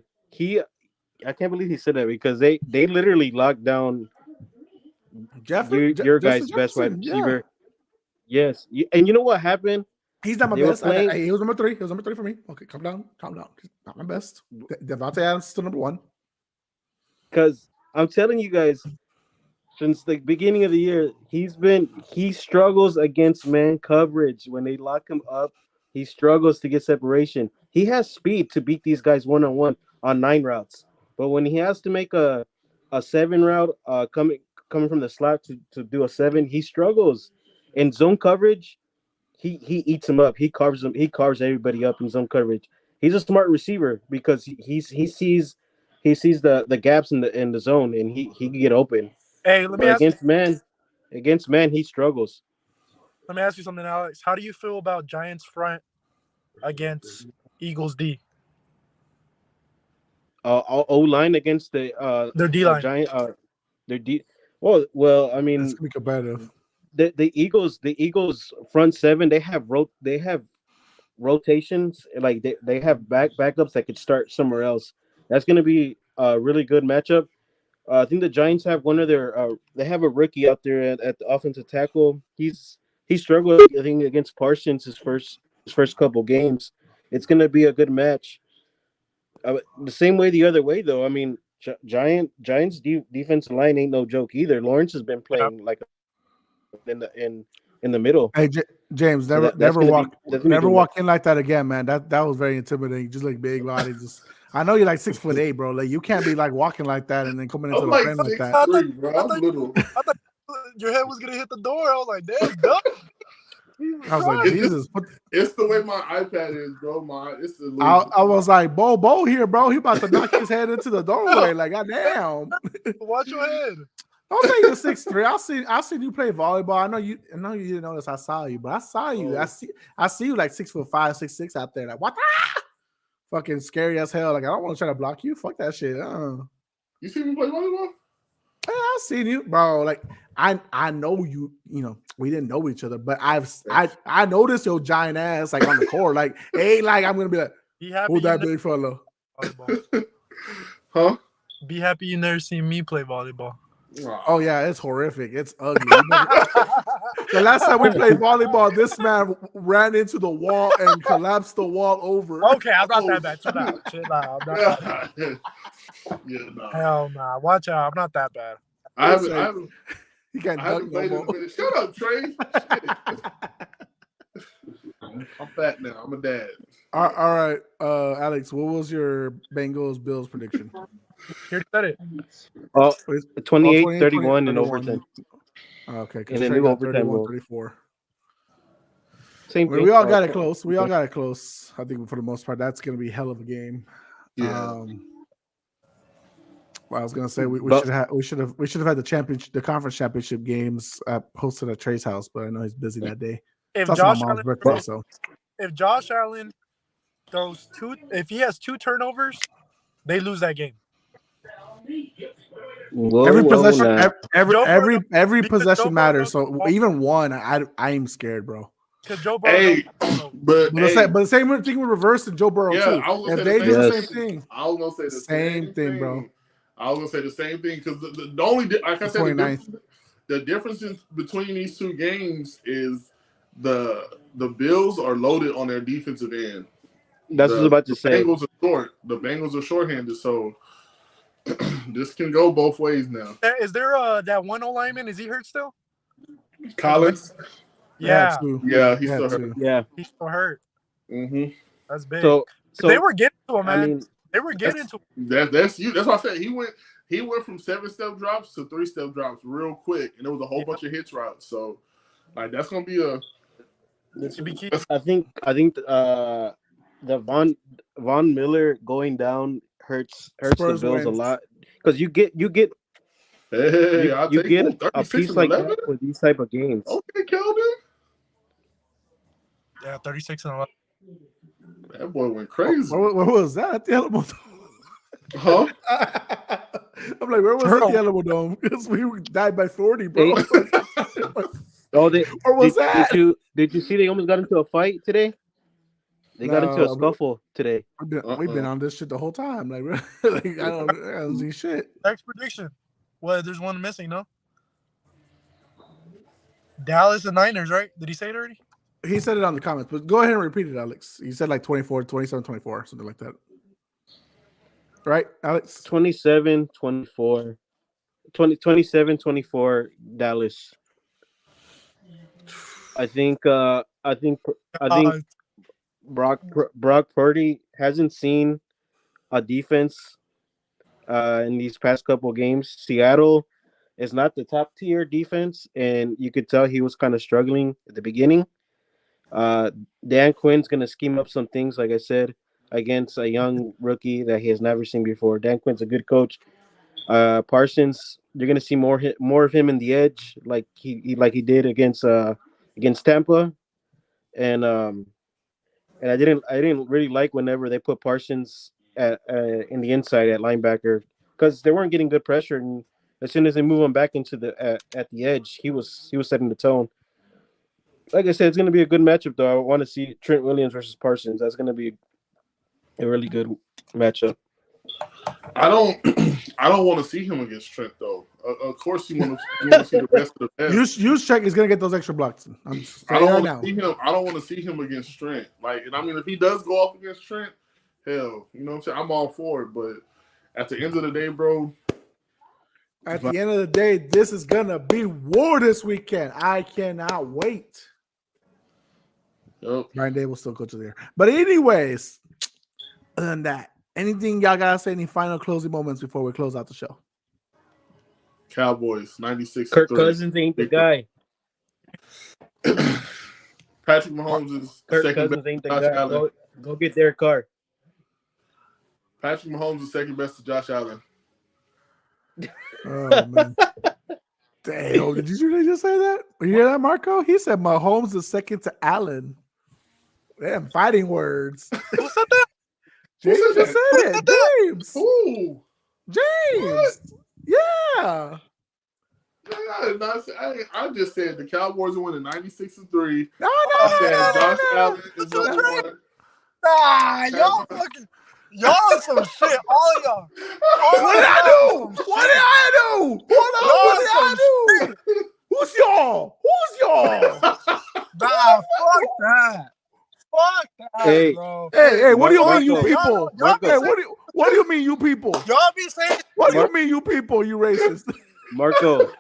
can't believe he said that because they literally locked down your Justin guy's best wide Jefferson, receiver. Yes. And you know what happened? He's not my They were best. playing. He was number 3. He was number 3 for me. Okay, calm down. He's not my best. Devontae Adams is still number 1. Because I'm telling you guys, since the beginning of the year, he struggles against man coverage. When they lock him up, he struggles to get separation. He has speed to beat these guys one-on-one on 9 routes. But when he has to make a 7 route coming from the slot to do a 7, he struggles. In zone coverage, he eats him up. He carves everybody up in zone coverage. He's a smart receiver because he sees the gaps in the zone and he can get open. Hey, let me But ask you. against man, he struggles. Let me ask you something, Alex. How do you feel about Giants front against Eagles D? O line against the Their D line. Giant their D. Well, I mean, It's gonna be competitive. the Eagles front 7, they have rotations, like they have backups that could start somewhere else. That's going to be a really good matchup. I think the Giants have one of their they have a rookie out there at the offensive tackle. He struggled, I think, against Parsons his first couple games. It's going to be a good match. The same way the other way though. I mean, Giants defensive line ain't no joke either. Lawrence has been playing like in the middle. Hey, James, So that's never gonna walk be, that's gonna be never good. walk in like that again, man. That was very intimidating. Just like big body. I know you're like 6'8", bro. Like you can't be like walking like that and then coming into I'm the like frame like that. 6'3", bro. I'm little. I thought your head was gonna hit the door. I was like, damn, duck. I was like, Jesus. It's the way my iPad is, bro. It's the. I was like, Bo here, bro. He about to knock his head into the doorway. Like, goddamn. Watch your head. Don't say you're 6'3". I seen you play volleyball. I know you didn't notice I saw you, but I saw you. Oh. I see you like 6'5", 6'6" out there. Like, what? Fucking scary as hell. Like, I don't want to try to block you. Fuck that shit. You see me play volleyball? Yeah, I seen you, bro. Like, I know you. You know, we didn't know each other, but I noticed your giant ass like on the court. Like, hey, like I'm gonna be like, who's that big fella? Huh? Be happy you never seen me play volleyball. Oh yeah, it's horrific. It's ugly. The last time we played volleyball, this man ran into the wall and collapsed the wall over. Okay, I'm not that bad. Chill out. I'm not that bad. Yeah, no. Hell nah. Watch out. I'm not that bad. I haven't played played in a minute. Shut up, Trey. I'm fat now. I'm a dad. All right, Alex, what was your Bengals Bills prediction? Here said it. 28-31 in overtime. Okay, and then new overtime 31-34. Same thing. We all got it close. I think for the most part, that's going to be a hell of a game. Yeah. Well, I was gonna say we should have had the conference championship games hosted at Trey's house, but I know he's busy that day. If it's Josh my mom's Allen, birthday, so if Josh Allen throws if he has 2 turnovers, they lose that game. Every possession matters. So even one, I'm scared, bro. Because Joe Burrow. Hey, but the same thing would reverse to Joe Burrow too. If they do the same thing, I was gonna say the same thing, bro. I was gonna say the same thing because the only, like I said, the difference between these two games is the Bills are loaded on their defensive end. That's what I was about to say. Bengals are short. The Bengals are shorthanded, so this can go both ways now. Is there that one O lineman? Is he hurt still? Collins? Yeah. Yeah, he's still hurt. Yeah. He's still hurt. Mm-hmm. That's big. So they were getting to him, man. I mean, they were getting to him. That's you. That's what I said. He went from 7-step drops to 3-step drops real quick, and there was a whole bunch of hitch routes. So, like, that's gonna be a. I think the Von Miller going down hurts Spurs the Bills a wins. lot because you get Hey, I'll you take get one. a 36 piece and like 11? that for these type of games. Okay, Kelvin. Yeah, 36 and 11. That boy went crazy. Where was that? At the Alamo Dome? Huh? I'm like, where was that? The Alamo Dome? Because we died by 40, bro. Where was that? Did you see they almost got into a fight today? They got into a scuffle today. We've been on this shit the whole time. Like I don't see shit. Next prediction. Well, there's one missing, no? Dallas and Niners, right? Did he say it already? He said it on the comments, but go ahead and repeat it, Alex. He said like 24, 27, 24, something like that. Right, Alex? 27, 24. 27, 24, Dallas. I think Brock Purdy hasn't seen a defense in these past couple games. Seattle is not the top tier defense, and you could tell he was kind of struggling at the beginning. Dan Quinn's going to scheme up some things, like I said, against a young rookie that he has never seen before. Dan Quinn's a good coach. Parsons, you're going to see more of him in the edge, like he did against Tampa, and I didn't really like whenever they put Parsons in the inside at linebacker because they weren't getting good pressure, and as soon as they move him back into the at the edge, he was setting the tone. Like I said, it's going to be a good matchup, though. I want to see Trent Williams versus Parsons. That's going to be a really good matchup. I don't want to see him against Trent, though. Of course, you want to see the best of the best. Juszczyk is gonna get those extra blocks. I don't want to see him against Trent. Like, and I mean, if he does go off against Trent, hell, you know what I'm saying? I'm all for it. But at the end of the day, bro. At the end of the day, this is gonna be war this weekend. I cannot wait. Yep. Ryan Day will still go to there. But anyways, other than that, anything y'all gotta say? Any final closing moments before we close out the show? Cowboys, 96. Kirk Cousins ain't the guy. Patrick Mahomes is Kirk Cousins ain't the guy. Go get Derek Carr. Patrick Mahomes is second best to Josh Allen. Oh man. Damn, did you really just say that? You hear that, Marco? He said Mahomes is second to Allen. Damn, fighting words. Who said that? James just said it. James. Ooh. James. What? Yeah. I just said the Cowboys are winning 96-3. No. Josh Allen is number one. Nah, y'all are some shit. All of y'all. What did I do? What did I do? What did I do? Who's y'all? Nah, fuck that. Fuck that, Hey, bro. Hey, what do you mean, you Marco, people? y'all Hey, what do you mean, you people? Y'all be saying What do you mean, you people? You racist? Marco,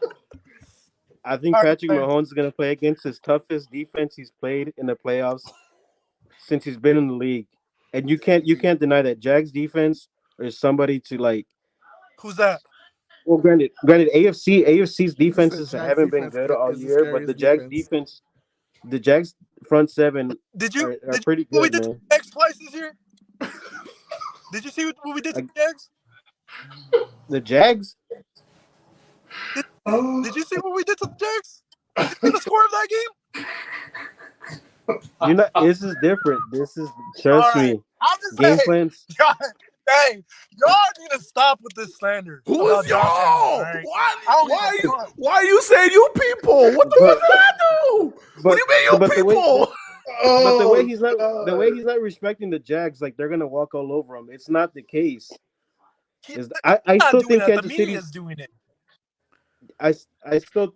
I think All right, Patrick Mahomes is going to play against his toughest defense he's played in the playoffs since he's been in the league. And you can't deny that Jags defense is somebody to like. Who's that? Well, granted, AFC's defenses haven't been good all year, but the Jags front seven are pretty good, we did man. to the Jags twice this year? Did you see what we did to the Jags? The Jags? Did you see what we did to the Jags? Did you see the score of that game? This is different. Trust me. I'm just Game saying, plans. y'all need to stop with this slander. Who is y'all? Right? Why are you saying you people? What the fuck did I do? What do you mean you people? But the way he's not respecting the Jags, like they're gonna walk all over him. It's not the case. I still think Kansas City is doing it. I still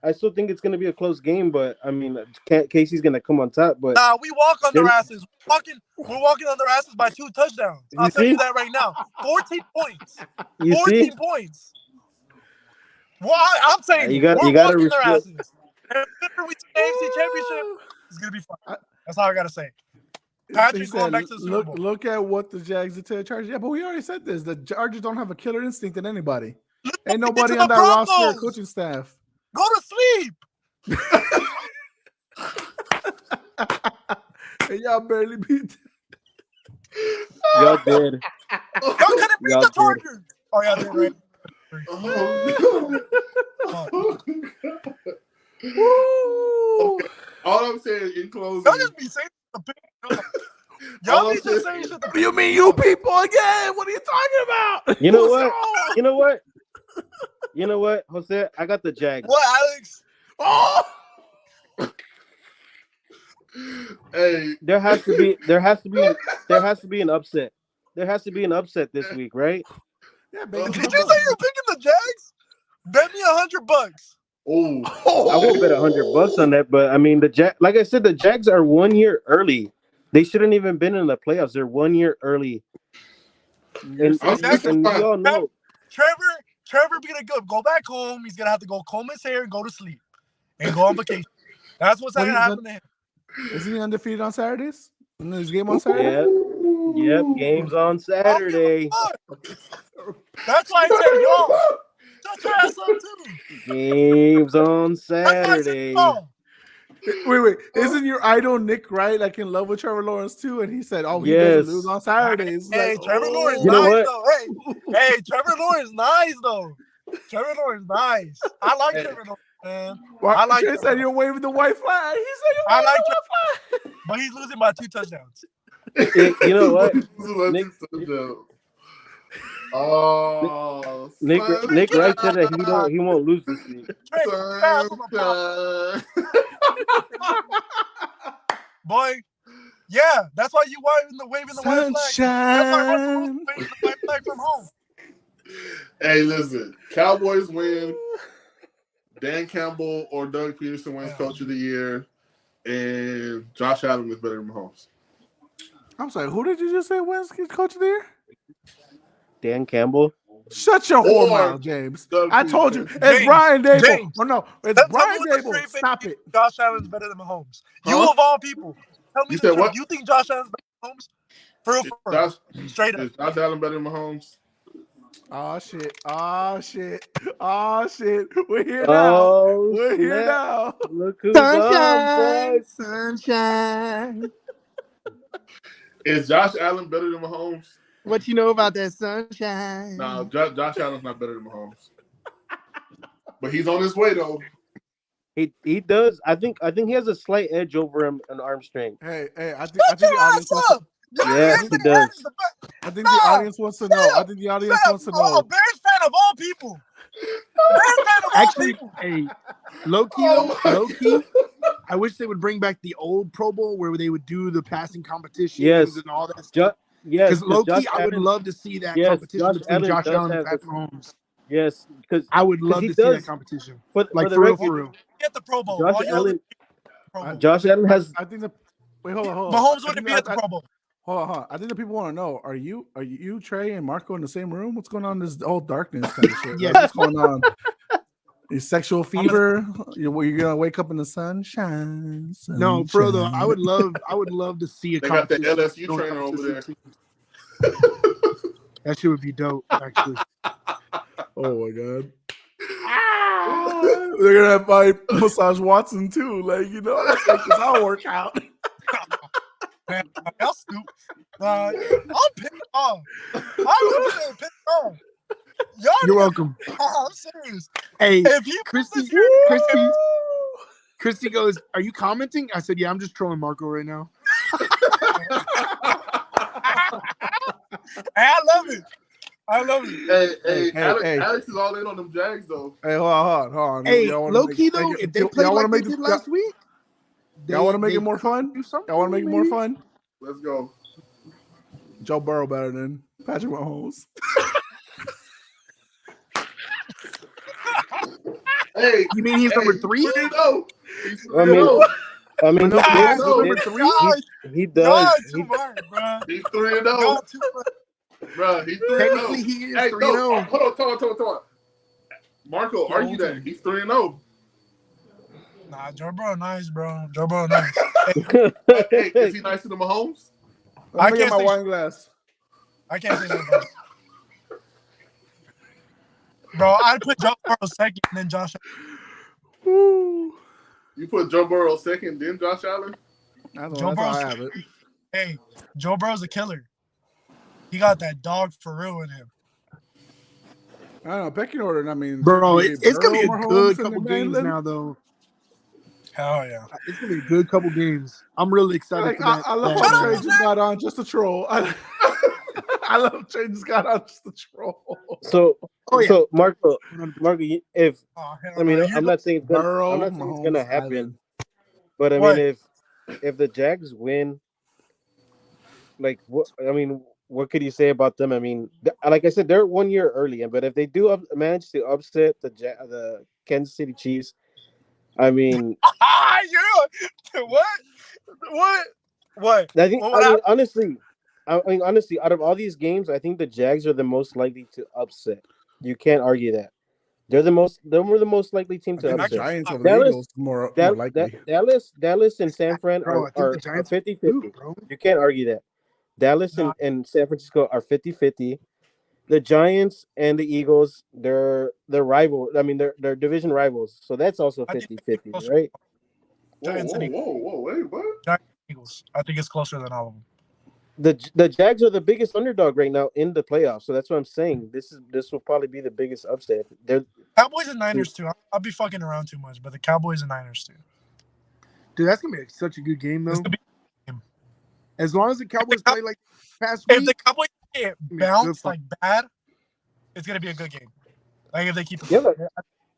I still think it's gonna be a close game, but I mean, Casey's gonna come on top. But Nah, we walk on their asses. We're walking on their asses by 2 touchdowns. I'll tell you that right now. 14 points. 14 points. Well, I'm saying you gotta walking their respect. asses. And whenever we take the AFC Championship, it's gonna be fun. That's all I gotta say. Patrick going back to the Super Bowl. Look at what the Jags did to the Chargers. Yeah, but we already said this. The Chargers don't have a killer instinct in anybody. Ain't nobody on that roster or coaching staff. Go to sleep. And y'all barely beat. Y'all did. Y'all couldn't beat the Chargers. Oh, yeah, did, right? Okay. All I'm saying in closing. Y'all just be saying y'all be just saying shit. You mean you people again? What are you talking about? You know what? You know what? You know what, Jose? I got the Jags. What, Alex? Oh! Hey, there has to be an upset. There has to be an upset this week, right? Yeah, did you say you're picking the Jags? Bet me $100. Oh, I won't bet $100 on that, but I mean like I said, the Jags are 1 year early. They shouldn't even been in the playoffs. They're 1 year early. And we all know Trevor gonna go back home. He's gonna have to go comb his hair and go to sleep and go on vacation. That's what's gonna happen to him. Isn't he undefeated on Saturdays? Isn't his game on Saturday? Yep, games on Saturday. That's why I said, y'all, shut your ass up too. Games on Saturday. Wait. Isn't your idol Nick Wright like in love with Trevor Lawrence too? And he said, "Oh, he doesn't lose on Saturdays." Hey, like, Trevor Lawrence, you know nice what? though. Hey, Trevor Lawrence, nice though. Trevor Lawrence, nice. I like Trevor Lawrence, man. Well, I like. Trey said you're waving the white flag. He said you're waving the white flag. But he's losing by 2 touchdowns. You know what? Nick Wright said that he won't lose this week. Boy, yeah, that's why you waving the white flag. That's why Russell waving the white flag from home. Hey, listen, Cowboys win. Dan Campbell or Doug Peterson wins Coach of the Year, and Josh Allen is better than Mahomes. I'm sorry, who did you just say wins Coach of the Year? Dan Campbell. Shut your whore mouth, James. I told you. It's Brian Dable. Oh, no. It's Brian Dable. Stop it. Josh Allen's better than Mahomes. You of all people. Tell me the truth. You think Josh Allen's better than Mahomes? For real. Straight up. Is Josh Allen better than Mahomes? Oh, shit. We're here now. We're here now. Look who's Sunshine. Is Josh Allen better than Mahomes? What you know about that sunshine? No, Josh Allen's not better than Mahomes. But he's on his way though. He does. I think he has a slight edge over him in arm strength. Hey, I think the audience wants to. Yes, he does. I think the audience wants to know. I think the audience wants to know. Bears fan of all people. Actually, hey, low key. I wish they would bring back the old Pro Bowl where they would do the passing competitions and all that stuff. Because low key, I would love to see that competition between Josh Allen and Patrick Mahomes. Yes, because I would love to see that competition. For real. Get the Pro Bowl. Josh Allen has. I think wait, hold on. Mahomes wouldn't be at the Pro Bowl. Hold on. I think the people want to know: Are you, Trey, and Marco in the same room? What's going on? This whole darkness kind of shit. Yeah, what's going on? Is sexual fever? You're gonna wake up in the sunshine. No, for real though, I would love to see a competition. They got the LSU trainer over there. That shit would be dope, actually. Oh my god. They're gonna have my Massage Watson too. Like, that's like this all work out. Man, y'all stupid. I'm pissed off. I'm pissed off. You're welcome. I'm serious. Hey, if you Christy goes, "Are you commenting?" I said, "Yeah, I'm just trolling Marco right now." I love it. Hey, Alex is all in on them Jags though. Hey, hold on. Hey, low key though, if they play like they did last week, y'all want to make it more fun? Y'all want to make it more fun? Let's go. Joe Burrow better than Patrick Mahomes. Hey, You mean he's number 3? He's 3-0. He's I mean, 3-0. I mean, No, He's he's 3-0. number 3. he Y'all does. too much, bro. He's 3-0. Y'all too much. Bro, he's 3-0. Technically, he is Hey, 3-0. no, hold on. Marco, argue that. He's 3-0. Nah, Joe Burrow nice, bro. Joe Burrow nice. Hey, is he nicer than Mahomes? Let me get can't my say- wine glass. I can't say no, bro. Bro, I'd put Joe Burrow second and then Josh. Woo. You put Joe Burrow second, then Josh Allen? That's Joe how I Burrow's have it. Hey, Joe Burrow's a killer. He got that dog for real in him. I don't know, pecking order. I mean, Bro, it's it's going to be a Burrow, good Mahomes, and couple then games Allen. now, though. Hell yeah. It's going to be a good couple games. I'm really excited Like, for that. I love that, how Trey just got on just to troll. I love Trey just got on just to troll. So, Oh, yeah. so Marco, if Oh, hell I mean, no. I'm not saying it's gonna, Burrow, I'm not saying it's gonna Mahomes, happen, Allen. but I What? mean, if the Jags win, like what? I mean, what could you say about them? I mean, like I said, they're 1 year early, but if they do manage to upset the Kansas City Chiefs, I mean, Yeah. What? I think What would happen? honestly, out of all these games, I think the Jags are the most likely to upset. You can't argue that. They were the most likely team I to think the upset. Giants over Dallas- the Eagles more likely. Dallas and San Fran Bro, I think are the Giants 50-50. too, bro. You can't argue that. Dallas Nah. and San Francisco are 50-50. The Giants and the Eagles, they're rival. I mean, they're division rivals. So that's also I think 50-50, it's right? Giants and Whoa, wait, what? Eagles. I think it's closer than all of them. The Jags are the biggest underdog right now in the playoffs. So that's what I'm saying. This will probably be the biggest upset. They're Cowboys and Niners too. I'll be fucking around too much, but the Cowboys and Niners too. Dude, that's going to be such a good game, This though. could be- As long as the Cowboys play like past If week. the Cowboys get be bounced good like bad, it's gonna be a good game. Like if they keep it. Yeah, but-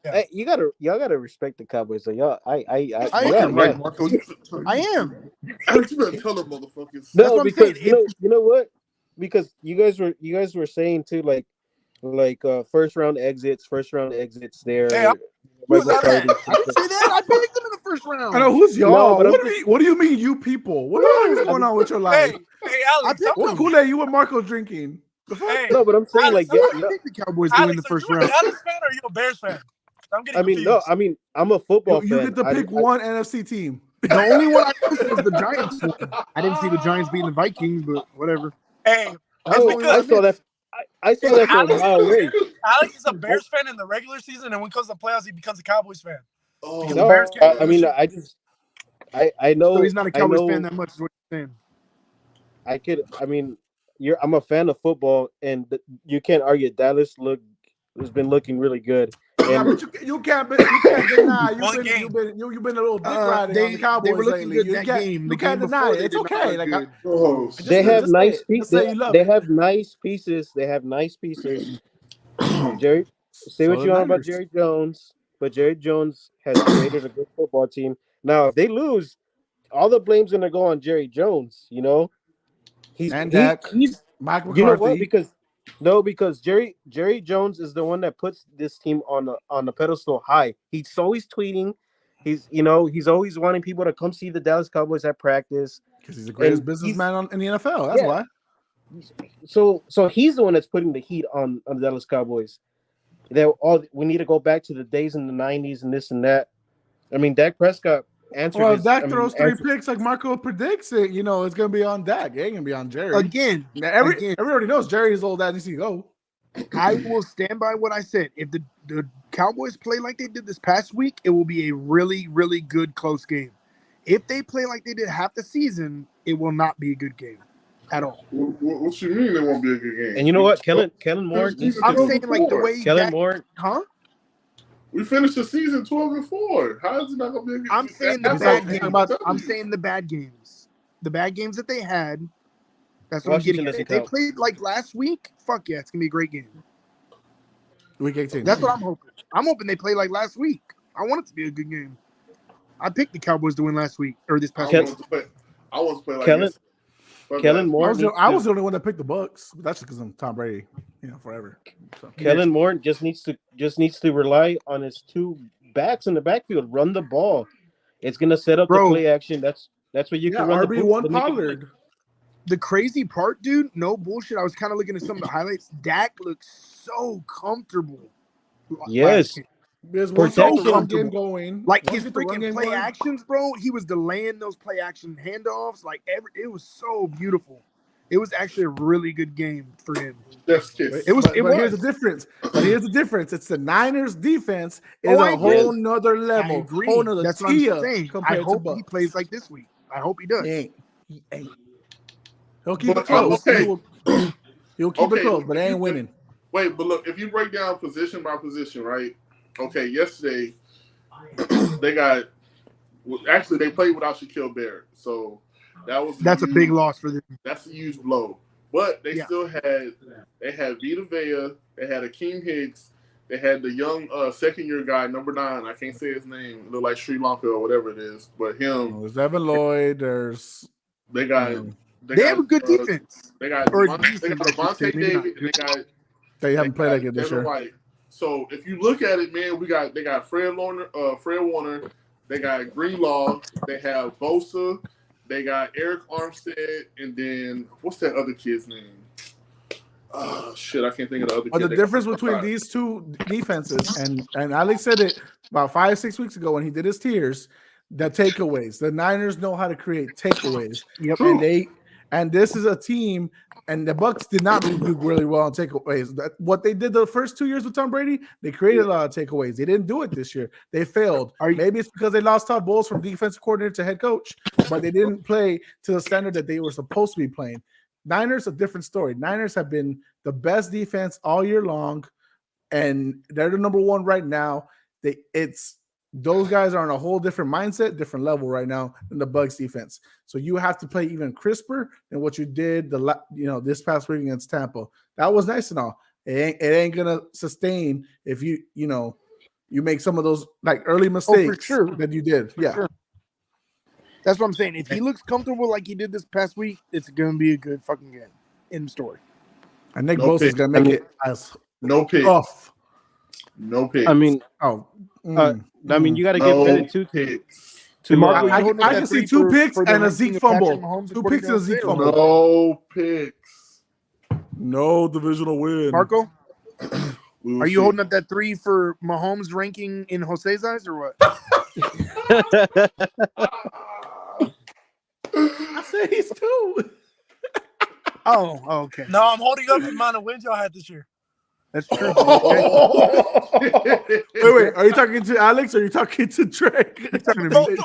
Yeah. Hey, y'all gotta respect the Cowboys. So y'all, I Fucking am. right, Marco. I am. You better tell them motherfuckers. That's No, what I'm because saying. you know what? Because you guys were saying too, like first round exits there. Hey, Who's that? McCarthy. I didn't say that. I picked them in the first round. I know who's y'all. No, but what do you mean, you people? What the fuck is going on with your life? hey, Alex. What Kool-Aid you and Marco drinking? The fuck? Hey, No, but I'm saying Alex, like I picked the Cowboys to win the first are you round. an Alex fan or are you a Bears fan? I'm getting I mean, confused. no, I mean I'm a football You fan. get to pick one NFC team. The only one I missed was the Giants one. I didn't see the Giants beating the Vikings, but whatever. Hey, That's Oh, the only one I saw missed. that. I saw that from a mile away. Alex is a Bears fan in the regular season, and when it comes to playoffs, he becomes a Cowboys fan. Oh, Because No, Bears can't I mean I know. So he's not a I Cowboys know, fan that much, is what you're saying. I mean, I'm a fan of football, and you can't argue. Dallas has been looking really good. Yeah, And but you can't deny. One game. You've been a little dick riding on the They Cowboys were looking lately. good that game. You The can't game deny before it. they It's did not okay. look Like good. just they have just nice say it. pieces. Just say you love They it. have nice pieces. They have nice pieces. Jerry, say So what the you want about Niners. Jerry Jones, but Jerry Jones has created a good football team. Now, if they lose, all the blame's gonna go on Jerry Jones. You know, he's Mike you know what? McCarthy. Because Jerry Jones is the one that puts this team on the pedestal high. He's always tweeting. He's always wanting people to come see the Dallas Cowboys at practice. Because he's the greatest And businessman in the NFL. That's why. So he's the one that's putting the heat on the Dallas Cowboys. We need to go back to the days in the 90s and this and that. I mean, Dak Prescott answered. Well, if Dak throws three picks like Marco predicts it, it's gonna be on Dak. It ain't gonna be on Jerry. Again, Everybody already knows Jerry is old that needs to go. I will stand by what I said. If the Cowboys play like they did this past week, it will be a really, really good close game. If they play like they did half the season, it will not be a good game at all. What you mean it won't be a good game? And you know what, Kellen Moore. I'm saying like the way Kellen Moore. Huh? We finished the season 12-4. How is it not gonna be a good game? I'm saying the That's bad like- games. I'm saying the bad games. The bad games that they had. That's what Washington I'm getting at. doesn't If they count. played like last week, fuck yeah, it's gonna be a great game. Week 18. That's what I'm hoping. I'm hoping they play like last week. I want it to be a good game. I picked the Cowboys to win last week or this past week. I want to play like Kellen- this. Kellen Moore. I was the only one that picked the Bucks, but that's just because I'm Tom Brady, forever. So. Kellen Moore just needs to rely on his two backs in the backfield. Run the ball. It's gonna set up the play action. That's where you can run RB1 the Pollard. The crazy part, dude, no bullshit. I was kind of looking at some of the highlights. Dak looks so comfortable. Yes. There's once so the run comfortable. game going. Like once his you get the run freaking game play going, actions, bro. He was delaying those play action handoffs. Like it was so beautiful. It was actually a really good game for him. That's It was. But here's the difference. It's the Niners defense is a whole nother level. I agree. Whole nother That's what tier I'm saying. I compared to hope Bucks. he plays like this week. I hope he does. He ain't. He'll keep it close. He'll keep it close, but they ain't winning. Wait, but look, if you break down position by position, right? Okay, yesterday they played without Shaquille Barrett, so that's a big loss for them. That's a huge blow. But they still had Vita Vea, they had Akeem Hicks, they had the young second-year guy, number 9. I can't say his name. It looked like Sri Lanka or whatever it is, but him. There's Evan Lloyd. There's they got. They have a good defense. They got Devontae David. They haven't played like it this year. White. So if you look at it, man, they got Fred Warner, they got Greenlaw, they have Bosa, they got Eric Armstead, and then what's that other kid's name? Oh shit, I can't think of the other kid. But the difference between these two defenses, and Alex said it about 5-6 weeks ago when he did his tiers, the takeaways. The Niners know how to create takeaways. Yep. And this is a team, and the Bucks did not do really well on takeaways. What they did the first 2 years with Tom Brady, they created a lot of takeaways. They didn't do it this year. They failed. Maybe it's because they lost Todd Bowles from defensive coordinator to head coach, but they didn't play to the standard that they were supposed to be playing. Niners, a different story. Niners have been the best defense all year long, and they're the number 1 right now. Those guys are on a whole different mindset, different level right now than the Bucs defense. So you have to play even crisper than what you did this past week against Tampa. That was nice and all. It ain't gonna sustain if you make some of those like early mistakes that you did. Yeah. Sure. That's what I'm saying. If he looks comfortable like he did this past week, it's gonna be a good fucking game. End story. And Nick Bosa is gonna make it as tough. No picks. I mean, you got to give credit to Marco. I can see 2 picks and a Zeke fumble. 2 picks and a Zeke fumble. No picks. No divisional win. Marco, are you holding up that 3 for Mahomes ranking in Jose's eyes or what? I said he's 2. Oh, okay. No, I'm holding up the amount of wins y'all had this year. That's true. Wait. Are you talking to Alex or are you talking to Drake? Talking to me.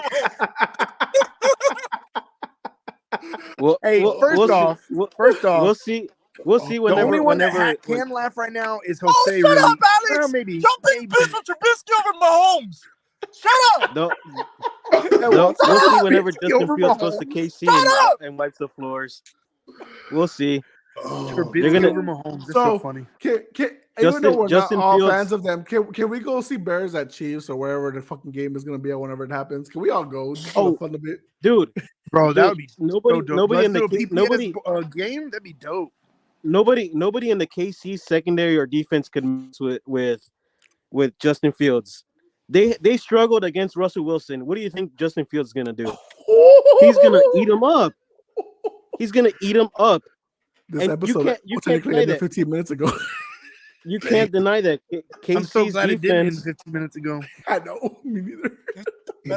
Well, first off, we'll see. We'll see whenever. The only one that can laugh right now is Jose. Shut up, Alex! Well, maybe. Y'all big bitch with Trubisky over Mahomes. Shut up! We'll see whenever Justin Fields goes to KC and wipes the floors. We'll see. They're gonna over Mahomes. It's so funny. Even though we're not all fans of them, can we go see Bears at Chiefs or wherever the fucking game is gonna be at whenever it happens? Can we all go? Just fun a bit, dude. Bro, that would be nobody in the game. That'd be dope. Nobody in the KC secondary or defense could mess with Justin Fields. They struggled against Russell Wilson. What do you think Justin Fields is gonna do? He's gonna eat him up. He's gonna eat him up. This episode you can't deny that. 15 minutes ago. You can't deny that. I'm so glad it did defense, 15 minutes ago. I know, me neither.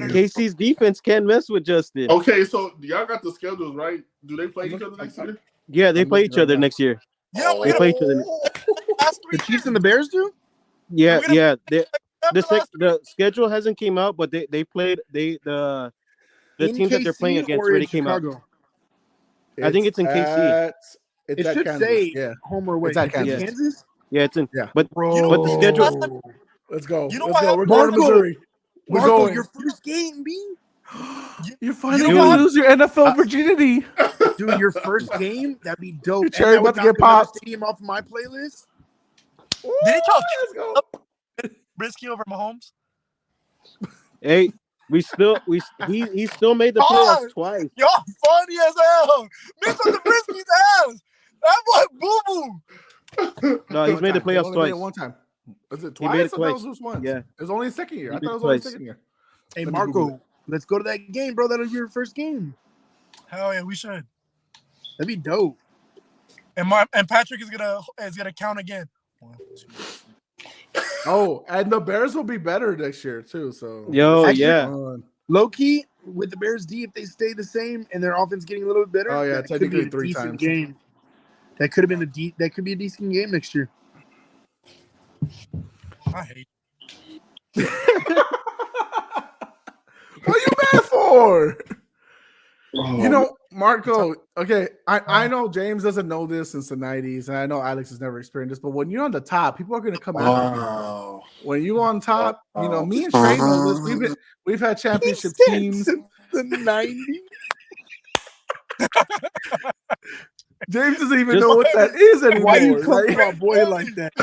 KC's defense can't mess with Justin. Okay, so y'all got the schedules right? Do they play each other next year? Yeah, they play each other next year. Yeah, they play each other. The Chiefs and the Bears do? Yeah. The schedule hasn't came out, but they played the teams that they're playing against already came out. I think it's in KC. It should Kansas. say home or away. It's at Kansas. Yeah, it's in. Yeah. But the schedule. Let's go. Let's go. We're going to Missouri. We're going. Your first game, B. You're finally going to lose your NFL virginity. Dude, your first game? That'd be dope. Cherry about to get popped. Stadium off my playlist. Did he talk Risky over Mahomes? Hey, he still made the playoffs twice. Y'all funny as hell. Mix up the Brisky's ass. That boy boo boo. No, he's made the playoffs twice. One time. Was it He made twice? I it thought it twice. was just once. Yeah. It was only second year. He I made thought it it was only twice. second year. Hey, Let me Google Marco, let's go to that game, bro. That'll be your first game. Hell yeah, we should. That'd be dope. And Patrick is gonna count again. 1, 2. Oh, and the Bears will be better next year too. So Yo, Actually, yeah. fun. Low key with the Bears D, if they stay the same and their offense getting a little bit better, Oh yeah, that could be technically a 3 decent times. game. That could have been that could be a decent game next year. I hate. What are you mad for? Oh, You know, Marco, okay, I know James doesn't know this since the 90s, and I know Alex has never experienced this, but when you're on the top, people are going to come after you. wow. When you on top, you know, me and Trey know this. We've had championship teams. Since the 90s. James doesn't even Just- know what that is anymore. Why you come Like- for my boy like that?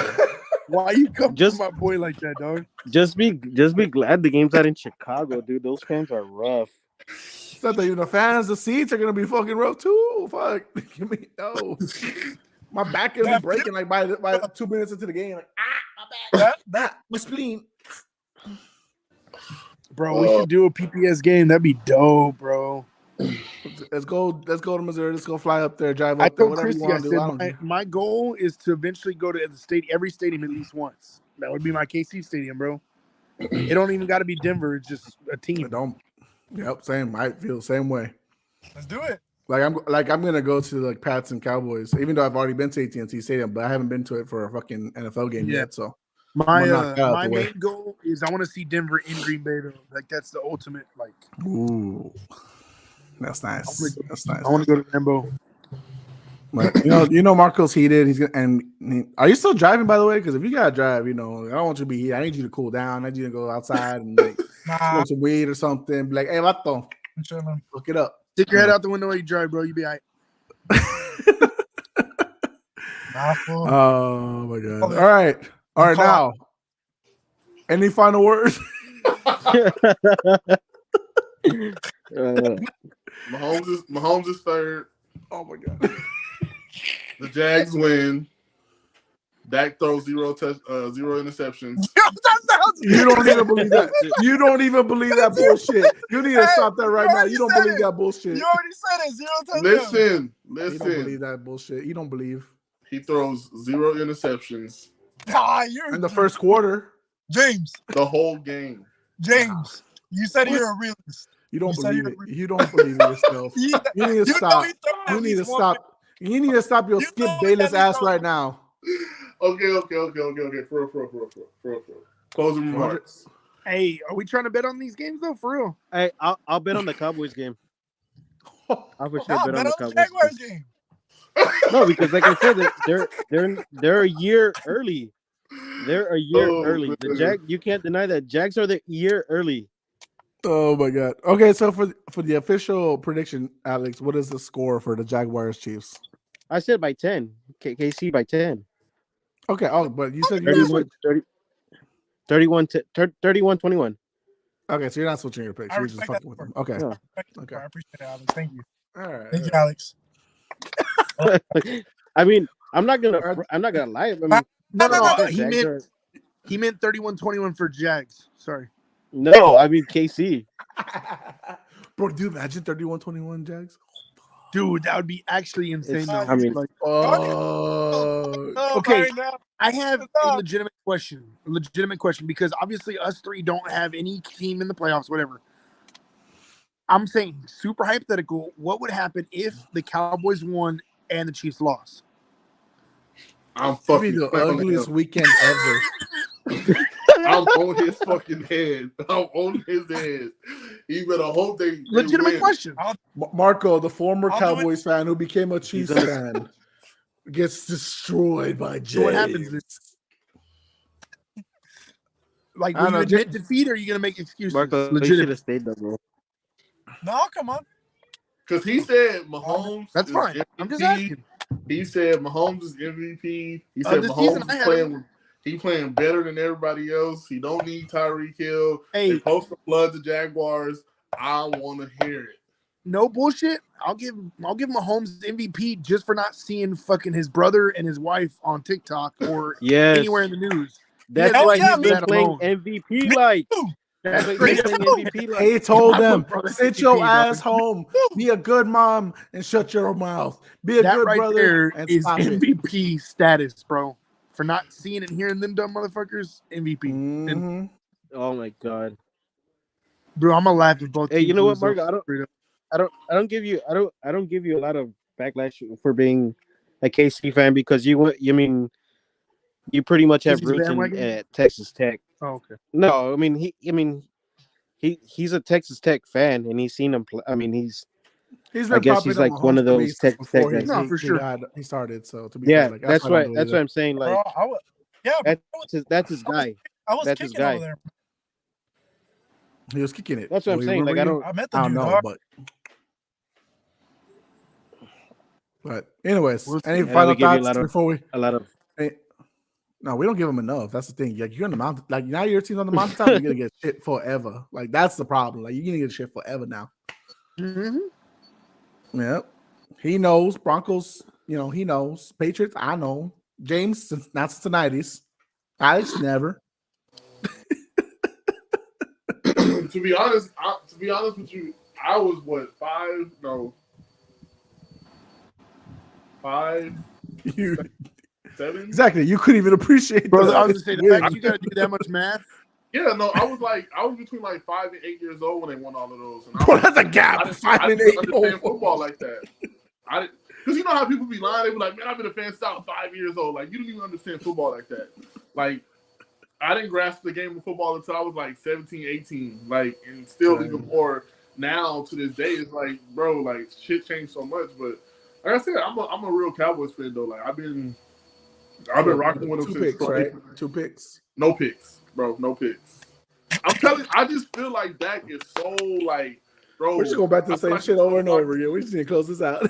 Why you come Just- for my boy like that, dog? Just be glad the game's out in Chicago, dude. Those fans are rough. It's not that even the fans, the seats are gonna be fucking rough too. Fuck, give me no. My back is breaking like by 2 minutes into the game. Like my back, my spleen. Bro, we should do a PPS game. That'd be dope, bro. Let's go to Missouri. Let's go fly up there, drive I up there, told whatever you Christy, I want to do. I said don't my goal is to eventually go to every stadium at least once. That would be my KC stadium, bro. It don't even got to be Denver. It's just a I team. don't. Yep, same. I feel the same way. Let's do it. I'm gonna go to like Pats and Cowboys, even though I've already been to AT&T Stadium, but I haven't been to it for a fucking NFL game yet. So My knock that out my the way. main goal is I want to see Denver in Green Bay though. Like that's the ultimate. Like ooh, that's nice. That's nice. I want to go to Lambeau. Like, you know, Marco's heated. He's gonna are you still driving, by the way? Because if you gotta drive, you know, I don't want you to be heated. I need you to cool down. I need you to go outside and like smoke some weed or something. Be like, hey, vato, I'm chilling. look it up. Stick your head out the window while you drive, bro. You be all right. Oh my god! All right. Now, any final words? Mahomes is third. Oh my god! The Jags win. Dak throws zero interceptions. You don't even believe that. You don't even believe that bullshit. You need to stop that right now. You don't believe that bullshit. You already said it. 0 touchdowns. Listen. You don't believe that bullshit. You don't believe. He throws 0 interceptions. You're In the first quarter. James. The whole game. James, you said you're a realist. You don't believe it. You don't believe in yourself. You need to stop. You need to stop. You need to stop your Skip Bayless ass right now. Okay. For real. Closing remarks. Hey, are we trying to bet on these games though? For real? Hey, I'll bet on the Cowboys game. I'll for sure Nah, bet on the Cowboys Jaguars game. game. No, because like I said, they're a year early. They're a year early. The you can't deny that Jags are the year early. Oh my god. Okay, so for the official prediction, Alex, what is the score for the Jaguars Chiefs? I said by 10. KC by 10. Okay. Oh, but you said you 31-21. Okay, so you're not switching your picks. I You're just respect fucking with that. them. Okay. Yeah. Okay. I appreciate it, Alex. Thank you. All right. Thank you, Alex. I mean, I'm not gonna lie. I mean, No. Jags He meant 31-21 for Jags. Sorry. No, I mean KC. Bro, do you imagine 31-21 Jags? Dude, that would be actually insane. Though. I mean, like, Oh, okay. Right now. I have a legitimate question. Because obviously us three don't have any team in the playoffs, whatever. I'm saying super hypothetical. What would happen if the Cowboys won and the Chiefs lost? I'm it'd be fucking the ugliest weekend ever. I'm on his fucking head. I'm on his head. He better hope they Legitimate win. question. Marco, the former I'll do it. Cowboys fan who became a Chiefs fan, gets destroyed by James. So what happens is, like, I will don't you know, admit defeat or are you going to make excuses? Marco, you should Legitimate. have stayed there, bro. No, come on. Because he said Mahomes. That's is fine. MVP. I'm just asking. He said Mahomes is MVP. He said This season Mahomes I is had playing. He playing better than everybody else. He don't need Tyreek Hill. Hey. They post the blood the Jaguars. I want to hear it. No bullshit. I'll give Mahomes MVP just for not seeing fucking his brother and his wife on TikTok or Yes. anywhere in the news. That's why he's been playing MVP like. That's why he's playing MVP like. He told them, sit your ass home, be a good mom, and shut your mouth. Be a good right brother. There and is stop MVP status, bro. For not seeing and hearing them dumb motherfuckers, MVP. Mm-hmm. Oh my god, bro! I'm gonna laugh at both. Hey, you know what, Mark? I don't give you a lot of backlash for being a KC fan because you pretty much have roots at Texas Tech. Oh, okay. No, he's a Texas Tech fan and he's seen him play. He's I guess he's like one of those Texas Tech guys. No, for sure. He started, so to be fair, like, that's why I'm saying like, bro, that's his guy. That's his guy. Over there. He was kicking it. That's what I'm saying. Like I met the dude. Know, but anyways, any final thoughts before we? No, we don't give him enough. That's the thing. Like you're on the mountain. Like now your team's on the mountaintop. You're gonna get shit forever. Like that's the problem. Like you're gonna get shit forever now. Mm-hmm. Yep. He knows Broncos. You know he knows Patriots. I know James. Not since the 90s. Alex never. To be honest with you, I was what 5? No, 5. 7. Exactly. You couldn't even appreciate. Bro, I was gonna say the fact you gotta do that much math. Yeah, no, I was between like 5 and 8 years old when they won all of those. And bro, that's a gap. I didn't understand football like that. Because you know how people be lying. They be like, "Man, I've been a fan since I was 5 years old." Like you don't even understand football like that. Like I didn't grasp the game of football until I was like 17, 18. Like and still even more now to this day. It's like, bro, like shit changed so much. But like I said, I'm a real Cowboys fan though. Like I've been rocking with them since picks, right? 2 picks. No picks, bro. No picks. I'm telling you, I just feel like Dak is so like, bro. We're just going back to the same shit over and over again. We just need to close this out.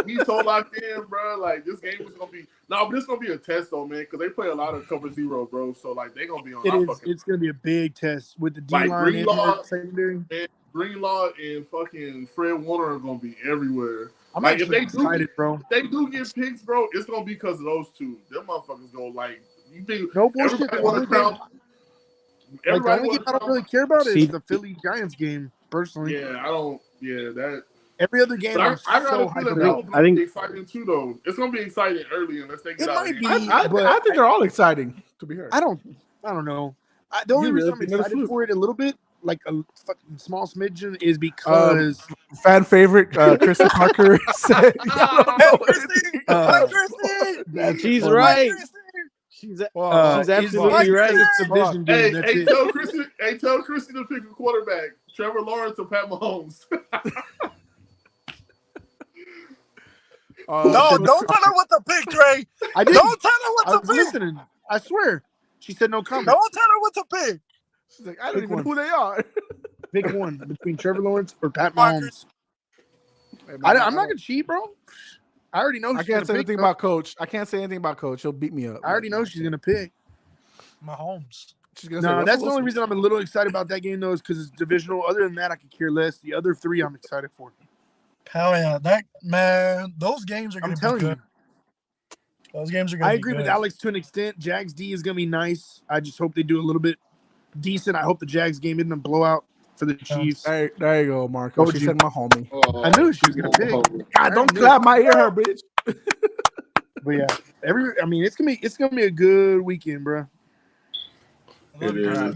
He's so locked in, bro. Like this game is gonna be but it's gonna be a test though, man, because they play a lot of cover 0, bro. So like they gonna be on. It's gonna be a big test with the D line and secondary. Greenlaw and fucking Fred Warner are gonna be everywhere. I'm like if they excited, bro. If they do get picks, bro, it's gonna be because of those two. Them motherfuckers go like you think no bullshit. Everybody want to crown. Like the only game I don't really care about is the Philly Giants game, personally. Yeah, I don't. Yeah, that. Every other game, I so feel that I think it's exciting too, though. It's gonna be exciting early unless they get out. Might be, I think they're all exciting. To be heard, I don't know. The only reason I'm excited for it a little bit, like a fucking small smidgen, is because fan favorite Kristen Parker said, "She's right." She's absolutely right. It's a division game. Hey, tell Chrissy to pick a quarterback: Trevor Lawrence or Pat Mahomes. No, don't tell her what to pick, Dre. Don't tell her what to pick. Listening. I swear. She said no comment. Don't tell her what to pick. She's like, I don't even know who they are. Pick one between Trevor Lawrence or Pat Mahomes. Hey, man, I'm not gonna cheat, bro. I already know. I can't say anything about Coach. He'll beat me up. I already know she's gonna pick Mahomes. No, that's the only reason I'm a little excited about that game, though, is because it's divisional. Other than that, I could care less. The other 3, I'm excited for. Hell yeah, those games are going to be good. Those games are going to be good. I agree with Alex to an extent. Jags D is going to be nice. I just hope they do a little bit decent. I hope the Jags game isn't a blowout for the Chiefs. There you go, Marco. She said my homie. I knew she was going to pick. God, don't clap my ear, her bitch. But yeah, it's gonna be a good weekend, bro. It is.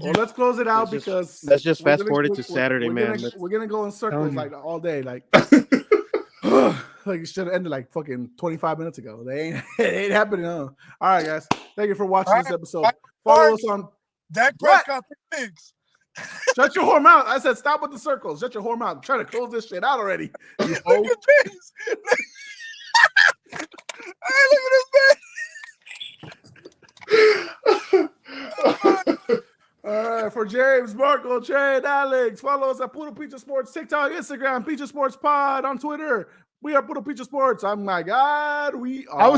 Well, let's close it out because let's just fast forward it to Saturday, man. We're gonna go in circles like all day, like it should have ended like fucking 25 minutes ago. It ain't happening. All right, guys. Thank you for watching this episode. Follow us on Dak Prescott picks. Shut your whore mouth. I said stop with the circles. Shut your whore mouth. I'm trying to close this shit out already. Look at this. Hey, look at this man. All right, for James, Marco, Trey, and Alex, follow us at Puro Pinche Sports, TikTok, Instagram, Pinche Sports Pod on Twitter. We are Puro Pinche Sports. Oh my God, we are.